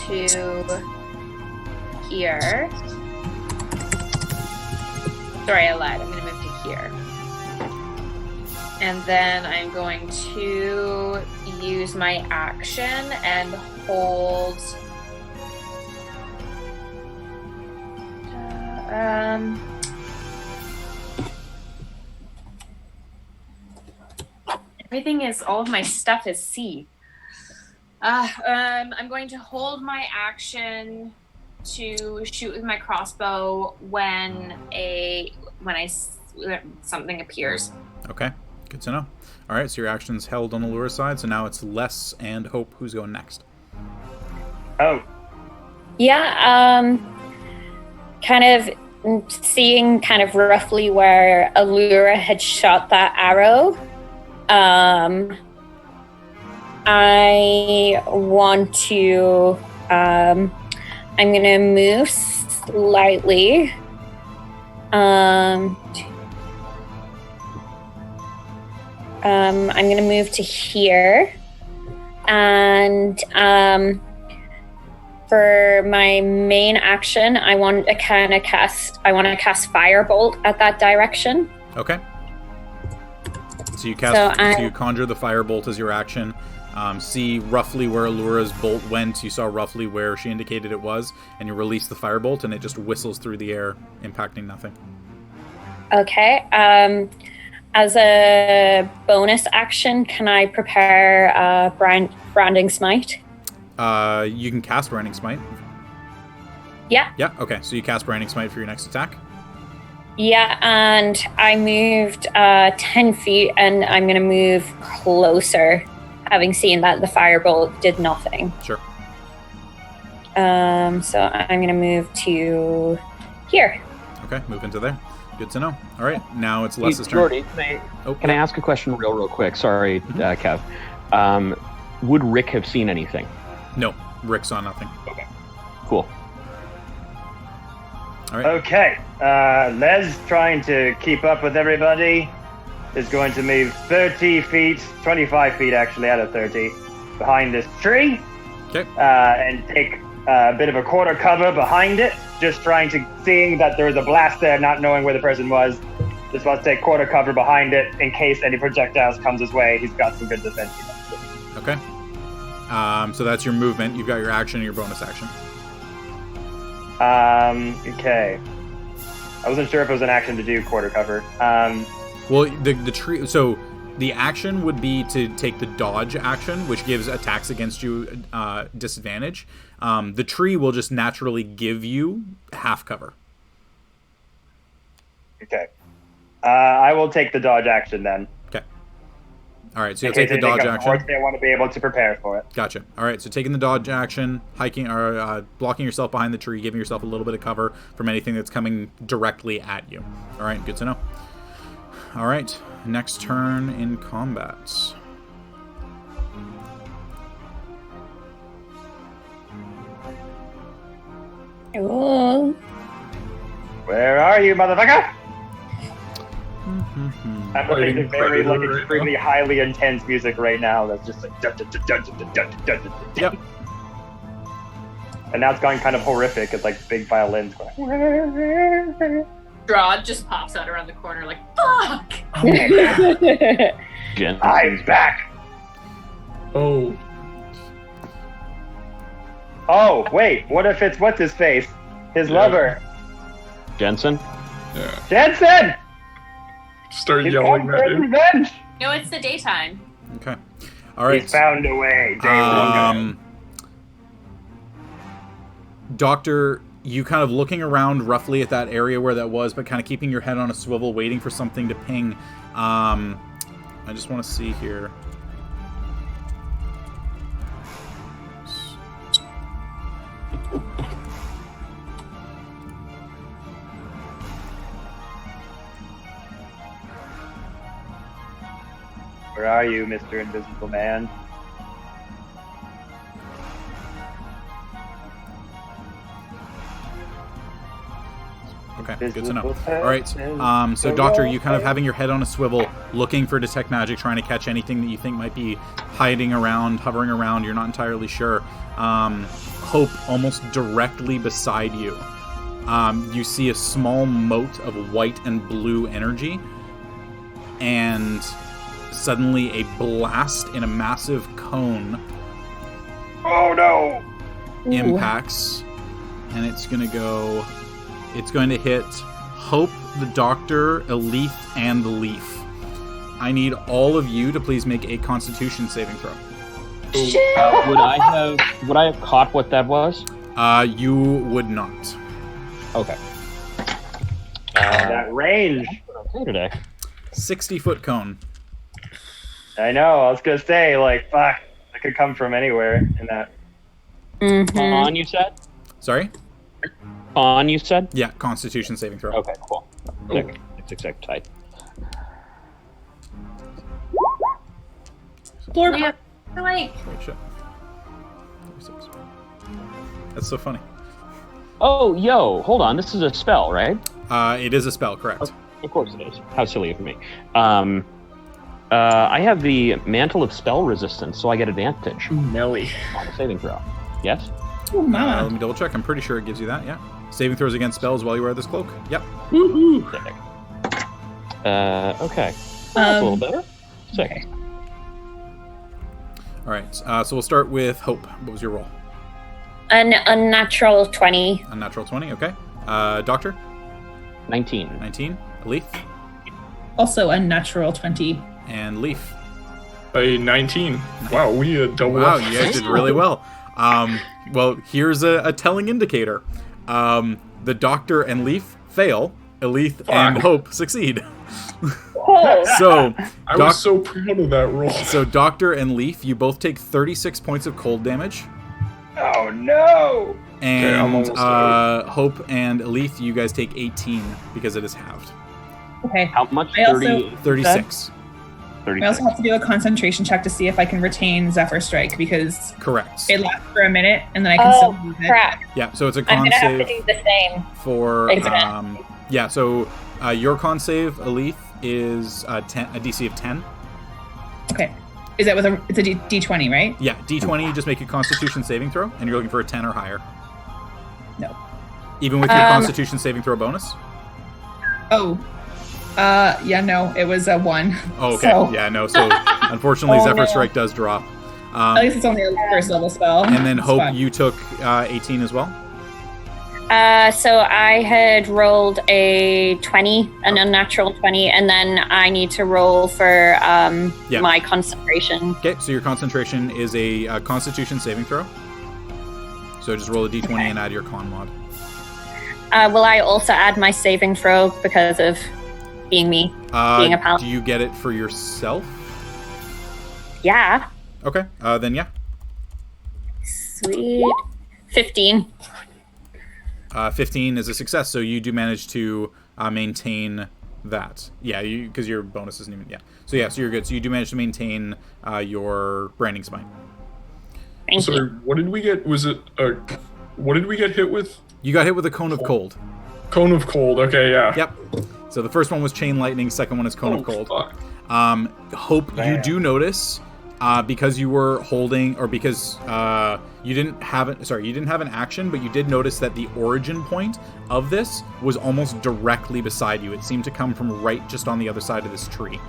to here. Sorry, I lied. I'm going to move to here. And then I'm going to use my action and hold. Everything is, all of my stuff is C. I'm going to hold my action to shoot with my crossbow when something appears. Okay, good to know. All right, so your action's held on Aluura's side, so now it's Less and Hope. Who's going next? Oh. Yeah, kind of seeing kind of roughly where Aluura had shot that arrow. I want to, I'm going to move slightly. I'm going to move to here. And for my main action, I want to cast Firebolt at that direction. Okay. So you cast. So you conjure the firebolt as your action. See roughly where Aluura's bolt went. You saw roughly where she indicated it was, and you release the firebolt, and it just whistles through the air, impacting nothing. Okay. As a bonus action, can I prepare Branding Smite? You can cast Branding Smite. Yeah. Yeah. Okay. So you cast Branding Smite for your next attack. Yeah, and I moved 10 feet, and I'm going to move closer, having seen that the firebolt did nothing. Sure. So I'm going to move to here. Okay, move into there. Good to know. All right, now it's Les's turn. Jordy, can I ask a question real quick? Sorry, Kev. Would Rick have seen anything? No, Rick saw nothing. Okay, cool. All right. Okay, Les, trying to keep up with everybody, is going to move 30 feet, 25 feet actually out of 30, behind this tree. Okay. And take a bit of a quarter cover behind it, just seeing that there was a blast there, not knowing where the person was. Just wants to take quarter cover behind it in case any projectiles comes his way. He's got some good defense. Okay. So that's your movement. You've got your action and your bonus action. Okay. I wasn't sure if it was an action to do quarter cover. Well, the tree. So the action would be to take the dodge action, which gives attacks against you disadvantage. The tree will just naturally give you half cover. Okay. I will take the dodge action then. Okay. All right, so you'll take the dodge action. They want to be able to prepare for it. Gotcha. All right, so taking the dodge action, hiking or blocking yourself behind the tree, giving yourself a little bit of cover from anything that's coming directly at you. All right, good to know. All right, next turn in combat. Ooh. Where are you, motherfucker? Mm-hmm. I'm listening to very like Right extremely now. highly intense music right now. That's just like dun, dun, dun, dun, dun, dun, dun, dun, dun. Yep. And now it's gone kind of horrific. It's like big violins going. Strahd just pops out around the corner like, fuck! Jen. I'm back. Oh, Oh wait, what if it's what's his face? His Yeah. lover, Jensen. yeah. Jensen. Start He's yelling come for at him. revenge. No, it's the daytime. Okay. All right. He's found a way. Day Doctor, you kind of looking around roughly at that area where that was, but kind of keeping your head on a swivel, waiting for something to ping. I just want to see here. Where are you, Mr. Invisible Man? Okay, good to know. Invisible All right. person, So, the Doctor, you kind of role having your head on a swivel, looking for detect magic, trying to catch anything that you think might be hiding around, hovering around. You're not entirely sure. Hope almost directly beside you. You see a small mote of white and blue energy, and suddenly a blast in a massive cone Oh no! impacts, and it's going to hit Hope, the Doctor, Elethe, and the Leif. I need all of you to please make a Constitution saving throw. Would I have caught what that was? You would not. Okay. That range. Okay today. 60-foot cone. I know. I was gonna say, like, fuck, that could come from anywhere in that. Mhm. On, you said? Sorry? On, you said? Yeah, Constitution saving throw. Okay, cool. Sick. Sick, tight. Blorp. Yeah, I like, Wait, shit. 36. That's so funny. Oh, yo, hold on. This is a spell, right? It is a spell, correct? Of course it is. How silly of me. I have the Mantle of Spell Resistance, so I get advantage Nelly. on the saving throw. Yes? Ooh, mama. Let me double check. I'm pretty sure it gives you that, yeah. Saving throws against spells while you wear this cloak. Yep. Woo-hoo. Sick. Okay. That's a little better. Sick. Okay. All right, so we'll start with Hope. What was your roll? An unnatural 20. Unnatural 20, okay. Doctor? 19. 19. Elethe? Also a natural 20. And Leif? A 19. Wow, we double Wow, up. you guys did really well. Well, here's a telling indicator. The Doctor and Leif fail. Elethe and Hope succeed. So, I was so proud of that roll. so Doctor and Leif, you both take 36 points of cold damage. Oh no! And I'm almost out. Hope and Elethe, you guys take 18 because it is halved. Okay. How much? I also- 30, 36. I 36. also have to do a concentration check to see if I can retain Zephyr Strike because Correct. it lasts for a minute and then I can still Oh, use it. crap. Yeah, so it's a I'm con going to have to save do the same. for... Exactly. yeah, so your con save, Elethe, is a DC of 10. Okay. Is that with it's a D20, right? Yeah, D20, you just make a Constitution saving throw, and you're looking for a 10 or higher. No. Even with your Constitution saving throw bonus? Oh. Yeah, no, it was a 1. Oh, okay. So, Yeah, no, so unfortunately Oh, Zephyr no. Strike does drop. at least it's only a first level spell. And then It's Hope, fine. you took 18 as well? So I had rolled a 20, an unnatural 20, and then I need to roll for Yeah. my concentration. Okay, so your concentration is a Constitution saving throw. So just roll a D20 and add your con mod. Will I also add my saving throw because of being me, being a paladin? Do you get it for yourself? Yeah. Okay, then yeah. Sweet. 15. 15 is a success, so you do manage to maintain that. Yeah, because your bonus isn't even... Yeah. So yeah, so you're good. So you do manage to maintain your Branding Smite. Thank Sorry, you. what did we get? Was it what did we get hit with? You got hit with a cone of cold. Cone of cold. Okay, yeah. Yep. So the first one was chain lightning. Second one is cone of cold. Fuck. Hope you do notice because you were holding, or because you didn't have an action, but you did notice that the origin point of this was almost directly beside you. It seemed to come from right just on the other side of this tree.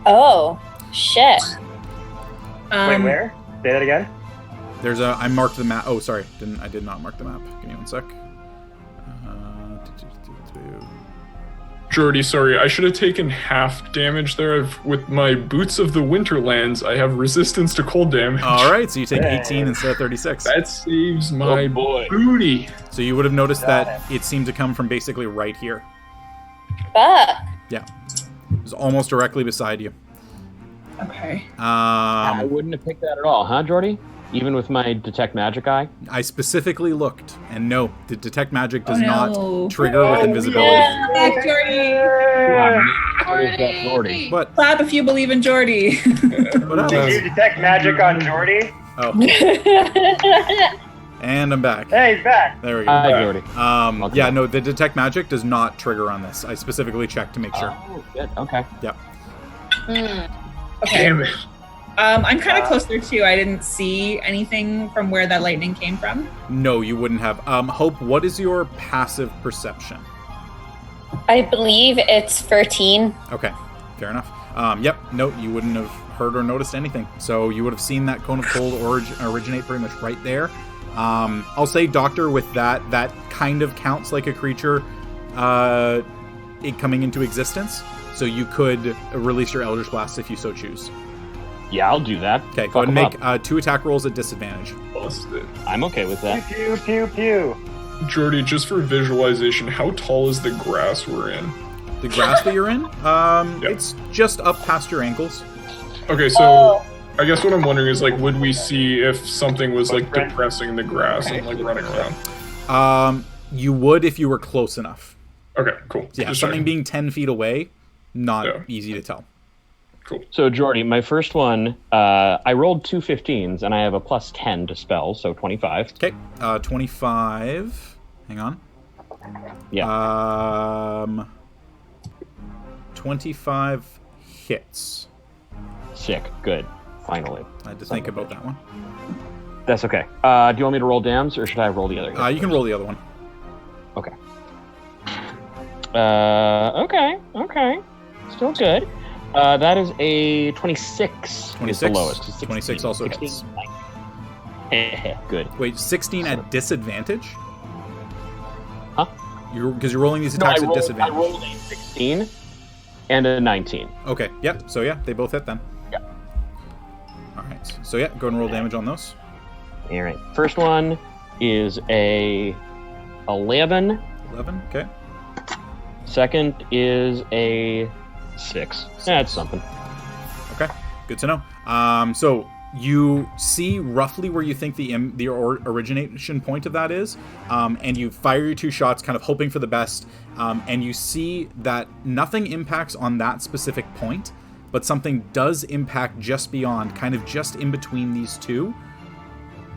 Oh, shit. Wait, where? Say that again. There's a. I marked the map. Oh, sorry. I did not mark the map. Give me one sec. Jordy, sorry, I should have taken half damage there. With my Boots of the Winterlands, I have resistance to cold damage. All right, so you take 18 instead of 36. That saves my booty. So you would have noticed that it seemed to come from basically right here. Fuck. Yeah. It was almost directly beside you. Okay. I wouldn't have picked that at all, huh, Jordy? Even with my detect magic eye? I specifically looked, and no, the detect magic does no. not trigger with invisibility. Back, Jordy. Jordy. What? Clap if you believe in Jordy. What else? Did you detect magic on Jordy? Oh. And I'm back. Hey, he's back. There we go. Hi, Jordy. Yeah, no, the detect magic does not trigger on this. I specifically checked to make sure. Oh, good. Okay. Yep. Okay. Damn it. I'm kind of closer too. I didn't see anything from where that lightning came from. No, you wouldn't have. Hope, what is your passive perception? I believe it's 13. Okay, fair enough. Yep, no, you wouldn't have heard or noticed anything. So you would have seen that cone of cold originate pretty much right there. I'll say, Doctor, with that kind of counts like a creature it coming into existence. So you could release your Eldritch Blast if you so choose. Yeah, I'll do that. Okay, go ahead and make 2 attack rolls at disadvantage. Busted. I'm okay with that. Pew, pew, pew. Jordy, just for visualization, how tall is the grass we're in? The grass that you're in, it's just up past your ankles. Okay, so I guess what I'm wondering is, like, would we see if something was, like, depressing the grass and, like, running around? You would if you were close enough. Okay, cool. Yeah, Just something checking. being 10 feet away, not easy to tell. Cool. So, Jordy, my first one, I rolled 2 15s, and I have a plus 10 to spell, so 25. Okay, 25. Hang on. Yeah. 25 hits. Sick. Good. Finally. I had to think about that one. That's okay. Do you want me to roll dams, or should I roll the other? You can roll the other one. Okay. Okay. Still good. That is a 26. 26? Is the lowest. 16. 26 also 16. hits. Good. Wait, 16 at disadvantage? Huh? Because you're rolling these attacks at disadvantage. I rolled a 16 and a 19. Okay, yep. So yeah, they both hit then. Yeah. All right. So yeah, go and roll damage on those. All right. First one is a 11. 11, okay. Second is a 6. That's something. Okay, good to know. So you see roughly where you think the origination point of that is, and you fire your 2 shots, kind of hoping for the best, and you see that nothing impacts on that specific point, but something does impact just beyond, kind of just in between these two.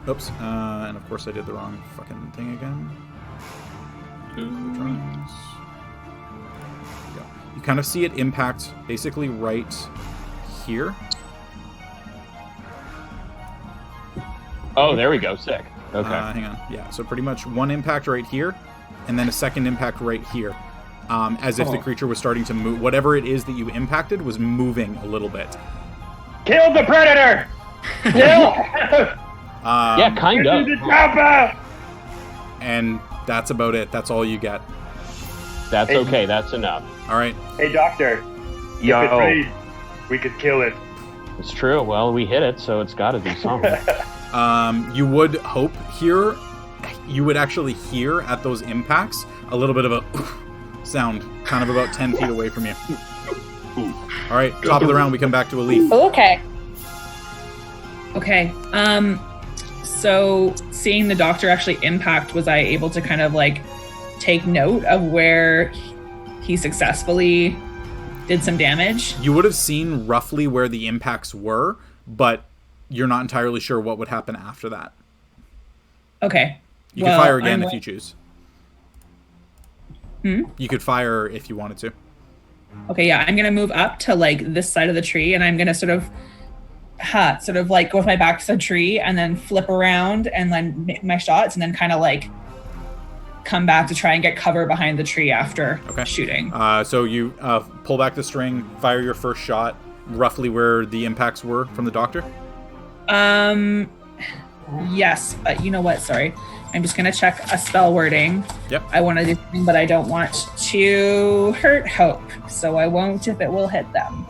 Oops, and of course I did the wrong fucking thing again. Drawings. You kind of see it impact basically right here. Oh, there we go. Sick. Okay. Hang on. Yeah, so pretty much one impact right here, and then a second impact right here. As if the creature was starting to move. Whatever it is that you impacted was moving a little bit. Kill the predator! Kill! Yeah, kind of. This is a chopper! And that's about it. That's all you get. That's okay. That's enough. All right. Hey, Doctor. Yo. If it rains, we could kill it. It's true. Well, we hit it, so it's got to be something. You would hope here, you would actually hear at those impacts a little bit of a sound, kind of about 10 feet away from you. All right, top of the round, we come back to Elethe. Okay. Okay. So seeing the doctor actually impact, was I able to kind of like take note of where he successfully did some damage? You would have seen roughly where the impacts were, but you're not entirely sure what would happen after that. Okay. You can fire again if you choose. You could fire if you wanted to. Okay, yeah, I'm gonna move up to like this side of the tree, and I'm gonna sort of like go with my back to the tree, and then flip around, and then make my shots, and then kind of like come back to try and get cover behind the tree after shooting. So you pull back the string, fire your first shot, roughly where the impacts were from the doctor. Yes, you know what? Sorry. I'm just going to check a spell wording. Yep. I want to do something, but I don't want to hurt Hope, so I won't if it will hit them.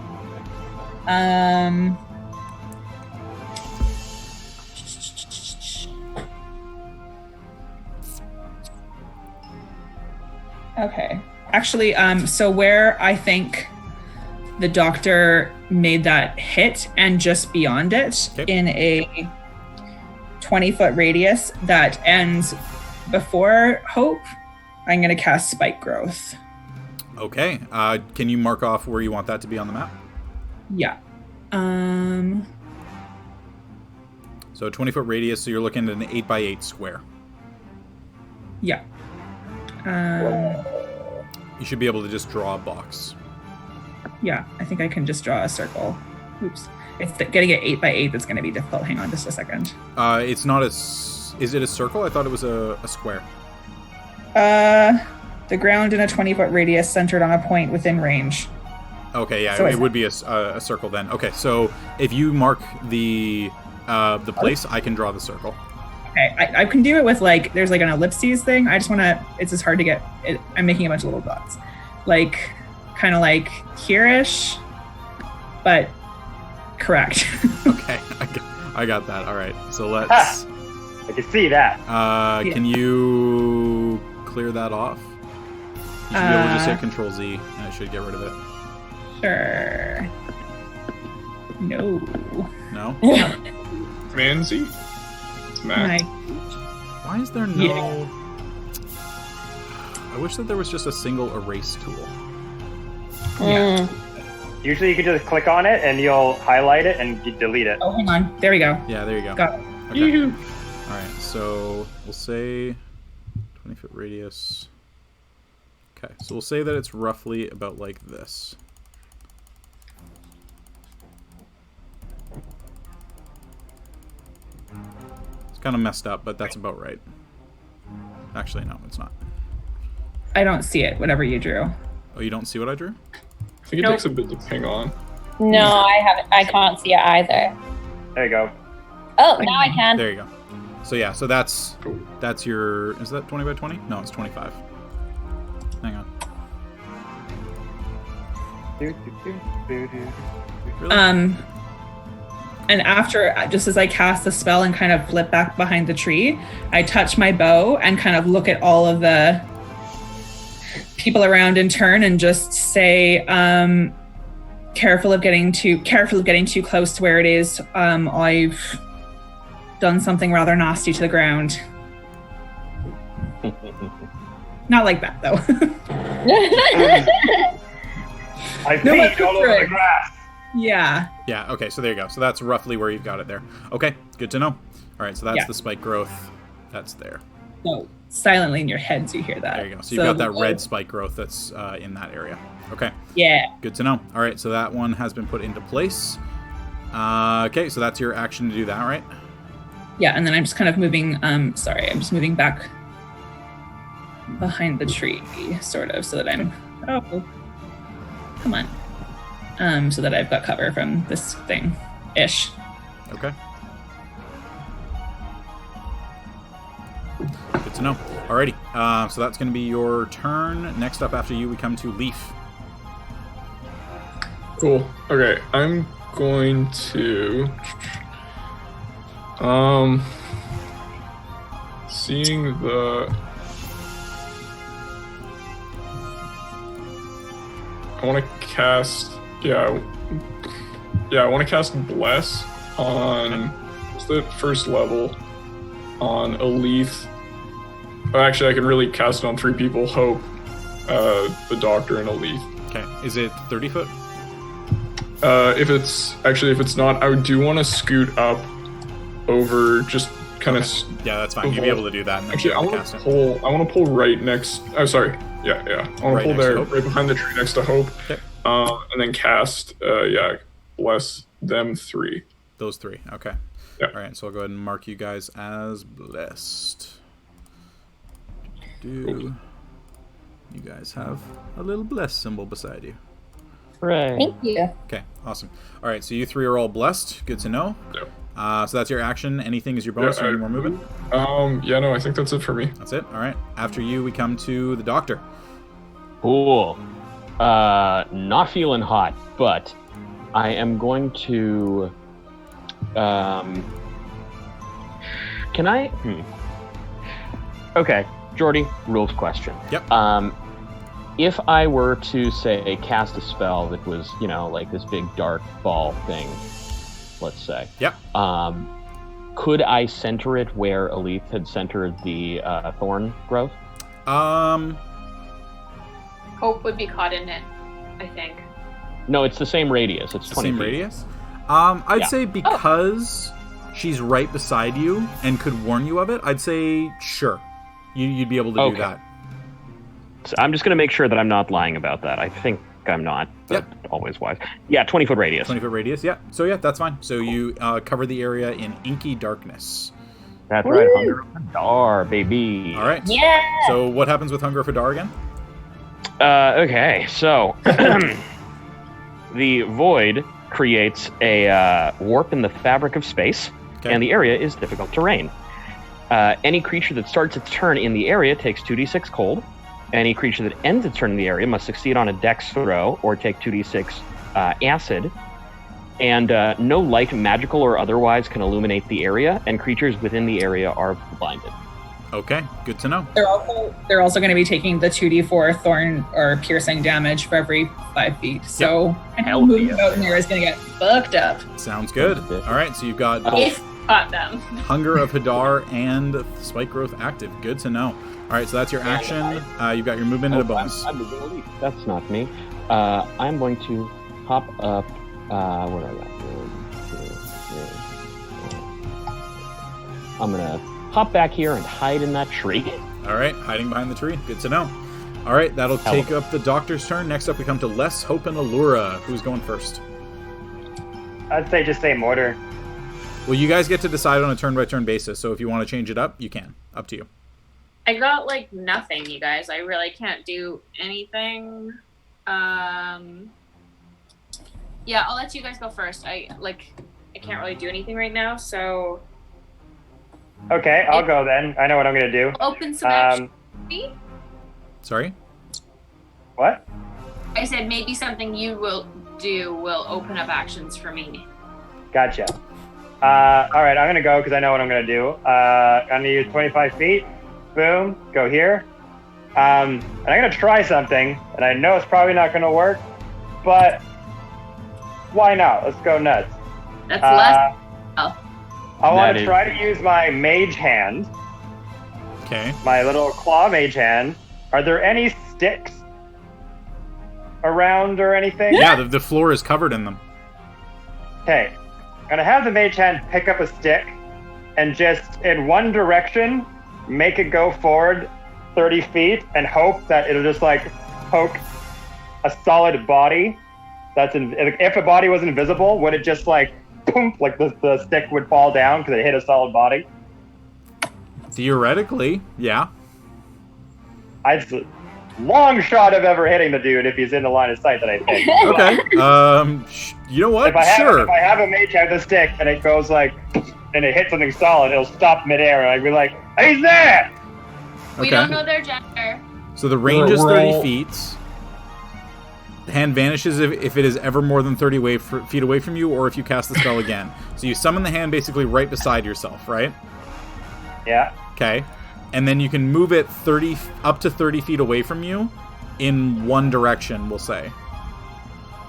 Okay. Actually, so where I think the doctor made that hit and just beyond it in a 20-foot radius that ends before Hope, I'm going to cast Spike Growth. Okay. Can you mark off where you want that to be on the map? Yeah. So 20-foot radius, so you're looking at an 8x8 square. Yeah. You should be able to just draw a box. Yeah, I think I can just draw a circle. Oops. It's getting an 8x8 that's going to be difficult. Hang on just a second. It's not is it a circle? I thought it was a square. The ground in a 20-foot radius centered on a point within range. Okay, yeah, So it would be a circle then. Okay, so if you mark the place, I can draw the circle. Okay, I can do it with like, there's like an ellipses thing. I just want to, it's just hard to get, I'm making a bunch of little dots. Like, kind of like here-ish, but correct. Okay, I got that. All right, so let's... I can see that. Can you clear that off? You should be able to just hit Control-Z, and it should get rid of it. Sure. No. No? Command Z? It's Mac. Why is there no... Yeah. I wish that there was just a single erase tool. Yeah. Usually you can just click on it and you'll highlight it and delete it. Oh, hang on. There we go. Yeah, there you go. Got it. Okay. Alright, so we'll say 20-foot radius. Okay, so we'll say that it's roughly about like this. It's kind of messed up, but that's about right. Actually, no, it's not. I don't see it, whatever you drew. Oh, you don't see what I drew? I think it takes a bit to ping on. No, I haven't. I can't see it either. There you go. Oh, now I can. There you go. So yeah, so that's your... Is that 20 by 20? No, it's 25. Hang on. Really? And after, just as I cast the spell and kind of flip back behind the tree, I touch my bow and kind of look at all of the people around in turn and just say, careful of getting too close to where it is. I've done something rather nasty to the ground. Not like that, though. I peeked all over the grass. Yeah. Yeah, okay, so there you go. So that's roughly where you've got it there. Okay, good to know. All right, so that's the spike growth. That's there. So silently in your heads you hear that. There you go. So you've got that red spike growth that's in that area. Okay. Yeah. Good to know. All right, so that one has been put into place. Okay, so that's your action to do that, right? Yeah, and then I'm just kind of moving, I'm just moving back behind the tree, sort of, so that I'm, come on. So that I've got cover from this thing-ish. Okay. Good to know. Alrighty, so that's going to be your turn. Next up after you, we come to Leif. Cool. Okay, I'm going to... seeing the... I want to cast... I want to cast Bless on the first level on Elethe. Oh, actually, I can really cast it on 3 people. Hope, the Doctor, and Elethe. Okay. Is it 30 foot? If it's not, I do want to scoot up over, just kind of. Yeah, that's fine. You'll be able to do that. And actually, I want to pull right next. Oh, sorry. Yeah. I want Right to pull next to there, Hope? right behind the tree next to Hope. Okay. And then cast, bless them 3. Those 3. Okay. Yeah. All right, so I'll go ahead and mark you guys as blessed. You guys have a little blessed symbol beside you. Hooray. Thank you. Okay, awesome. All right, so you 3 are all blessed. Good to know. Yep. So that's your action. Anything is your bonus or any more movement? No, I think that's it for me. That's it. All right. After you, we come to the doctor. Cool. Not feeling hot, but I am going to. Can I? Okay, Jordy. Rules question. Yep. If I were to say cast a spell that was, like this big dark ball thing, let's say. Yep. Could I center it where Elethe had centered the thorn growth? Hope would be caught in it, I think. No, it's the same radius. It's 20 Same feet. radius? I'd Yeah. say because she's right beside you and could warn you of it, I'd say sure. You'd be able to do that. So I'm just going to make sure that I'm not lying about that. I think I'm not, but always wise. Yeah, 20-foot radius. 20-foot radius, yeah. So yeah, that's fine. So you cover the area in inky darkness. That's right. Hunger of Hadar, baby. All right. Yeah. So what happens with Hunger of Hadar again? Okay, so the void creates a warp in the fabric of space, and the area is difficult terrain. Any creature that starts its turn in the area takes 2d6 cold. Any creature that ends its turn in the area must succeed on a dex throw or take 2d6 acid. And no light, magical or otherwise, can illuminate the area, and creatures within the area are blinded. Okay, good to know. They're also going to be taking the 2d4 thorn or piercing damage for every 5 feet. So anyone moving about in there is going to get fucked up. Sounds good. All right, so you've got If caught them. Hunger of Hadar and Spike Growth active. Good to know. All right, so that's your action. You've got your movement and a bonus. That's not me. I'm going to hop up. Where are you? I'm going to hop back here and hide in that tree. All right, hiding behind the tree. Good to know. All right, that'll take up the doctor's turn. Next up, we come to Les, Hope, and Aluura. Who's going first? I'd say just same order. Well, you guys get to decide on a turn-by-turn basis, so if you want to change it up, you can. Up to you. I got nothing, you guys. I really can't do anything. Yeah, I'll let you guys go first. I can't really do anything right now, so Okay, I'll go then. I know what I'm gonna do. open some action. Sorry? What? I said maybe something you will do will open up actions for me. Gotcha. All right, I'm gonna go because I know what I'm gonna do. I'm gonna use 25 feet. Boom. Go here. And I'm gonna try something, and I know it's probably not gonna work, but why not? Let's go nuts. That's less. I want to try to use my mage hand. Okay. My little claw mage hand. Are there any sticks around or anything? Yeah, the floor is covered in them. Okay. I'm going to have the mage hand pick up a stick and just, in one direction, make it go forward 30 feet and hope that it'll just, poke a solid body. If a body was invisible, would it just, boom, the stick would fall down because it hit a solid body? Theoretically, yeah. Long shot of ever hitting the dude if he's in the line of sight that I think. Okay. You know what? If I have a mage hand the stick and it goes and it hits something solid, it'll stop midair and I'd be like, he's there! We don't know their gender. So the range is 30 feet. The hand vanishes if it is ever more than 30 feet away from you, or if you cast the spell again. So you summon the hand basically right beside yourself, right? Yeah. Okay. And then you can move it up to 30 feet away from you in one direction, we'll say.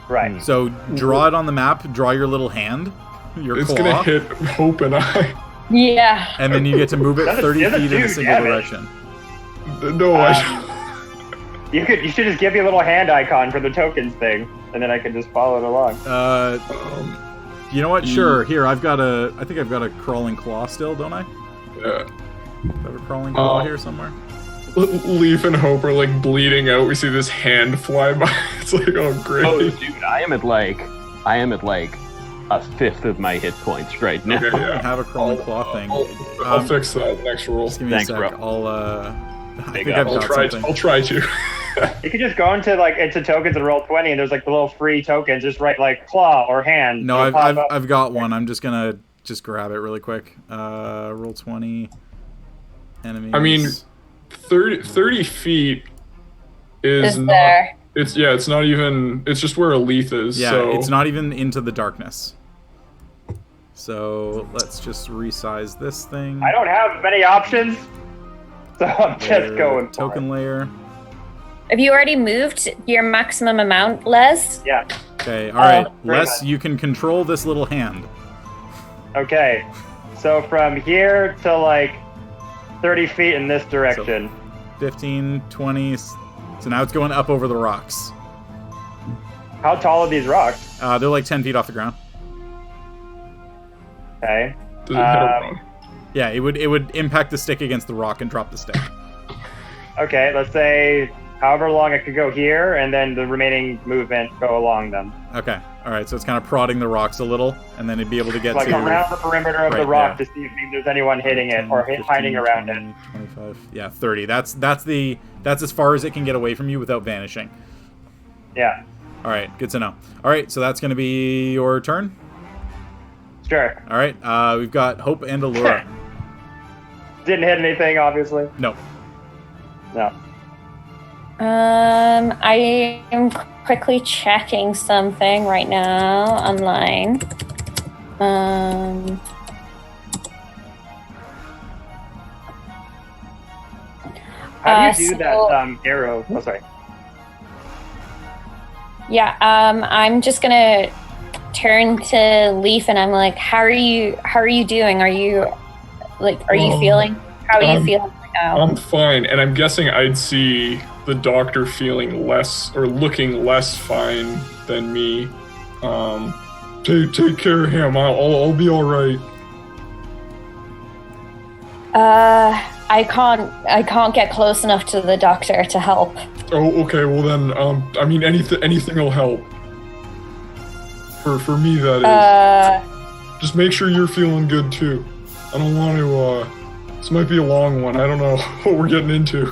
Right. So draw it on the map, draw your little hand, your It's claw. gonna hit Hope and I. Yeah. And then you get to move it 30 feet in a single direction. No, You should just give me a little hand icon for the tokens thing, and then I can just follow it along. You know what? Sure. Here, I think I've got a crawling claw still, don't I? Yeah. I have a crawling claw here somewhere. Leif and Hope are like bleeding out. We see this hand fly by. It's like, oh great. Oh, dude, I am at like a fifth of my hit points right now. Okay, yeah. I have a crawling claw thing. I'll fix that next roll. Just give me Thanks, a sec. bro. I Big think up. I've got something. I'll try to. You could just go into tokens and roll 20, and there's like the little free tokens. Just write like claw or hand. No, It'll pop up. I've got one. I'm just gonna grab it really quick. Roll 20. Enemies. I mean, 30 feet is not. There. It's not even. It's just where Elethe is. Yeah, so. it's not even into the darkness. So let's just resize this thing. I don't have many options, so I'm just Layer, going for token it. layer. Have you already moved your maximum amount, Les? Yeah. Okay, all right. very Les, much. you can control this little hand. Okay. So from here to like 30 feet in this direction. 15, 20. So now it's going up over the rocks. How tall are these rocks? They're like 10 feet off the ground. Okay. Does it hit a rock? Yeah, it would impact the stick against the rock and drop the stick. Okay, let's say however long it could go here, and then the remaining movement go along them. Okay, all right. So it's kind of prodding the rocks a little, and then it'd be able to get Like to around the perimeter of the Right rock there. to see if maybe there's anyone hitting it or 15, hiding around 20, it. 25. Yeah, 30. That's as far as it can get away from you without vanishing. Yeah, All right, good to know. All right, so that's going to be your turn. sure. All right, we've got Hope and Aluura. Didn't hit anything, obviously. No. No. I am quickly checking something right now online. How do you do so- that arrow? Oh, sorry. Yeah, I'm just gonna turn to Leif and I'm like, how are you doing? Are you feeling? How are you feeling right now? I'm fine, and I'm guessing I'd see the doctor feeling less or looking less fine than me. Take care of him. I'll be all right. I can't get close enough to the doctor to help. Oh, okay. Well then, I mean, anything will help. For me, that is. Just make sure you're feeling good too. I don't want to. This might be a long one. I don't know what we're getting into.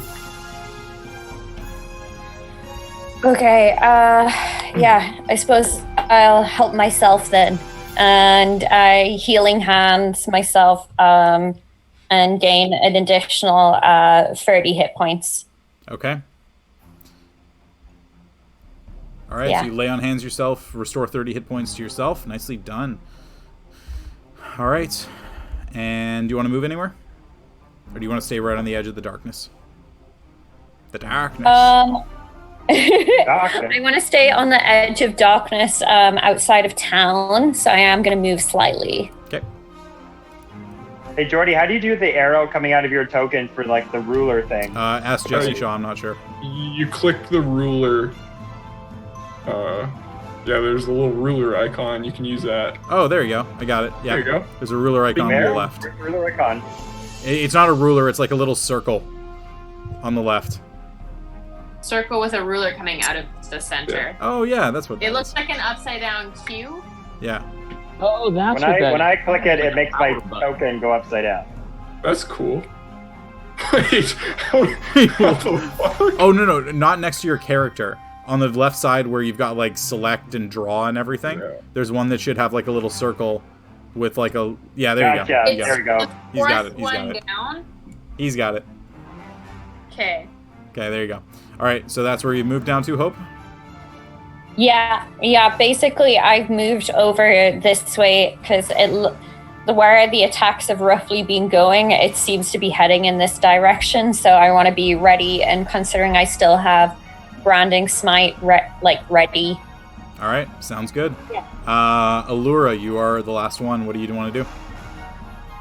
Okay, yeah, I suppose I'll help myself then. And I healing hands myself, and gain an additional 30 hit points. Okay. All right, Yeah. so you lay on hands yourself, restore 30 hit points to yourself. Nicely done. All right. And do you want to move anywhere? Or do you want to stay right on the edge of the darkness? The darkness. I want to stay on the edge of darkness outside of town, so I am going to move slightly. Okay. Hey, Jordy, how do you do the arrow coming out of your token for like the ruler thing? Ask Jesse Shaw, I'm not sure. You click the ruler. Yeah, there's the little ruler icon. You can use that. Oh, there you go. I got it. Yeah. There you go. There's a ruler icon on There, the left. ruler icon. It's not a ruler, it's like a little circle on the left. Circle with a ruler coming out of the center. Oh, yeah, that's what It that looks is. like an upside down Q. Yeah. Oh, that's When I click it, it makes my power button. token go upside down. That's cool. Wait. What the fuck? Oh, no, not next to your character. On the left side where you've got, like, select and draw and everything, Yeah. there's one that should have, like, a little circle with, like, a... Yeah, there Gotcha. you go. There we go. He's got it. Fourth He's got one it. down. He's got it. Okay. Okay, there you go. All right, so that's where you moved down to, Hope? Yeah. Basically, I've moved over this way because where the attacks have roughly been going, it seems to be heading in this direction. So I want to be ready, and considering I still have branding smite ready. All right, sounds good. Yeah. Aluura, you are the last one. What do you want to do?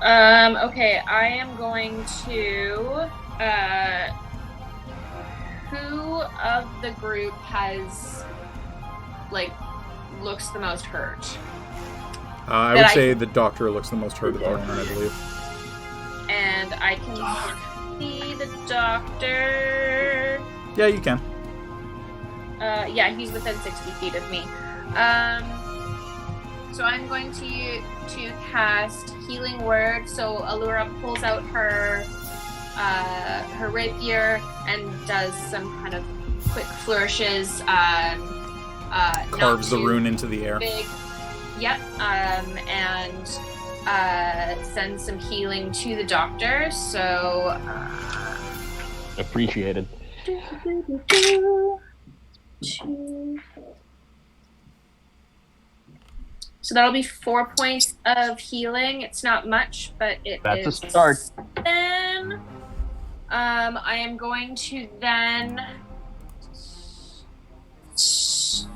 Okay, I am going to. Who of the group has, looks the most hurt? I That would I- say the doctor looks the most hurt at the moment, I believe. And I can see the doctor. Yeah, you can. Yeah, he's within 60 feet of me. So I'm going to cast Healing Word. So Aluura pulls out her rapier and does some kind of quick flourishes. Carves the rune into the air. Big. Yep. And sends some healing to the doctor. So Appreciated. So that'll be 4 points of healing. It's not much, but That's a start. Then I am going to then. So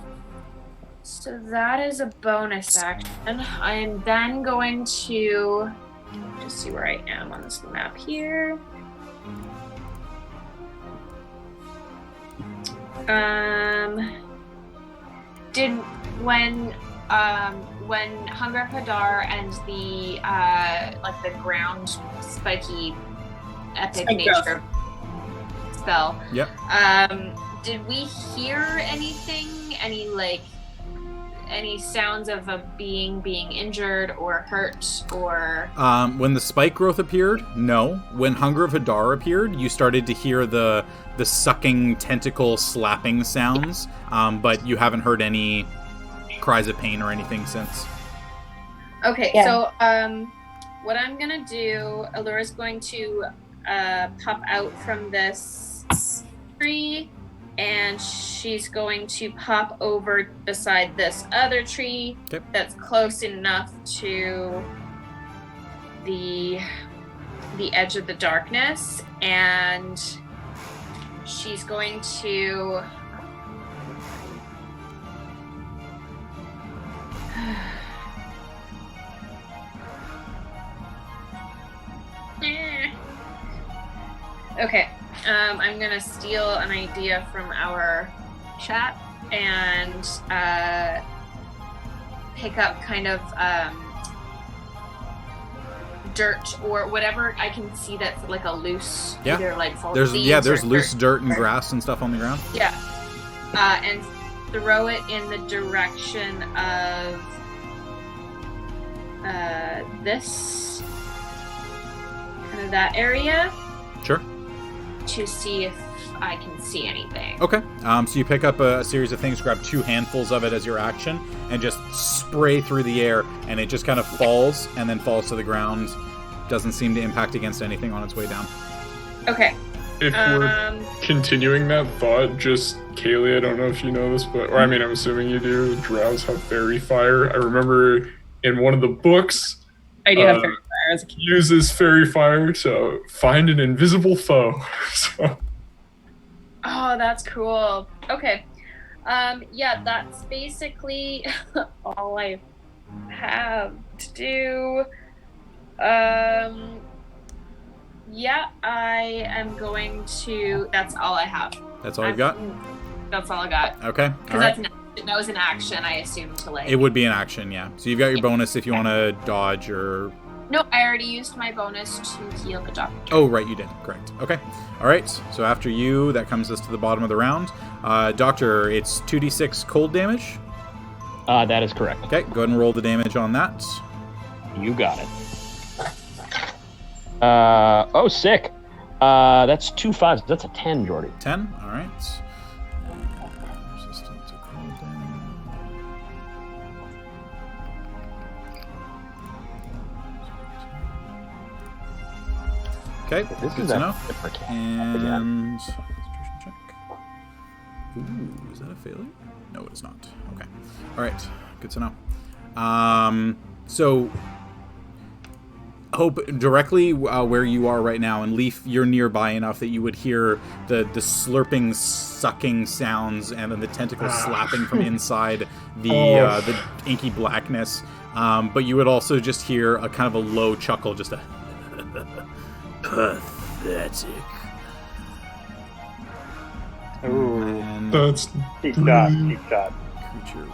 that is a bonus action. I am then going to just see where I am on this map here. When Hunger of Hadar and the the ground spiky epic nature spell. Yep. Did we hear anything? Any sounds of a being injured or hurt or? When the spike growth appeared, no. When Hunger of Hadar appeared, you started to hear the sucking tentacle slapping sounds, but you haven't heard any cries of pain or anything since. Okay, Yeah. so what I'm gonna do, Aluura's going to pop out from this tree, and she's going to pop over beside this other tree that's close enough to the edge of the darkness, and she's going to okay. I'm gonna steal an idea from our chat and pick up kind of dirt or whatever I can see that's like a loose, either like fallen leaves there's or loose dirt and grass and stuff on the ground. Yeah, and throw it in the direction of this kind of that area. Sure. To see if I can see anything. Okay. So you pick up a series of things, grab 2 handfuls of it as your action, and just spray through the air, and it just kind of falls and then falls to the ground. Doesn't seem to impact against anything on its way down. Okay. If we're continuing that thought, just Kaylee, I don't know if you know this, but I'm assuming you do. Drows have fairy fire. I remember in one of the books, I do have fairy fire as a kid. Uses fairy fire to find an invisible foe. So. Oh, that's cool. Okay. Yeah, that's basically all I have to do. Yeah, I am going to. That's all I have. That's all you've got? That's all I got. Okay. All right. That was an action, I assume, to like. It would be an action, yeah. So you've got your bonus if you want to dodge or. No, I already used my bonus to heal the doctor. Oh, right, you did. Correct. Okay. All right. So after you, that comes us to the bottom of the round. Doctor, it's 2d6 cold damage. That is correct. Okay, go ahead and roll the damage on that. You got it. Sick. That's 2 5s. That's a 10, Jordy. 10. All right. Resistant to cold damage. Okay, This good is to a know. different And concentration check. Ooh, is that a failure? No, it's not. Okay. All right, good to know. So Hope, directly where you are right now, and Leif, you're nearby enough that you would hear the slurping, sucking sounds, and then the tentacles slapping from inside the inky blackness. But you would also just hear a kind of a low chuckle, just a pathetic. Ooh. And That's Deep shot. Deep shot. creature.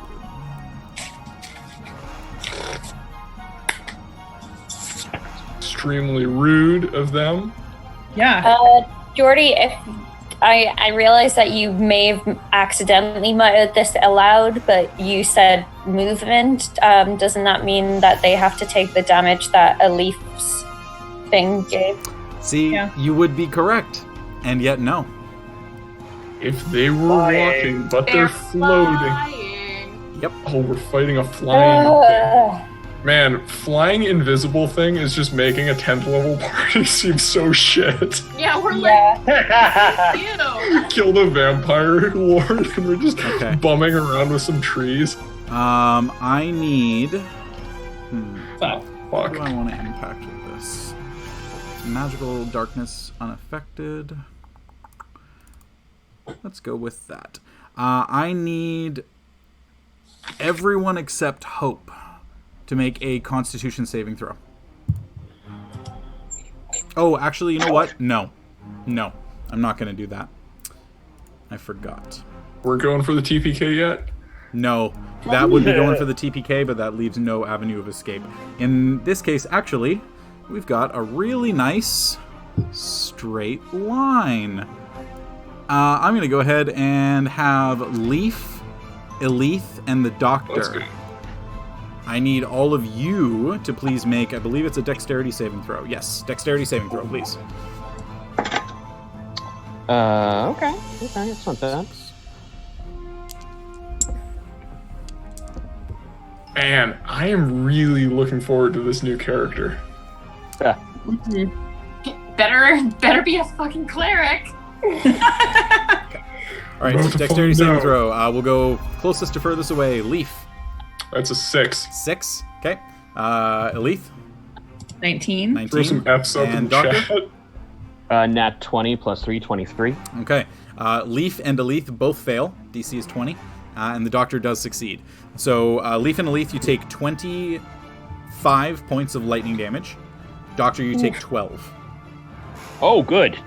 extremely rude of them. Yeah. Jordy, if I realize that you may have accidentally muttered this aloud, but you said movement. Doesn't that mean that they have to take the damage that Elethe's thing gave? See, you would be correct, and yet no. If they were walking, but they're floating. Flying. Yep. Oh, we're fighting a flying thing. Man, flying invisible thing is just making a 10th level party seem so shit. Yeah, we're like, ew. Killed a vampire lord and we're just bumming around with some trees. I need... Fuck. What do I want to impact with this? Magical darkness unaffected. Let's go with that. I need everyone except Hope to make a Constitution saving throw. Oh, actually, you know what? No. I'm not going to do that. I forgot. We're going for the TPK yet? No. That would be going for the TPK, but that leaves no avenue of escape. In this case, actually, we've got a really nice straight line. I'm going to go ahead and have Leif, Elethe, and the Doctor. That's good. I need all of you to please make, I believe it's a dexterity saving throw. Yes, dexterity saving throw, please. Okay, it's not bad. Man, I am really looking forward to this new character. Yeah. Better be a fucking cleric. All right, so dexterity saving throw. We'll go closest to furthest away. Leif. That's a 6. 6. Okay. Elethe. 19. Throw some F's up in And the Doctor? chat. Nat 20 plus 3, 23. Okay. Leif and Elethe both fail. DC is 20. And the Doctor does succeed. So Leif and Elethe, you take 25 points of lightning damage. Doctor, you take 12. Oh, good.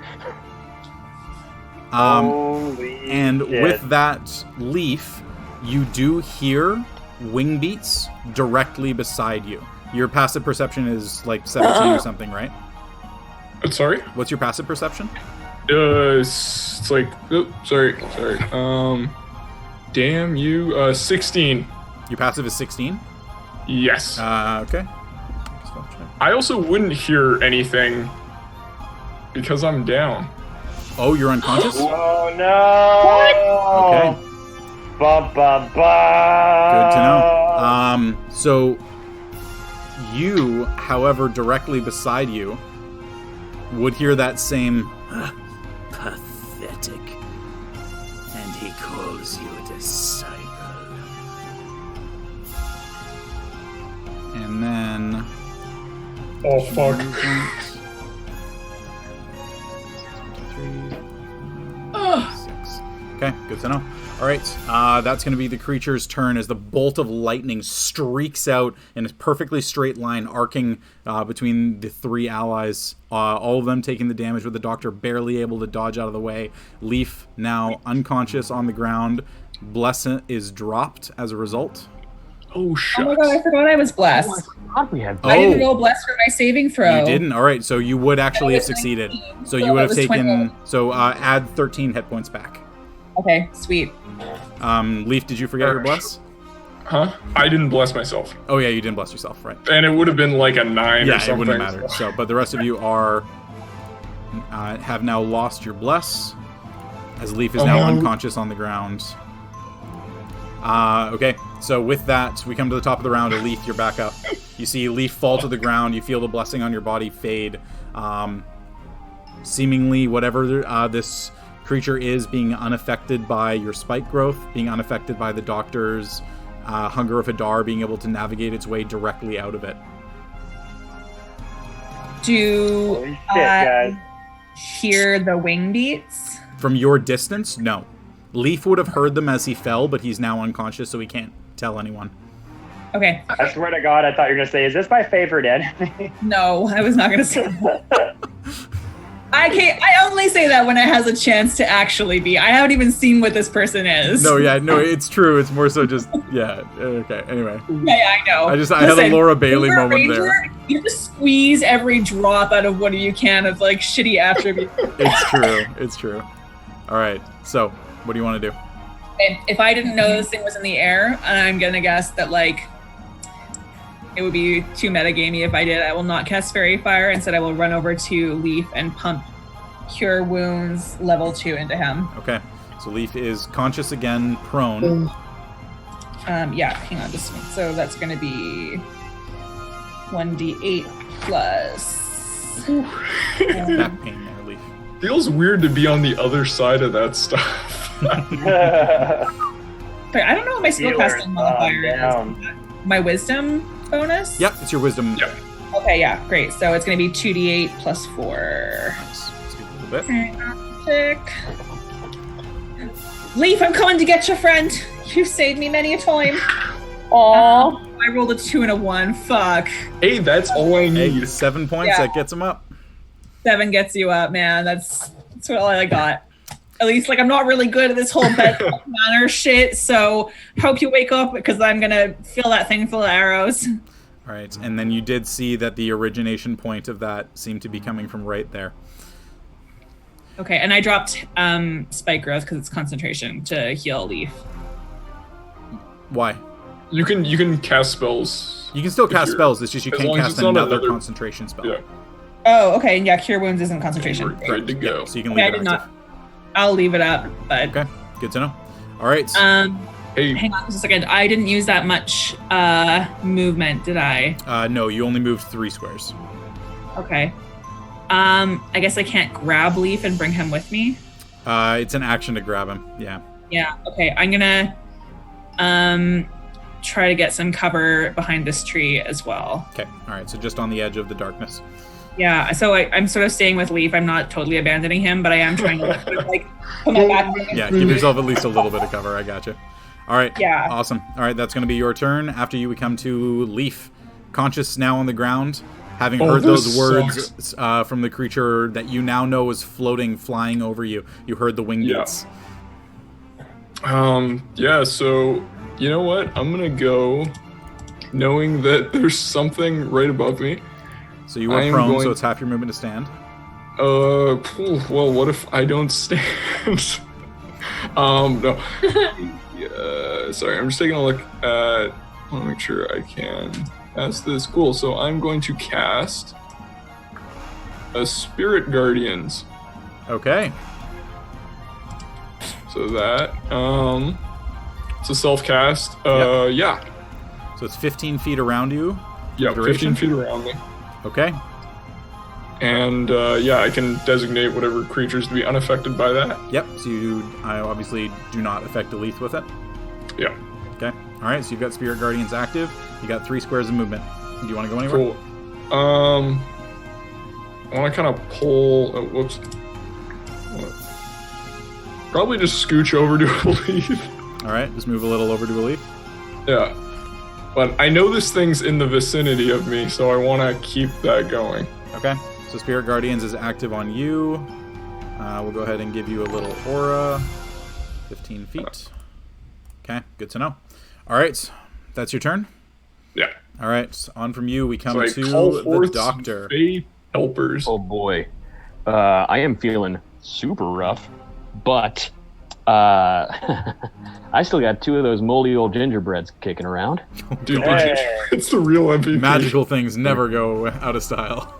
And with that, Leif, you do hear wing beats directly beside you. Your passive perception is like 17 or something, right? Sorry? What's your passive perception? It's like... Oh, sorry. Damn you. 16. Your passive is 16? Yes. Okay. I also wouldn't hear anything because I'm down. Oh, you're unconscious? Oh no! Okay. Ba ba ba. Good to know. So you, however, directly beside you, would hear that same pathetic, and he calls you a disciple. And then... Oh, fuck. Okay, good to know. Alright, that's going to be the creature's turn as the bolt of lightning streaks out in a perfectly straight line, arcing between the three allies. All of them taking the damage, with the Doctor barely able to dodge out of the way. Leif now unconscious on the ground. Bless is dropped as a result. Oh, shit. Oh my god, I forgot I was blessed. God, we had I didn't roll blessed for my saving throw. You didn't? Alright, so you would actually have succeeded. So you would have taken... So add 13 hit points back. Okay, sweet. Leif, did you forget your bless? Huh? I didn't bless myself. Oh yeah, you didn't bless yourself, right? And it would have been like a 9 or something. Yeah, it wouldn't matter. So, but the rest of you are have now lost your bless, as Leif is now unconscious on the ground. Okay, so with that, we come to the top of the round. Elethe, you're back up. You see Leif fall to the ground. You feel the blessing on your body fade. Seemingly, whatever this creature is being unaffected by your spike growth, being unaffected by the Doctor's Hunger of Hadar, being able to navigate its way directly out of it. Do Holy shit, guys. hear the wing beats? From your distance, no. Leif would have heard them as he fell, but he's now unconscious, so he can't tell anyone. Okay. I swear to God, I thought you were gonna say, "Is this my favorite enemy?" No, I was not going to say that. I only say that when it has a chance to actually be. I haven't even seen what this person is. No, it's true. It's more so just, yeah. Okay, anyway. Yeah, I know. I had a Laura Bailey moment there. You just squeeze every drop out of what you can of like shitty attributes. It's true. All right. So, what do you want to do? And if I didn't know this thing was in the air, I'm gonna guess that like it would be too metagamey if I did. I will not cast Fairy Fire. Instead, I will run over to Leif and pump Cure Wounds level 2 into him. Okay. So Leif is conscious again, prone. Yeah, hang on just a minute. So that's going to be 1d8 plus... Back pain there, Leif. Feels weird to be on the other side of that stuff. Sorry, I don't know what my spellcasting modifier is. My wisdom bonus? Yep, it's your wisdom. Yep. Okay, yeah, great. So it's going to be 2d8 plus 4. Nice. Let's get a little bit. Fantastic. Leif, I'm coming to get your friend. You've saved me many a time. Aww. I rolled a 2 and a 1. Fuck. Hey, that's all I Hey, need. 7 points, Yeah. that gets him up. 7 gets you up, man. That's all I got. At least, like, I'm not really good at this whole bed manner shit, so hope you wake up, because I'm gonna fill that thing full of arrows. All right, and then you did see that the origination point of that seemed to be coming from right there. Okay, and I dropped Spike Growth, because it's concentration, to heal Leaf. Why? You can cast spells. You can still cast you're- spells, it's just you as can't long as cast it's not another another- concentration spell. Yeah. Oh, okay, yeah, Cure Wounds isn't concentration. We're ready to go. So you can Okay, leave I it did active. not. I'll leave it up, but... Okay, good to know. All right. Hey, Hang on just a second. I didn't use that much movement, did I? No, you only moved 3 squares. Okay. I guess I can't grab Leaf and bring him with me. It's an action to grab him. Yeah. Yeah, okay. I'm gonna try to get some cover behind this tree as well. Okay. All right. So just on the edge of the darkness. Yeah, so I'm sort of staying with Leaf. I'm not totally abandoning him, but I am trying to like put my back. Yeah. Give yourself at least a little bit of cover. I gotcha. All right. Yeah. Awesome. All right. That's going to be your turn. After you, we come to Leaf, conscious now on the ground, having heard this those words from the creature that you now know is floating, flying over you. You heard the wing beats. Yeah, so you know what? I'm gonna go knowing that there's something right above me. So you are prone, so it's half your movement to stand. Well, what if I don't stand? No. Sorry, I'm just taking a look at. I want to make sure I can cast this. Cool. So I'm going to cast a Spirit Guardians. Okay. So that it's a self cast. Yep. Yeah. So it's 15 feet around you. Yeah, Duration? 15 feet around me. Okay. And yeah, I can designate whatever creatures to be unaffected by that. Yep. So I obviously do not affect Elethe with it. Yeah. Okay. All right. So you've got Spirit Guardians active. You got 3 squares of movement. Do you want to go anywhere? Cool. I want to kind of pull. Oh, whoops. Probably just scooch over to Elethe. All right. Just move a little over to Elethe. Yeah. But I know this thing's in the vicinity of me, so I want to keep that going. Okay. So Spirit Guardians is active on you. We'll go ahead and give you a little aura. 15 feet. Okay. Good to know. All right. That's your turn? Yeah. All right. On from you, we come So I to call the forth doctor. Fae helpers. Oh boy. I am feeling super rough, but I still got 2 of those moldy old gingerbreads kicking around. Dude, Hey. it's the real MVP. Magical things never go out of style.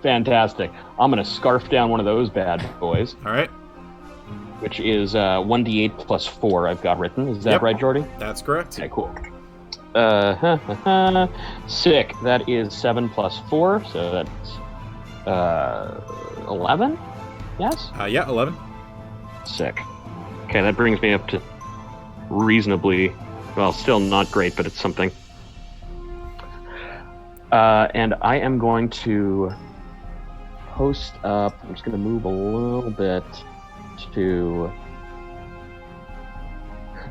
Fantastic. I'm going to scarf down one of those bad boys, All right. which is 1d8 plus 4 I've got written. Is that Yep. right, Jordy? That's correct. Okay, cool. Sick. That is 7 plus 4, so that's 11? Yes? Yeah, 11. Sick. Okay, that brings me up to reasonably, well, still not great, but it's something. And I am going to post up, I'm just going to move a little bit to...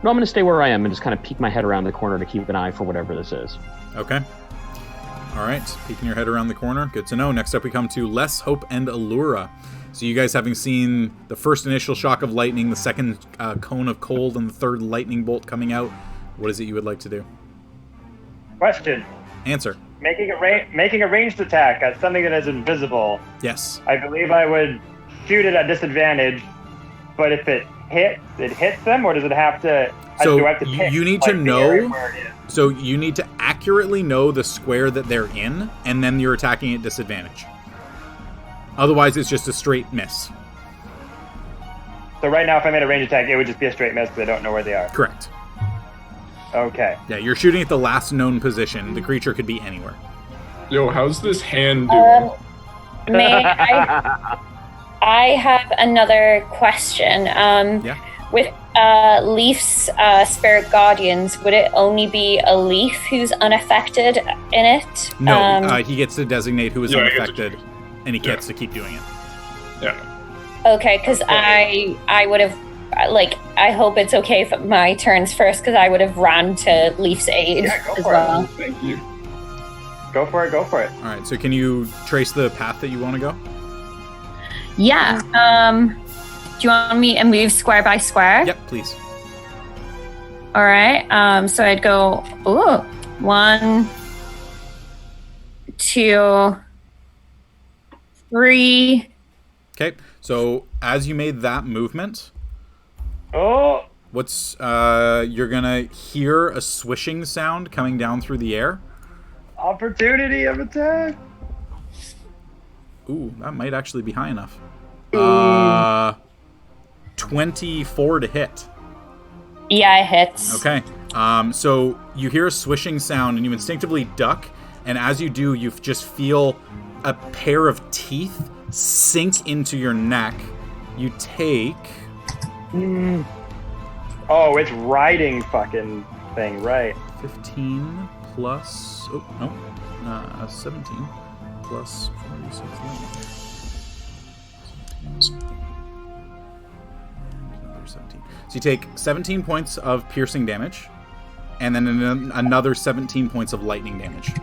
No, I'm going to stay where I am and just kind of peek my head around the corner to keep an eye for whatever this is. Okay. All right. Peeking your head around the corner. Good to know. Next up, we come to Les, Hope, and Aluura. So you guys having seen the first initial shock of lightning, the second cone of cold, and the third lightning bolt coming out, what is it you would like to do? Question. Answer. making a ranged attack at something that is invisible. Yes. I believe I would shoot it at disadvantage, but if it hits them, or does it have to? So do I have to pick, you need like, to the area know. where it is? So you need to accurately know the square that they're in, and then you're attacking at disadvantage. Otherwise, it's just a straight miss. So right now, if I made a range attack, it would just be a straight miss because I don't know where they are. Correct. Okay. Yeah, you're shooting at the last known position. The creature could be anywhere. Yo, how's this hand doing? I have another question. Yeah. With Leif's spirit guardians, would it only be a Leif who's unaffected in it? No, he gets to designate who is Yeah, he gets unaffected, and he gets to keep doing it. Yeah. Okay, because I would have, I hope it's okay if my turn's first, because I would have ran to Leif's aid Yeah, go as for well. it. Thank you. Go for it. Go for it. All right, so can you trace the path that you want to go? Yeah. Do you want me to move square by square? Yep, please. All right. So I'd go, 1, 2, 3. Okay, so as you made that movement, Oh, you're gonna hear a swishing sound coming down through the air. opportunity of attack. Ooh, that might actually be high enough. 24 to hit. Yeah, it hits. Okay. So you hear a swishing sound and you instinctively duck, and as you do, you just feel a pair of teeth sink into your neck. You take... Oh, it's riding fucking thing, right? 15 plus... Oh, no. 17 plus 46. 17. And another 17. So you take 17 points of piercing damage, and then another 17 points of lightning damage.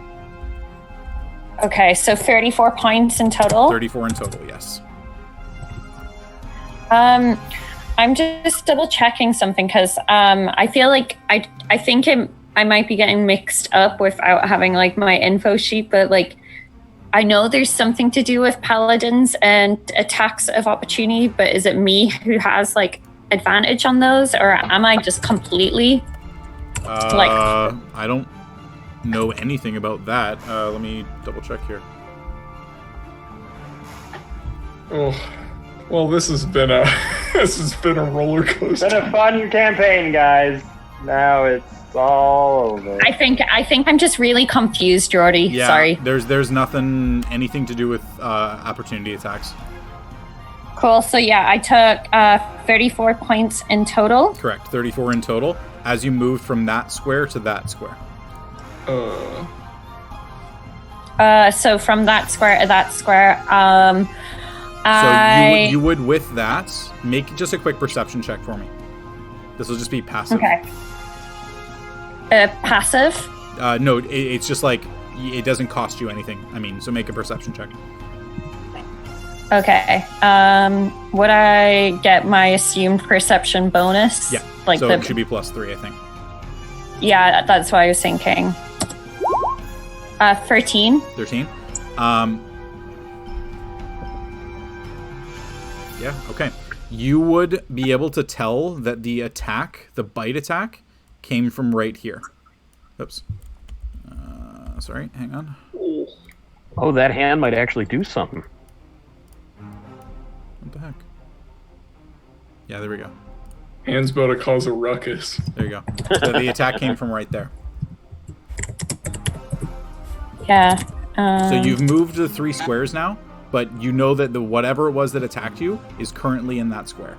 Okay, so 34 points in total. 34 in total, yes. I'm just double checking something because I feel like I think I might be getting mixed up without having like my info sheet, but like I know there's something to do with paladins and attacks of opportunity, but is it me who has like advantage on those, or am I just completely I don't know anything about that. Let me double check here. Oh, well, this has been a roller It's coaster. been a fun campaign, guys. Now it's all over. I think I'm just really confused, Jordy. Yeah, Sorry. There's anything to do with opportunity attacks. Cool. So yeah, I took 34 points in total. Correct, 34 in total. As you moved from that square to that square. So from that square to that square, So you would with that make just a quick perception check for me. This will just be passive. Okay. Passive. No, it's just like it doesn't cost you anything. I mean, so make a perception check. Okay. Would I get my assumed perception bonus? Yeah. Like so it should be +3, I think. Yeah, that's what I was thinking. 13. 13. Yeah, okay. You would be able to tell that the attack, the bite attack, came from right here. Oops. Sorry, hang on. Oh, that hand might actually do something. What the heck? Yeah, there we go. Hand's about to cause a ruckus. There you go. So the attack came from right there. Yeah. So you've moved the 3 squares now, but you know that the whatever it was that attacked you is currently in that square.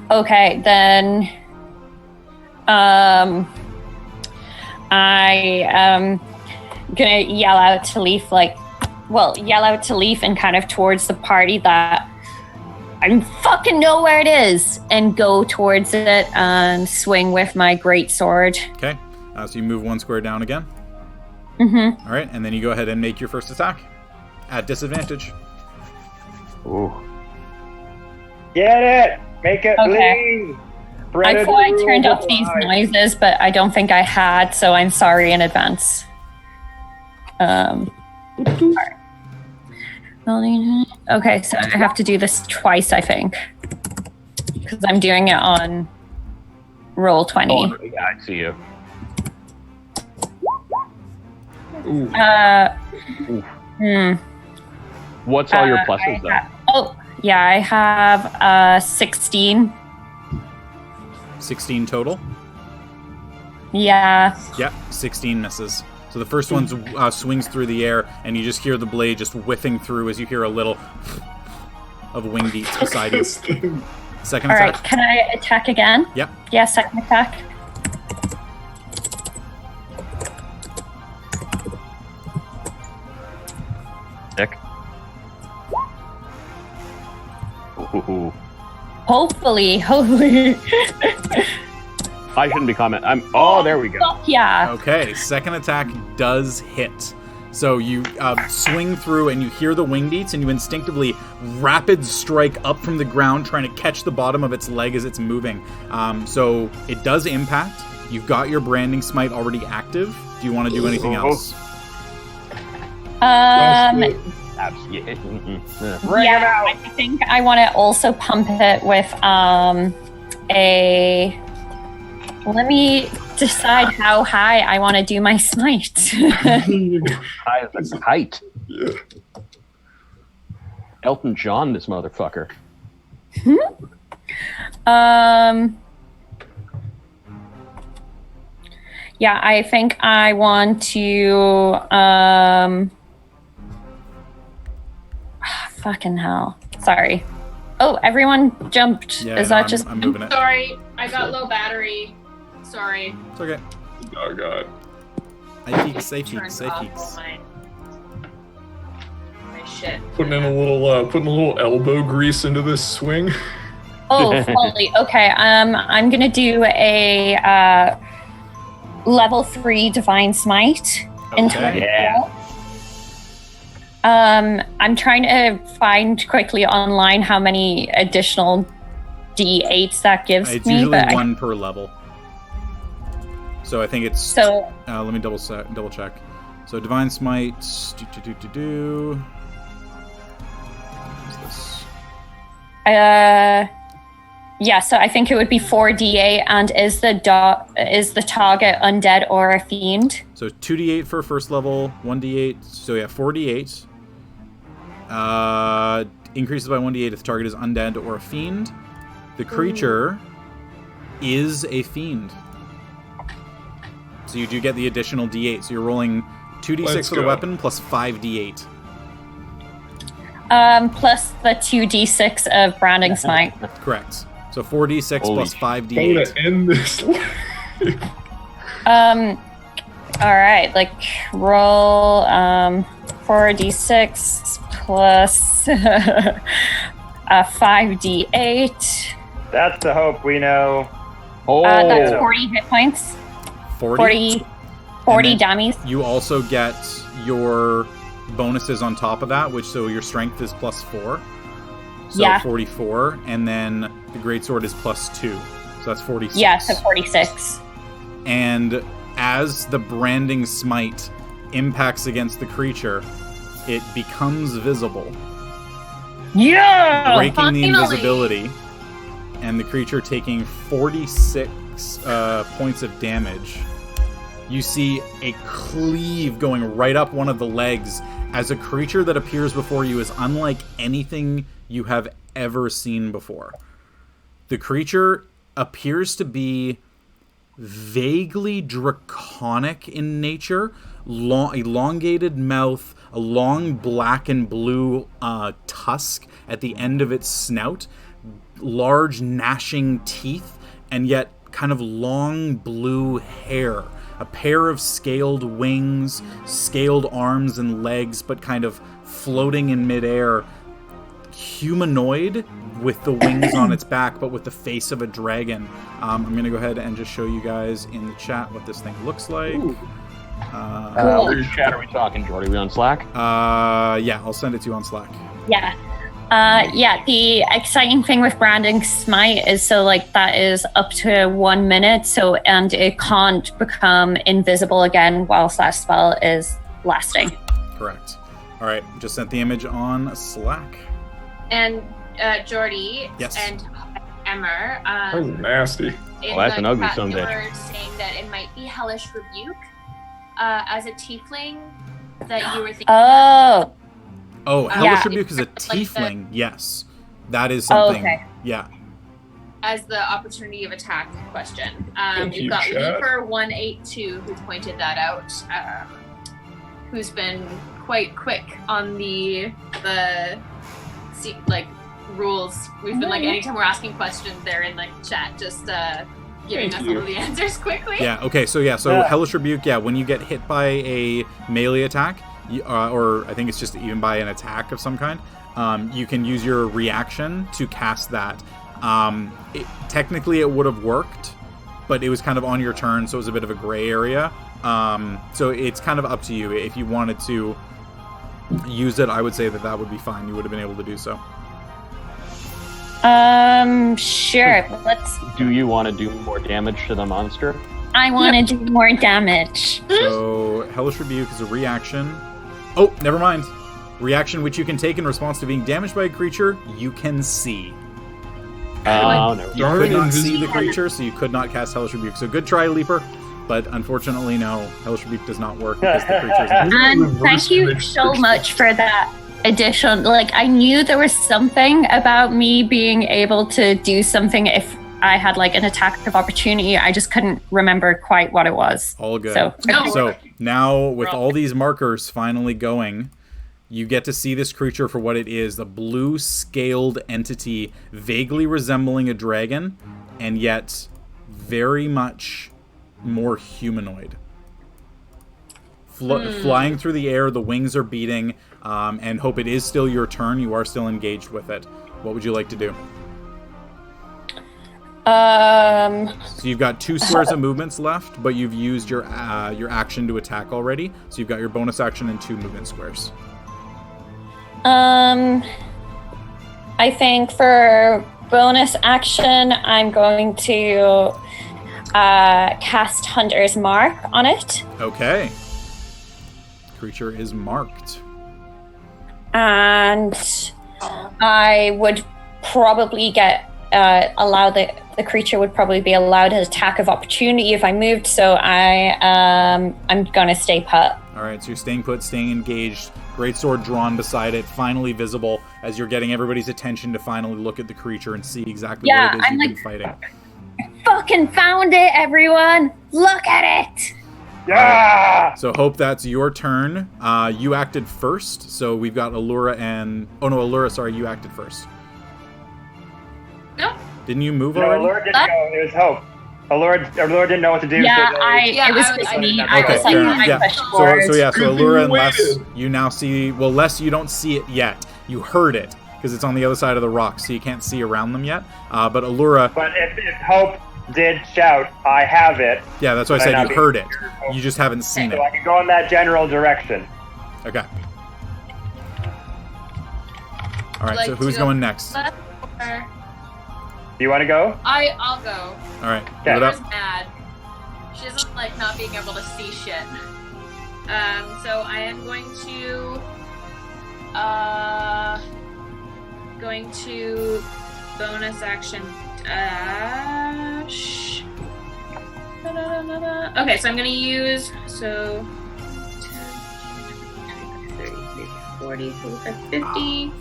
Okay, then I am gonna yell out to Leif and kind of towards the party that I fucking know where it is, and go towards it and swing with my great sword. Okay. So you move 1 square down again. Mm-hmm. All right, and then you go ahead and make your first attack at disadvantage. Ooh. Get it! Make it Okay. lean! I thought I turned off these noises, but I don't think I had, so I'm sorry in advance. Okay, so I have to do this twice, I think, because I'm doing it on roll 20. Oh, yeah, I see you. What's all your pluses, though? I have 16. 16 total? Yeah. Yep, 16 misses. So the first one swings through the air, and you just hear the blade just whiffing through as you hear a little of wing beats beside you. Second All attack. right, can I attack again? Yep. Yeah, second attack. Sick. Ooh. Hopefully. I shouldn't be commenting. Oh, there we go. Fuck yeah. Okay, second attack does hit. So you swing through and you hear the wing beats and you instinctively rapid strike up from the ground trying to catch the bottom of its leg as it's moving. So it does impact. You've got your branding smite already active. Do you want to do anything else? Yeah, Bring it out. I think I want to also pump it with let me decide how high I want to do my smite. High as a kite. Yeah. Elton John, this motherfucker. Yeah, I think I want to fucking hell. Sorry. Oh, everyone jumped. Yeah, Is no, that just I'm moving it. Sorry, I got low battery. Sorry. It's okay. Oh god. I peeks. Turned off all my shit. Putting a little elbow grease into this swing. Oh, fully. Okay. I'm gonna do a level 3 divine smite. Okay. Yeah. I'm trying to find quickly online how many additional D8s that gives It's me. usually But one per level. So I think it's... So let me double check. So Divine Smite... What's this? yeah, so I think it would be 4d8, and is the target undead or a fiend? So 2d8 for first level, 1d8. So yeah, 4d8. Increases by 1d8 if the target is undead or a fiend. The creature is a fiend. So you do get the additional d8. So you're rolling 2d6 for the weapon plus 5d8. Plus the 2d6 of branding smite. Correct. So 4d6 Holy plus I'm 5d8. gonna end this. All right, like roll 4d6 plus 5d8. That's the hope we know. Oh, That's 40 hit points. 40 And then dummies. You also get your bonuses on top of that, which so your strength is plus 4. So Yeah. 44, and then the greatsword is plus 2. So that's 46. Yeah, so 46. And as the branding smite impacts against the creature, it becomes visible, Yeah! breaking the finally! invisibility, and the creature taking 46 points of damage. You see a cleave going right up one of the legs as a creature that appears before you is unlike anything you have ever seen before. The creature appears to be vaguely draconic in nature, elongated mouth, a long black and blue tusk at the end of its snout, large gnashing teeth, and yet kind of long blue hair. A pair of scaled wings, scaled arms and legs, but kind of floating in midair. Humanoid with the wings on its back, but with the face of a dragon. I'm going to go ahead and just show you guys in the chat what this thing looks like. which chat are we talking, Jordy? Are we on Slack? Yeah, I'll send it to you on Slack. Yeah. Yeah, the exciting thing with branding smite is that is up to 1 minute, and it can't become invisible again whilst that spell is lasting. Correct. All right, just sent the image on Slack. And Jordy Yes. and Emmer. Oh, nasty. In that's the an ugly chat, son of a they bitch. were saying that it might be Hellish Rebuke as a tiefling that you were thinking. Oh, Oh, Hellish Yeah. Rebuke is a Like the- tiefling. Yes, that is something. okay. Yeah. As the opportunity of attack question. Thank We've you, got chat. Leaper182 who pointed that out, who's been quite quick on the rules. We've been like, anytime we're asking questions, they're in like chat, just giving Thank us you. all the answers quickly. Yeah. Okay. So Yeah. Hellish Rebuke. Yeah, when you get hit by a melee attack, or I think it's just even by an attack of some kind, you can use your reaction to cast that. Technically, it would have worked, but it was kind of on your turn, so it was a bit of a gray area. So it's kind of up to you. If you wanted to use it, I would say that would be fine. You would have been able to do so. Sure. Let's. Do you want to do more damage to the monster? I want to do more damage. So Hellish Rebuke is a reaction. Oh, never mind. Reaction which you can take in response to being damaged by a creature you can see. Oh, no. You Darn could not see the invisible. creature, so you could not cast Hellish Rebuke. So good try, Leaper. But unfortunately, no. Hellish Rebuke does not work because the creature's not. And thank you so much for that addition. Like, I knew there was something about me being able to do something if I had like an attack of opportunity. I just couldn't remember quite what it was. All good. So, So now, with all these markers finally going, you get to see this creature for what it is, a blue scaled entity vaguely resembling a dragon, and yet very much more humanoid. Flying through the air, the wings are beating, and Hope, it is still your turn. You are still engaged with it. What would you like to do? So you've got 2 squares of movements left, but you've used your action to attack already. So you've got your bonus action and 2 movement squares. I think for bonus action, I'm going to cast Hunter's Mark on it. Okay. Creature is marked. And I would probably get the creature would probably be allowed an attack of opportunity if I moved, so I'm gonna stay put. All right, so you're staying put, staying engaged. Great sword drawn beside it, finally visible as you're getting everybody's attention to finally look at the creature and see exactly what it is I'm you've like, been fighting. Fucking found it, everyone! Look at it! Yeah! So Hope, that's your turn. You acted first, so we've got Aluura and... Oh no, Aluura, sorry, you acted first. No. Didn't you move No, already? Aluura didn't go. It was Hope. Aluura didn't know what to do. Yeah, so they- it was I me. did. I Okay, was like, fair enough. I Yeah. pushed So forward. Aluura and Waited. Les, you now see... Well, Les, you don't see it yet. You heard it, because it's on the other side of the rocks, so you can't see around them yet. But Aluura... But if Hope did shout, I have it, Yeah, that's why I Might said not you be heard it. here. You just haven't seen it. so I can go in that general direction. Okay. All right, Like so who's to go going next? left or- Do you want to go? I'll go. All right, Okay. give it She's up. mad. She doesn't like not being able to see shit. So I am going to bonus action dash. Okay, so I'm gonna use 10, 30, 40, 45, 50.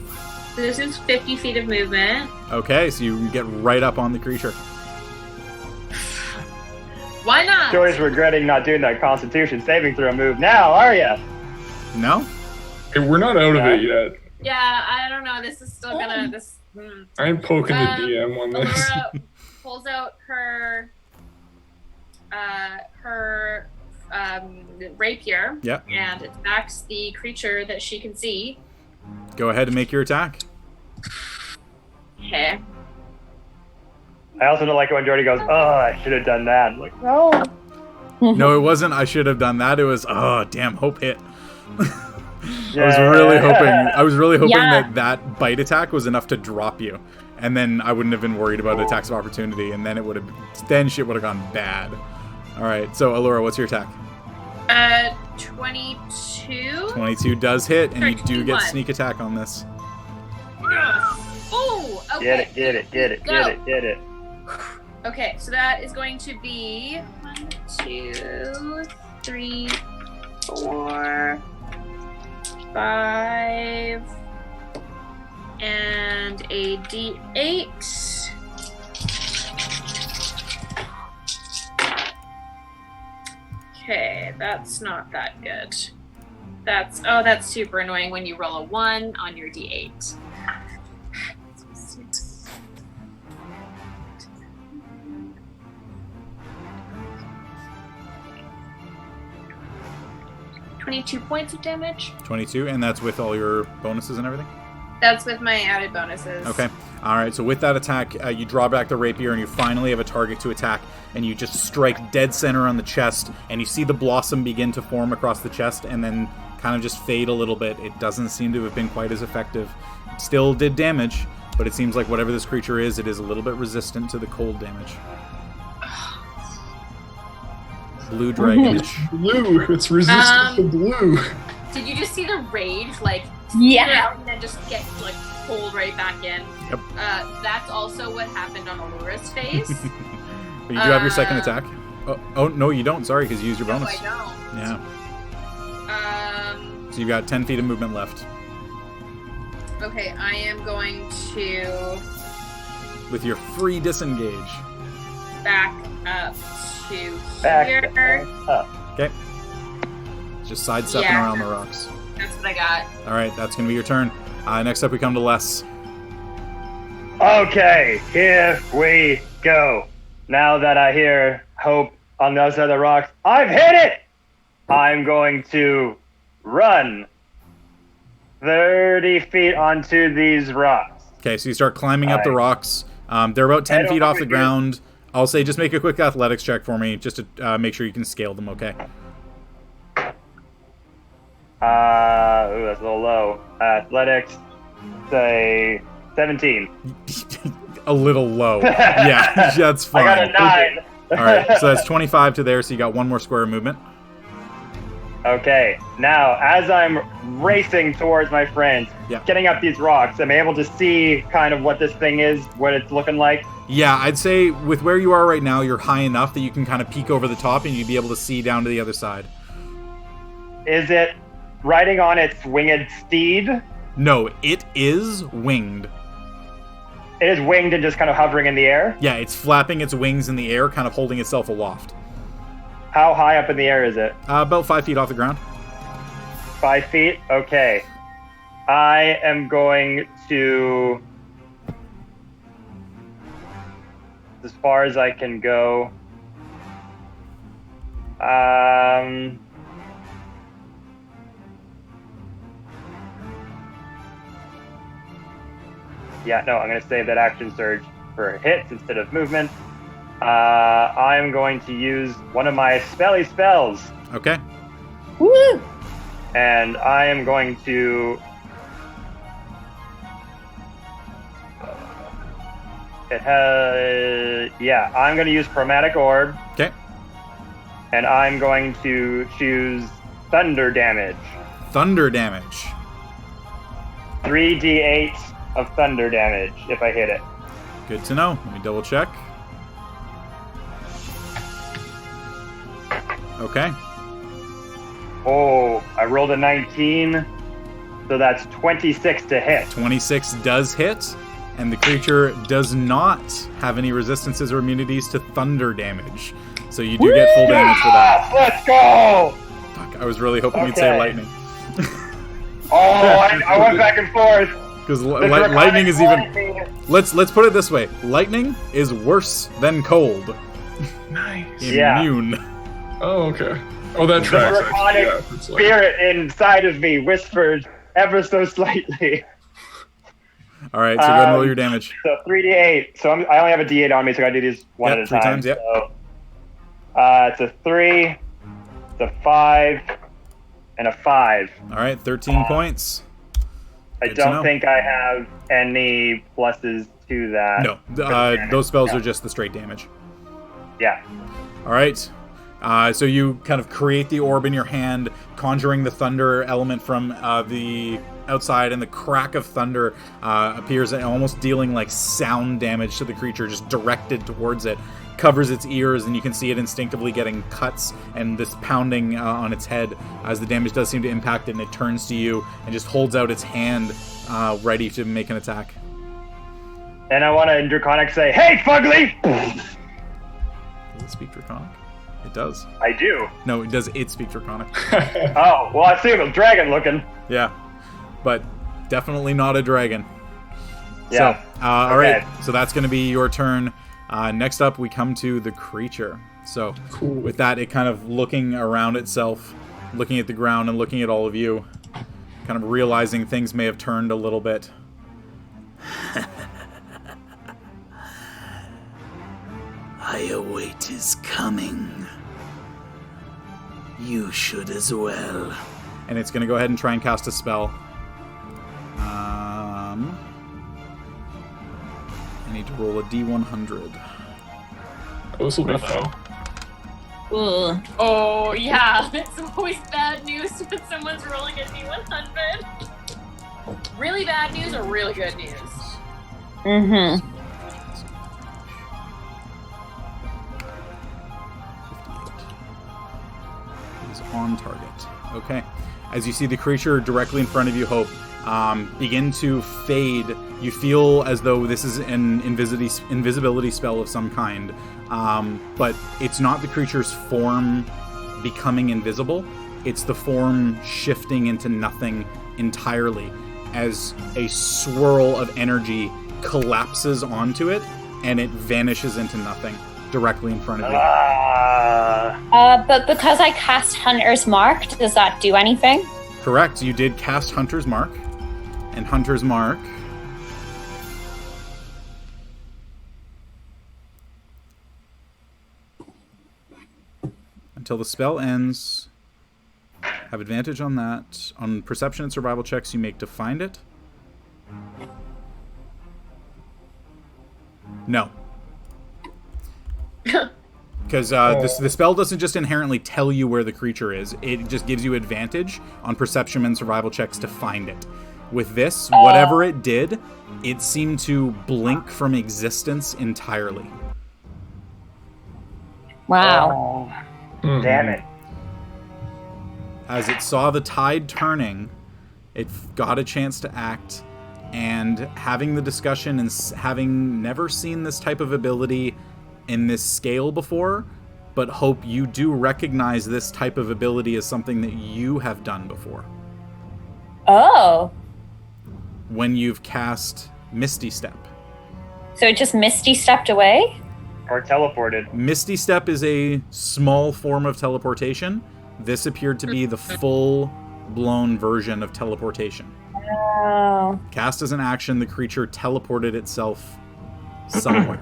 So this is 50 feet of movement. Okay, so you get right up on the creature. Why not? Joy's regretting not doing that Constitution saving throw move now, are ya? No? Hey, we're not out of it yet. Yeah, I don't know. This is still gonna. I'm poking the Um, DM on this. Aluura pulls out her rapier Yep. and attacks the creature that she can see. Go ahead and make your attack. Okay. I also don't like it when Jordy goes, oh, I should have done that. I'm like, no. No, it wasn't. I should have done that. It was. Oh, damn! Hope hit. Yeah. I was really hoping Yeah. that bite attack was enough to drop you, and then I wouldn't have been worried about attacks of opportunity, and then it would have. Then shit would have gone bad. All right. So Aluura, what's your attack? 22. 22 does hit, and Sorry, you do get 21. sneak attack on this. Oh, okay. Get it. Okay, so that is going to be 1, 2, 3, 4, 5, and a D8. Okay, that's not that good. That's super annoying when you roll a 1 on your D8. 22 points of damage. 22, and that's with all your bonuses and everything? That's with my added bonuses. Okay. All right, so with that attack, you draw back the rapier, and you finally have a target to attack, and you just strike dead center on the chest, and you see the blossom begin to form across the chest, and then kind of just fade a little bit. It doesn't seem to have been quite as effective. It still did damage, but it seems like whatever this creature is, it is a little bit resistant to the cold damage. Blue dragonish. Blue. It's resistant to blue. Did you just see the rage, like, Yeah. out and then just get, like, pulled right back in? Yep. That's also what happened on Aluura's face. But you do have your second attack. Oh, no, you don't. Sorry, because you used your bonus. No, I don't. Yeah. So you've got 10 feet of movement left. Okay, I am going to With your free disengage. back up to here. Okay. Just sidestepping Yeah. around the rocks. That's what I got. All right, that's going to be your turn. Next up, we come to Les. Okay, here we go. Now that I hear hope on the other side of the rocks, I've hit it! I'm going to run 30 feet onto these rocks. Okay, so you start climbing up the Alright. rocks. They're about 10 Head feet off over the here. ground. I'll say just make a quick athletics check for me, just to make sure you can scale them, okay? Ooh, that's a little low. Athletics, say 17. A little low. Yeah, that's fine. I got a 9. All right, so that's 25 to there, so you got one more square of movement. Okay, now as I'm racing towards my friends, Yeah. getting up these rocks, I'm able to see kind of what this thing is, what it's looking like. Yeah, I'd say with where you are right now, you're high enough that you can kind of peek over the top and you'd be able to see down to the other side. Is it riding on its winged steed? No, it is winged. It is winged and just kind of hovering in the air? Yeah, it's flapping its wings in the air, kind of holding itself aloft. How high up in the air is it? About 5 feet off the ground. 5 feet? Okay. I am going to... as far as I can go. Yeah, no, I'm going to save that action surge for hits instead of movement. I'm going to use one of my spelly spells. Okay. Woo! And I am going to... I'm going to use Chromatic Orb. Okay. And I'm going to choose Thunder Damage. Thunder damage. 3d8 of Thunder Damage if I hit it. Good to know. Let me double check. Okay. Oh, I rolled a 19. So that's 26 to hit. 26 does hit, and the creature does not have any resistances or immunities to thunder damage. So you do get full damage for that. Let's go! Fuck, I was really hoping you'd say Okay. lightning. Oh, I went back and forth. Because The lightning is even... draconic lightning. Let's put it this way. Lightning is worse than cold. Nice. Yeah. Immune. Oh, okay. Oh, that The tracks. draconic Yeah, it's like- spirit inside of me whispered ever so slightly. All right, so go ahead and roll your damage. So 3d8. So I only have a d8 on me, so I gotta do these one Yep, at a 3 time. times, yep. So, it's a 3, it's a 5, and a 5. All right, 13 points. I Good to know. don't think I have any pluses to that. No, those spells are just the straight damage. Yeah. All right, So you kind of create the orb in your hand, conjuring the thunder element from the outside, and the crack of thunder appears, almost dealing like sound damage to the creature, just directed towards it. Covers its ears, and you can see it instinctively getting cuts and this pounding on its head as the damage does seem to impact it, and it turns to you and just holds out its hand ready to make an attack. And I want to in Draconic say, "Hey, Fugly!" Does it speak Draconic? It does. I do. No, it does. It speak Draconic. Oh, well, I see him dragon looking. Yeah, but definitely not a dragon. Yeah. So, all right. So that's going to be your turn. Next up, we come to the creature. So with that, it kind of looking around itself, looking at the ground and looking at all of you, kind of realizing things may have turned a little bit. I await his coming. You should as well. And it's going to go ahead and try and cast a spell. I need to roll a D100. This will be fun. Ugh. Oh, yeah. It's always bad news when someone's rolling a D100. Really bad news or really good news? Mm-hmm. Is on target. Okay. As you see the creature directly in front of you, Hope, begin to fade. You feel as though this is an invisibility spell of some kind, but it's not the creature's form becoming invisible. It's the form shifting into nothing entirely as a swirl of energy collapses onto it, and it vanishes into nothing directly in front of you. But because I cast Hunter's Mark, does that do anything? Correct. You did cast Hunter's Mark. And Hunter's Mark until the spell ends. Have advantage on that. On perception and survival checks you make to find it. No. Because the spell doesn't just inherently tell you where the creature is. It just gives you advantage on perception and survival checks to find it. With this, whatever it did, it seemed to blink from existence entirely. Wow. Damn it. As it saw the tide turning, it got a chance to act, and having the discussion and having never seen this type of ability in this scale before, but Hope, you do recognize this type of ability as something that you have done before. Oh. When you've cast Misty Step. So it just Misty stepped away? Or teleported. Misty Step is a small form of teleportation. This appeared to be the full-blown version of teleportation. Oh. Cast as an action, the creature teleported itself somewhere.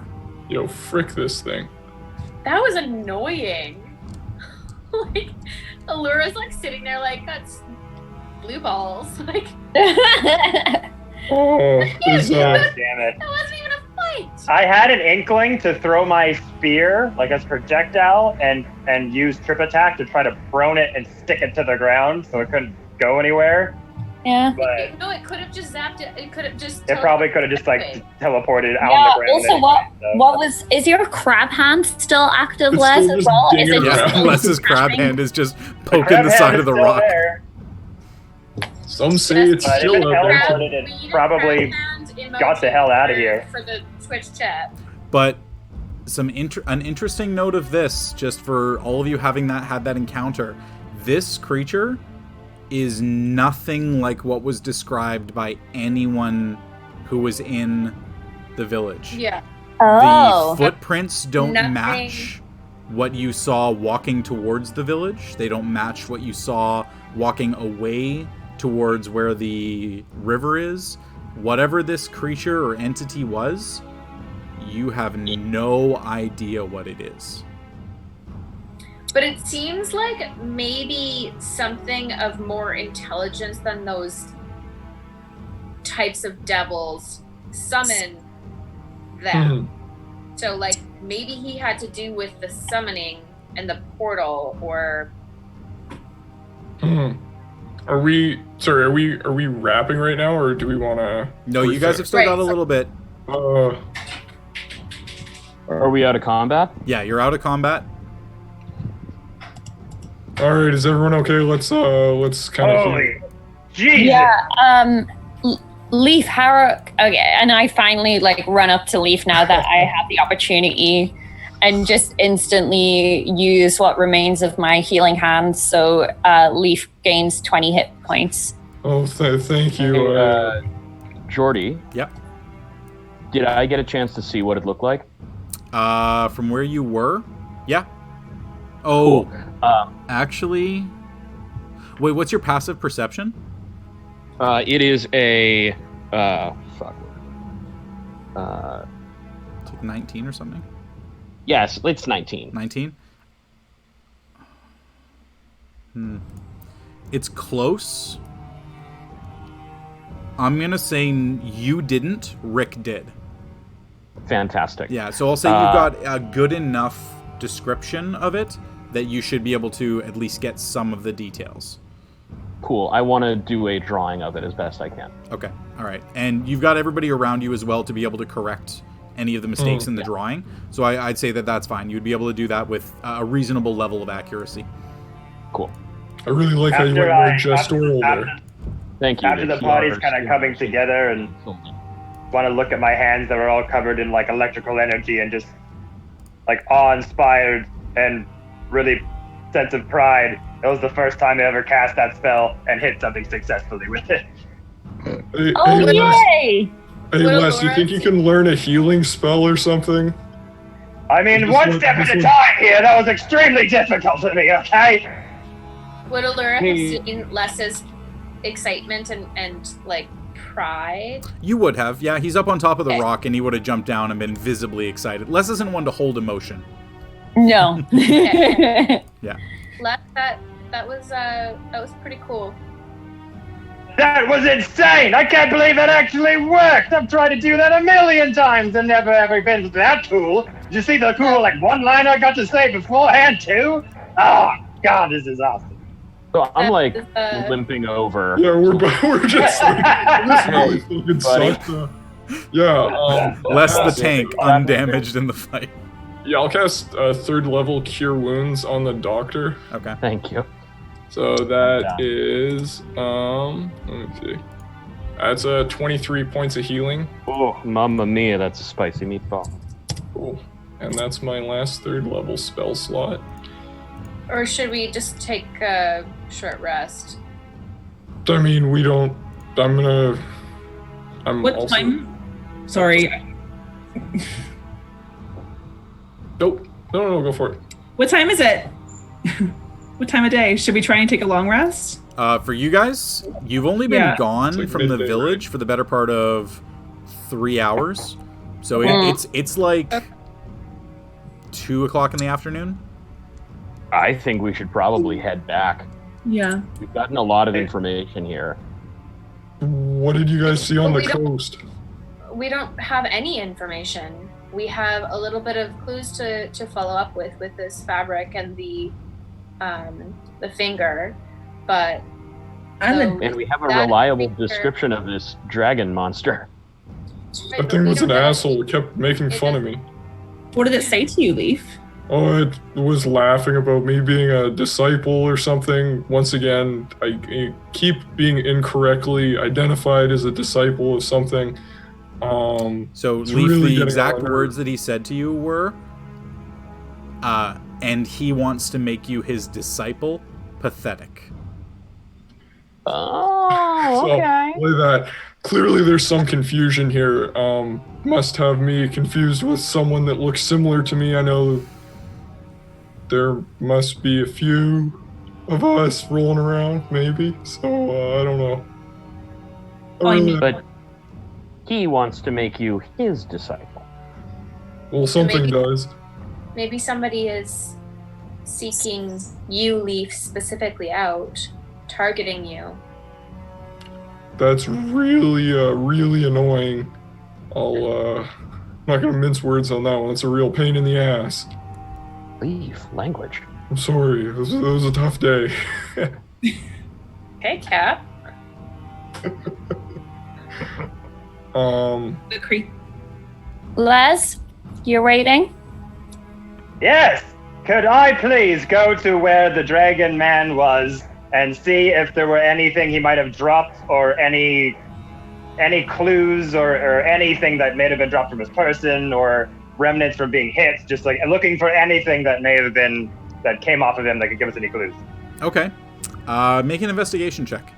Yo, frick this thing. That was annoying. Like, Aluura's like sitting there like, that's blue balls. Like, Oh, is Damn it. that wasn't even a fight. I had an inkling to throw my spear, like as projectile, and use trip attack to try to prone it and stick it to the ground so it couldn't go anywhere. Yeah. But No, it could have just zapped it. It could have just. it probably could have just like away. teleported out Yeah, on the ground. also anyway, what is your crab hand still active, It's Les, still as just well? Is dinging it around. just Yeah, Les's crab smashing? hand is just The poking crab the hand side is of the still rock. there, Some say it's but if still it out there. teleported, We it need a probably crab hand got the hell out of here. for the Twitch chat. But an interesting note of this, just for all of you having had that encounter, this creature is nothing like what was described by anyone who was in the village. Yeah. Oh. The footprints don't Nothing. match what you saw walking towards the village. They don't match what you saw walking away towards where the river is. Whatever this creature or entity was, you have no idea what it is. But it seems like maybe something of more intelligence than those types of devils summon them. So, like, maybe he had to do with the summoning the portal, or Are we wrapping right now, or do we want to? No, you guys have still got a little bit. Are we out of combat? Yeah, you're out of combat. All right, is everyone okay? Let's kind of. Holy Jesus! Yeah. Leif, okay, and I finally run up to Leif now that I have the opportunity, and just instantly use what remains of my healing hands. So Leif gains 20 hit points. Oh, thank you. Hey, Jordy. Yep. Did I get a chance to see what it looked like? From where you were? Yeah. Oh, cool. Actually, wait, what's your passive perception? It is a, fuck. It's like 19 or something? Yes, it's 19. 19? It's close. I'm gonna say you didn't, Rick did. Fantastic. Yeah, so I'll say you've got a good enough description of it that you should be able to at least get some of the details. Cool. I want to do a drawing of it as best I can. Okay, all right. And you've got everybody around you as well to be able to correct any of the mistakes in the drawing. So I'd say that that's fine. You'd be able to do that with a reasonable level of accuracy. Cool. I really like how you went more gestural there. Thank you. After the party's kind of coming together and want to look at my hands that were all covered in electrical energy and just awe-inspired and really sense of pride. It was the first time I ever cast that spell and hit something successfully with it. Yay! Hey, Les, you think you can learn a healing spell or something? I mean, one step at a time here. That was extremely difficult for me, okay? Would Aluura have seen Les's excitement and pride? You would have, yeah. He's up on top of the rock, and he would have jumped down and been visibly excited. Les isn't one to hold emotion. No. Yeah. Les, that was pretty cool. That was insane! I can't believe it actually worked! I've tried to do that a million times and never ever been that cool. Did you see the cool one-line I got to say beforehand too? Oh God, this is awesome. So I'm limping over. Yeah, we're just this really fucking sucked. Les the tank, undamaged in the fight. Yeah, I'll cast 3rd level Cure Wounds on the doctor. Okay. Thank you. So that is, let me see. That's 23 points of healing. Oh, mamma mia, that's a spicy meatball. Cool. And that's my last 3rd level spell slot. Or should we just take a short rest? I mean, we don't. I'm What also. time? Sorry. Nope. No, go for it. What time is it? What time of day? Should we try and take a long rest? For you guys, you've only been gone from the midday, village right? for the better part of 3 hours. So it's like 2 o'clock in the afternoon. I think we should probably head back. Yeah. We've gotten a lot of information here. What did you guys see on the coast? We don't have any information. We have a little bit of clues to follow up with this fabric and the finger, but and we have a reliable description of this dragon monster. That thing was an asshole. It kept making fun of me. What did it say to you, Leif? Oh, it was laughing about me being a disciple or something. Once again, I keep being incorrectly identified as a disciple of something. So, Leif, really the exact words that he said to you were, and he wants to make you his disciple, pathetic. Oh, okay. So, play that. Clearly there's some confusion here. Must have me confused with someone that looks similar to me. I know there must be a few of us rolling around, maybe. So, I don't know. But he wants to make you his disciple. Well, something Maybe- does. maybe somebody is seeking you, Leif, specifically out, targeting you. That's really, really annoying. I'm not gonna mince words on that one. It's a real pain in the ass. Leif, language. I'm sorry. It was a tough day. Hey, Cap. The creek. Les, you're waiting? Yes! Could I please go to where the dragon man was and see if there were anything he might have dropped or any clues or anything that may have been dropped from his person or remnants from being hit, just like looking for anything that may have been, that came off of him that could give us any clues. Okay. Make an investigation check.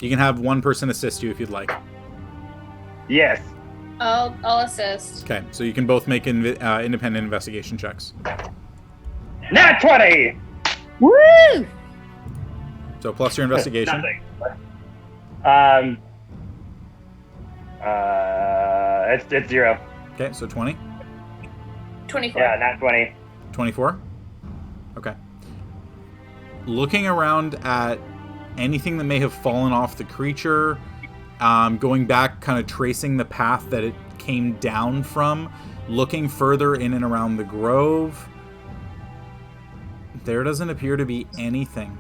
You can have one person assist you if you'd like. Yes. I'll assist. Okay, so you can both make independent investigation checks. Nat 20! Woo! So plus your investigation. Nothing. It's 0. Okay, so 20. 24. Yeah, nat 20. 24? Okay. Looking around at anything that may have fallen off the creature, going back, kind of tracing the path that it came down from, looking further in and around the grove, there doesn't appear to be anything.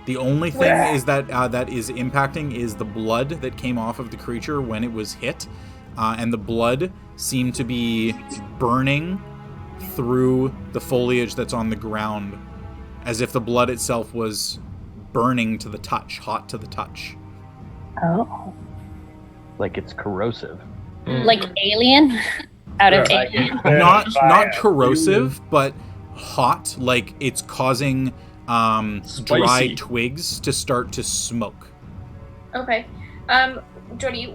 The only thing is that that is impacting is the blood that came off of the creature when it was hit, and the blood seemed to be burning through the foliage that's on the ground, as if the blood itself was burning to the touch, hot to the touch. Oh. Like it's corrosive. Like Alien? Out of Alien? Not corrosive, but hot, like it's causing dry twigs to start to smoke. Okay. Jody,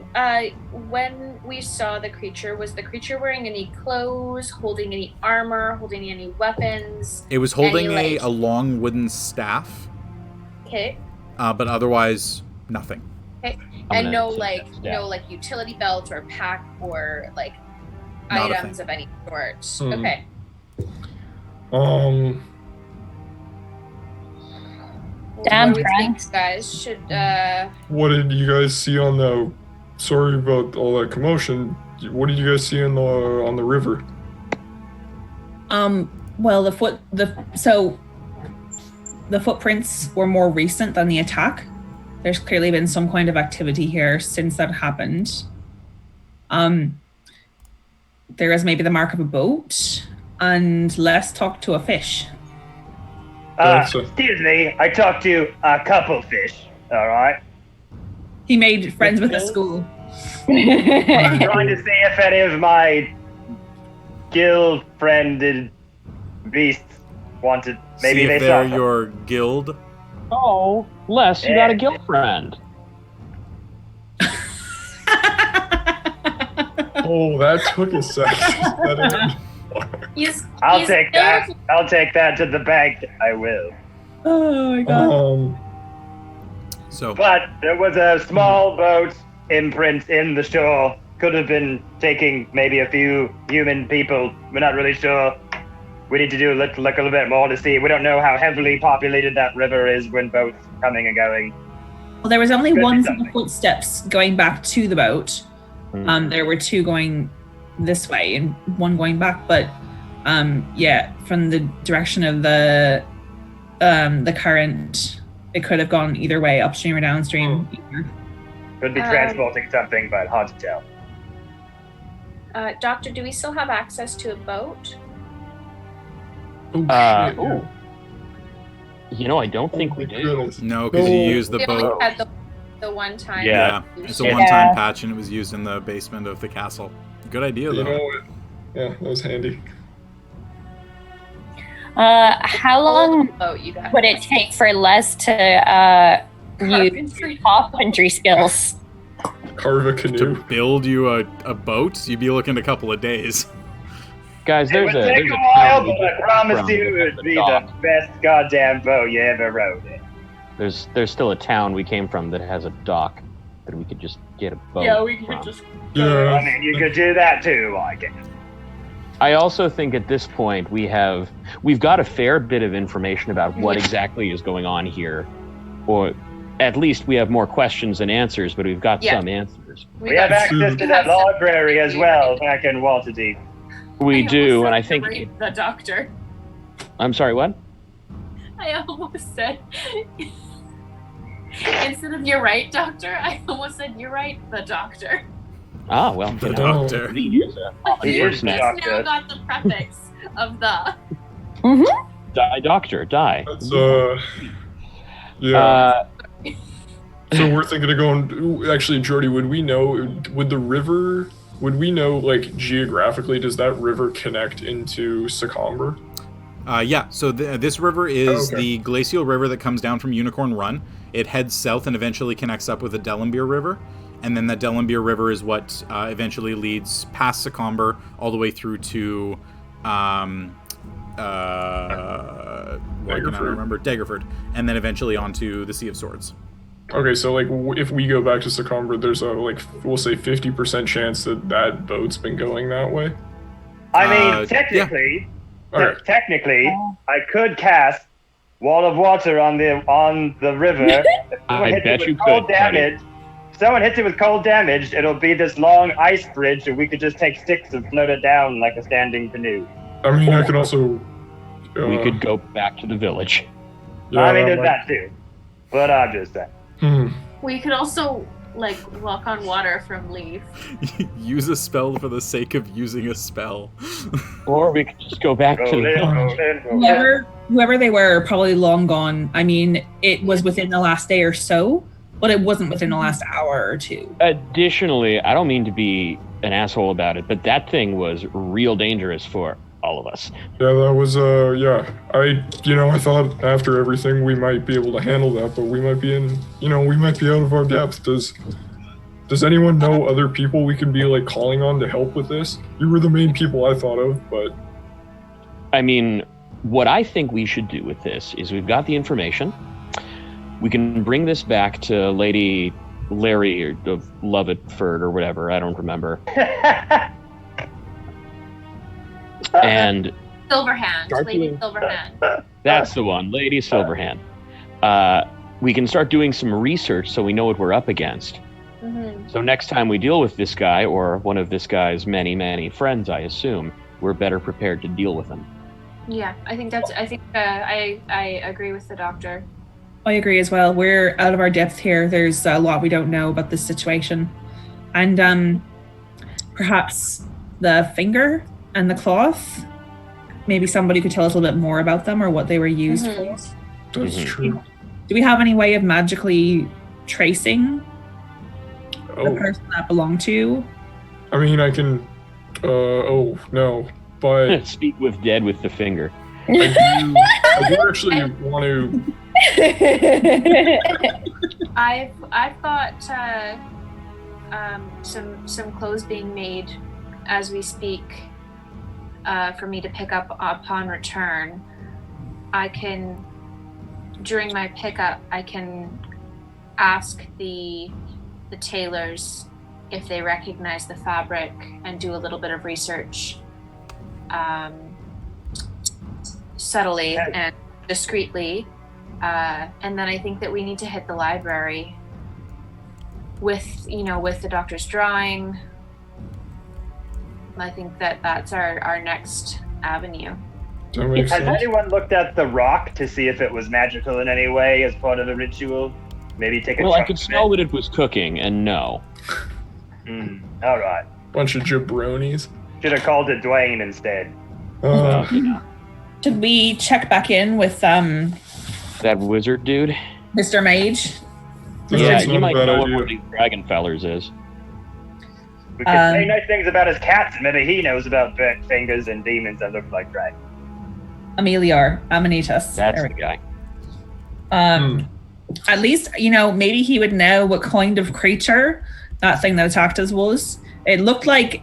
when we saw the creature, was the creature wearing any clothes, holding any armor, holding any weapons? It was holding any, a long wooden staff. Okay. But otherwise, nothing. Okay. I'm And gonna no utility belt or pack or like Not a items thing. of any sort. Hmm. Okay. Damn, what do we friend. think, guys? Should What did you guys see on the? Sorry about all that commotion. What did you guys see on the river? Well, the footprints were more recent than the attack. There's clearly been some kind of activity here since that happened. There is maybe the mark of a boat, and let's talk to a fish. Excuse me, I talked to a couple fish, alright? He made friends with a school. I'm trying to see if any of my guild-friended beasts wanted. Maybe See they if saw they're something. your guild. Oh, Les, you got a girlfriend. Oh, that took a second. I'll take that. I'll take that to the bank. I will. Oh my god. So, But there was a small boat imprint in the shore. Could have been taking maybe a few human people. We're not really sure. We need to do look a little bit more to see. We don't know how heavily populated that river is when boats coming and going. Well, there was only Could be one set something. of footsteps going back to the boat. There were two going this way and one going back, but yeah, from the direction of the current, it could have gone either way, upstream or downstream. Could be transporting something, but hard to tell. Doctor, do we still have access to a boat? Oh. You know, I don't think we do. Goodness. no, because you used the We only boat. had the one time. Yeah. It's a one-time patch, and it was used in the basement of the castle. Good idea, You though. know what? Yeah, that was handy. How long boat you guys. would it take for Les to use Carpentry. carpentry skills? Carve a To canoe. build you a boat, you'd be looking a couple of days. Guys, It there's would a take there's a a while, town we but I just promise from you that it has would a be dock. the best goddamn boat you ever rode in. There's still a town we came from that has a dock that we could just get a boat. Yeah, we could from. just. I Yeah. mean, you could do that too, I guess. I also think at this point we've got a fair bit of information about what exactly is going on here, or at least we have more questions than answers, but we've got Yeah. some answers. We have got- access to that library as well back in Waterdeep. We I do, almost and I said think to rape the doctor. I'm sorry, what? I almost said, instead of "you're right, doctor," I almost said "you're right, the doctor." Ah, well, The you know, doctor. he is a common He is person. the It's doctor. now got the prefix of the. Die, doctor, die. That's yeah. So we're thinking of going. Actually, Jordy, would we know? Would the river? Would we know, like, geographically? Does that river connect into Secomber? Yeah, so this river is Okay. the glacial river that comes down from Unicorn Run. It heads south and eventually connects up with the Delambir River. And then the Delambir River is what eventually leads past Secomber all the way through to... Daggerford. And then eventually onto the Sea of Swords. Okay, so like if we go back to Secomber, there's a we'll say 50% chance that boat's been going that way. I mean, yeah. technically, Okay. technically, I could cast Wall of Water on the river. If someone I hits it bet with you cold could, buddy. damage. If someone hits it with cold damage, it'll be this long ice bridge, and we could just take sticks and float it down like a standing canoe. I mean, I could also. We could go back to the village. Yeah, I mean, there's like- that too. But I'm just saying. We could also walk on water from Leif. Use a spell for the sake of using a spell. Or we could just go back to Roll the in, village. roll in. Whoever they were are probably long gone. I mean, it was within the last day or so, but it wasn't within the last hour or two. Additionally, I don't mean to be an asshole about it, but that thing was real dangerous for all of us. Yeah, that was yeah. I thought after everything we might be able to handle that, but we might be we might be out of our depth. Does anyone know other people we could be like calling on to help with this? You were the main people I thought of, but I mean, what I think we should do with this is we've got the information. We can bring this back to Lady Larry of Lovettford or whatever. I don't remember. And Silverhand, Start Lady doing- Silverhand. that's the one, Lady Silverhand. We can start doing some research so we know what we're up against. Mm-hmm. So next time we deal with this guy, or one of this guy's many, many friends, I assume, we're better prepared to deal with him. Yeah, I agree with the doctor. I agree as well. We're out of our depth here. There's a lot we don't know about this situation. And perhaps the finger and the cloth, maybe somebody could tell us a little bit more about them or what they were used for. that's Mhm. true. Do we have any way of magically tracing the Oh, person that belonged to? I mean, I can. Oh no, but Speak with dead with the finger. I do actually want to. I've got some clothes being made as we speak for me to pick up upon return. I can, during my pickup, I can ask the tailors if they recognize the fabric and do a little bit of research subtly and discreetly. And then I think that we need to hit the library with the doctor's drawing. I think that that's our next avenue. That makes Has sense. anyone looked at the rock to see if it was magical in any way as part of the ritual? Maybe take a Well, I chunk could of smell it? that it was cooking, and no. All right. Bunch of jabronis. Should have called it Dwayne instead. Uh, Should we check back in with That wizard dude? Mr. Mage? Yeah, that's he not a might bad know what idea. one of these dragon fellers is. We could say nice things about his cats, and maybe he knows about burnt fingers and demons that look like dragons. Ameliar, Amanitas. That's There the we guy. go. At least, maybe he would know what kind of creature that thing that attacked us was. It looked like,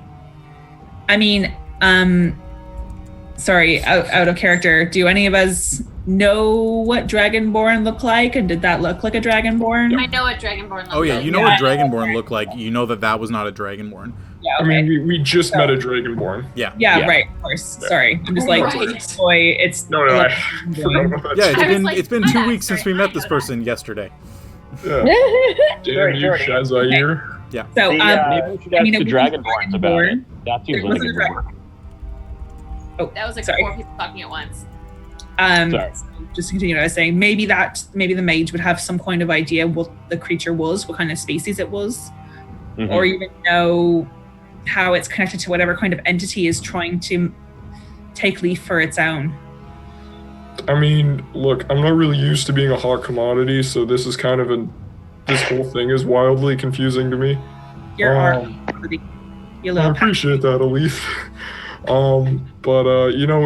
sorry, out of character. Do any of us know what Dragonborn look like? And did that look like a Dragonborn? I know what Dragonborn looks Oh yeah, like. you know what Dragonborn looked like. You know that was not a Dragonborn. Yeah, I okay. mean, we just met a Dragonborn. Yeah. yeah, right, of course. Sorry. I'm just like, Right. boy, it's No, I forgot about that. Yeah, I was like, it's been I'm 2 not weeks since we sorry, met I this know person yesterday. Yeah. Damn Very you, dirty. Shazair. so. The, Maybe we should ask it the wasn't dragonborns about it. Dragonborn. That seems It like a wasn't good a work. Oh, That was like sorry. 4 people talking at once. Sorry. So just to continue what I was saying, maybe the mage would have some kind of idea what the creature was, what kind of species it was, or even know how it's connected to whatever kind of entity is trying to take Leif for its own. I mean, look, I'm not really used to being a hot commodity, so this is kind of this whole thing is wildly confusing to me. Your art. I appreciate that, Elethe. But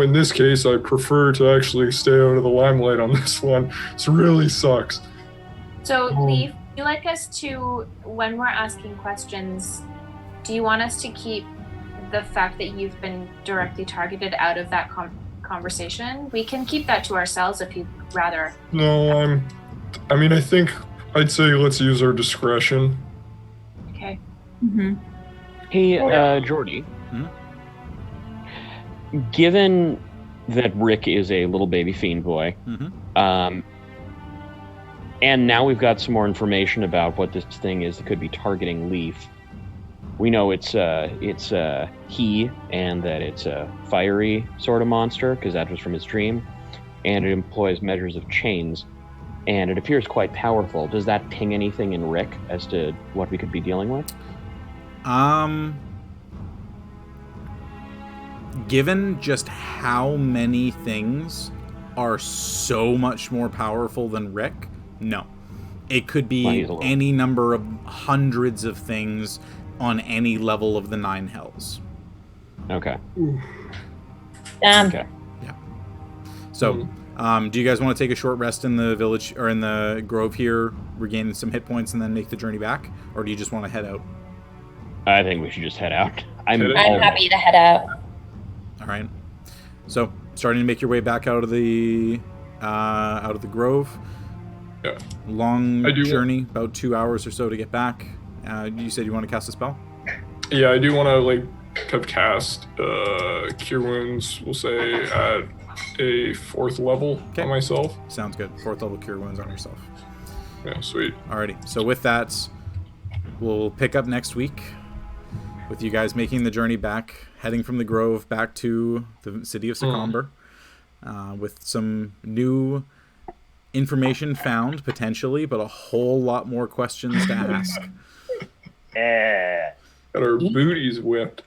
in this case, I prefer to actually stay out of the limelight on this one. This really sucks. So, Leif, would you like us to, when we're asking questions, do you want us to keep the fact that you've been directly targeted out of that conversation? We can keep that to ourselves if you'd rather. No, I think I'd say let's use our discretion. Okay. Mm-hmm. Hey, Jordy. Given that Rick is a little baby fiend boy, and now we've got some more information about what this thing is that could be targeting Leif. We know it's he, and that it's a fiery sort of monster, because that was from his dream, and it employs measures of chains, and it appears quite powerful. Does that ping anything in Rick as to what we could be dealing with? Given just how many things are so much more powerful than Rick, no. It could be any number of hundreds of things on any level of the 9 hells. Okay. Okay. Yeah. So, do you guys want to take a short rest in the village or in the grove here, regain some hit points, and then make the journey back, or do you just want to head out? I think we should just head out. I'm happy to head out. All right. So, starting to make your way back out of the grove. Yeah. Long journey, about 2 hours or so to get back. You said you want to cast a spell? Yeah, I do want to cast Cure Wounds, we'll say, at a 4th level on myself. Sounds good. 4th level Cure Wounds on yourself. Yeah, sweet. Alrighty. So with that, we'll pick up next week with you guys making the journey back, heading from the grove back to the city of Secomber, with some new information found, potentially, but a whole lot more questions to ask. Yeah. Got our booties whipped.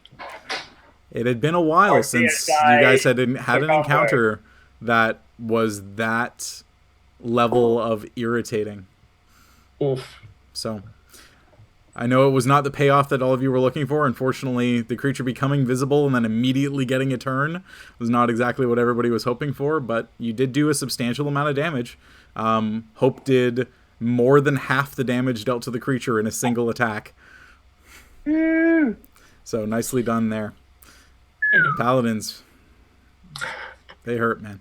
It had been a while since you guys had an encounter that was that level of irritating. Oof. So, I know it was not the payoff that all of you were looking for. Unfortunately, the creature becoming visible and then immediately getting a turn was not exactly what everybody was hoping for, but you did do a substantial amount of damage. Hope did more than half the damage dealt to the creature in a single attack. So, nicely done there. Paladins. They hurt, man.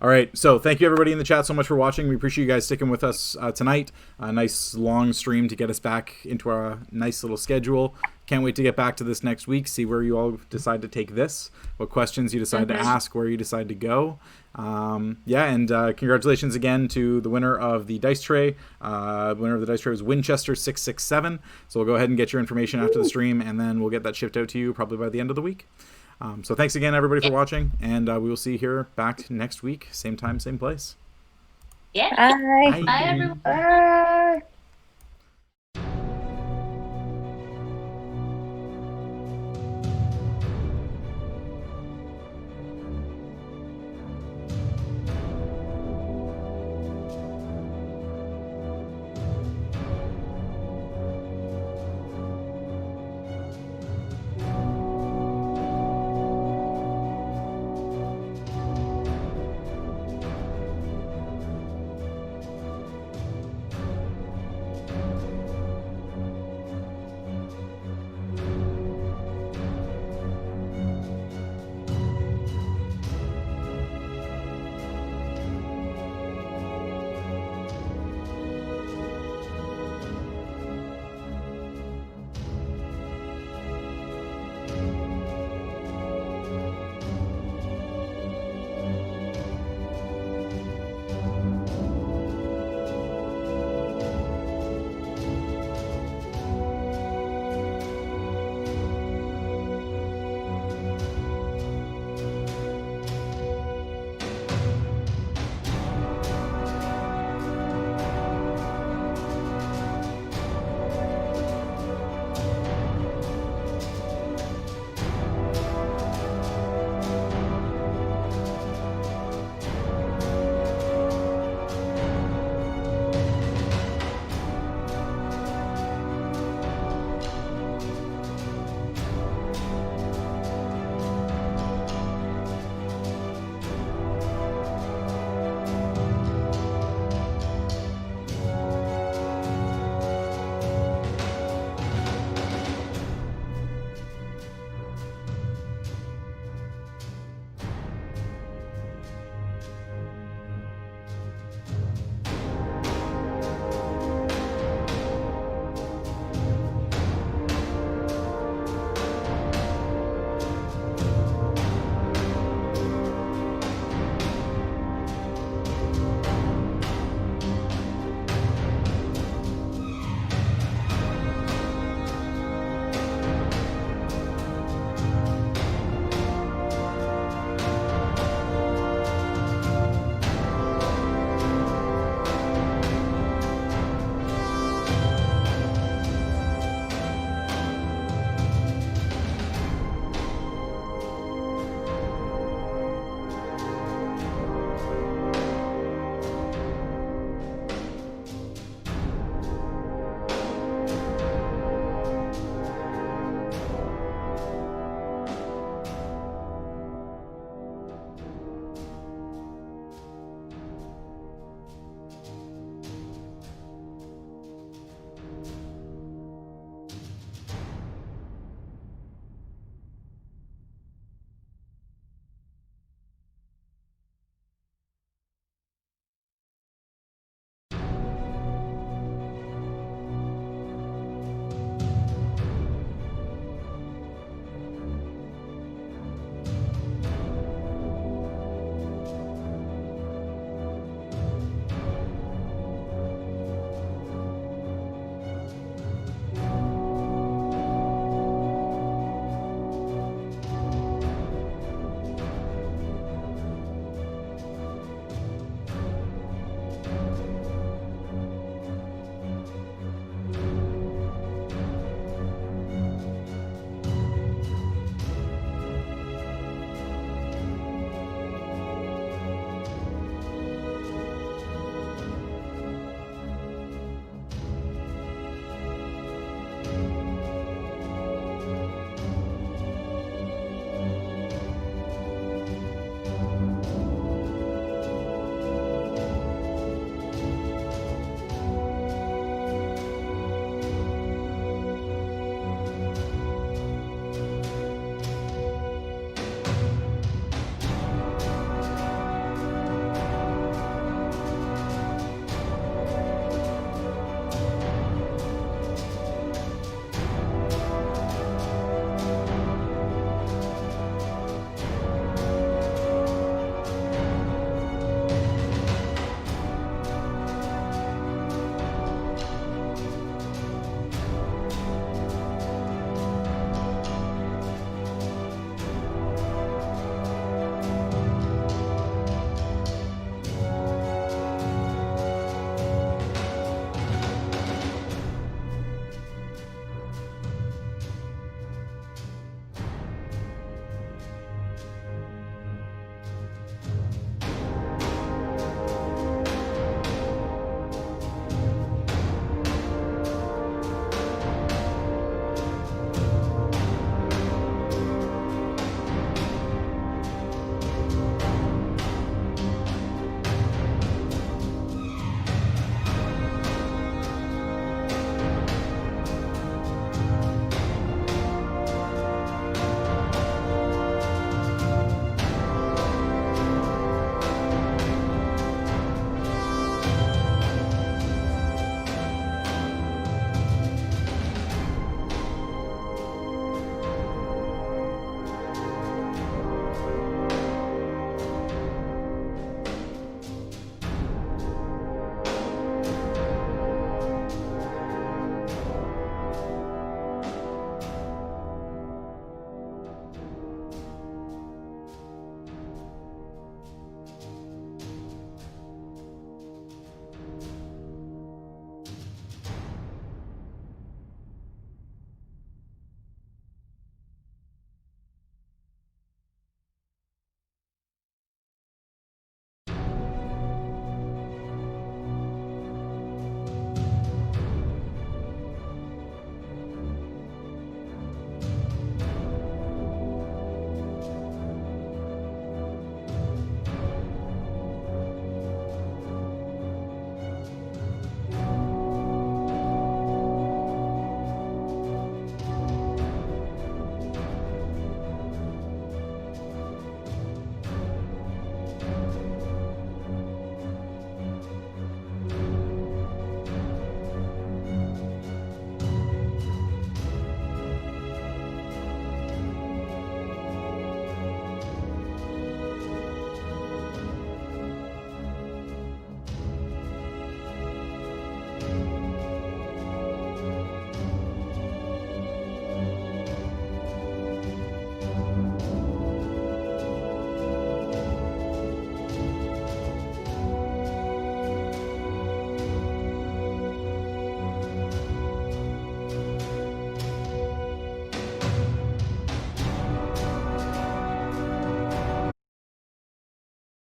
All right, so thank you everybody in the chat so much for watching. We appreciate you guys sticking with us tonight. A nice long stream to get us back into our nice little schedule. Can't wait to get back to this next week, see where you all decide to take this, what questions you decide to ask, where you decide to go. And congratulations again to the winner of the dice tray. The winner of the dice tray was Winchester667. So we'll go ahead and get your information after the stream, and then we'll get that shipped out to you probably by the end of the week. So thanks again, everybody, for watching, and we will see you here back next week, same time, same place. Yeah. Bye. Bye, everyone.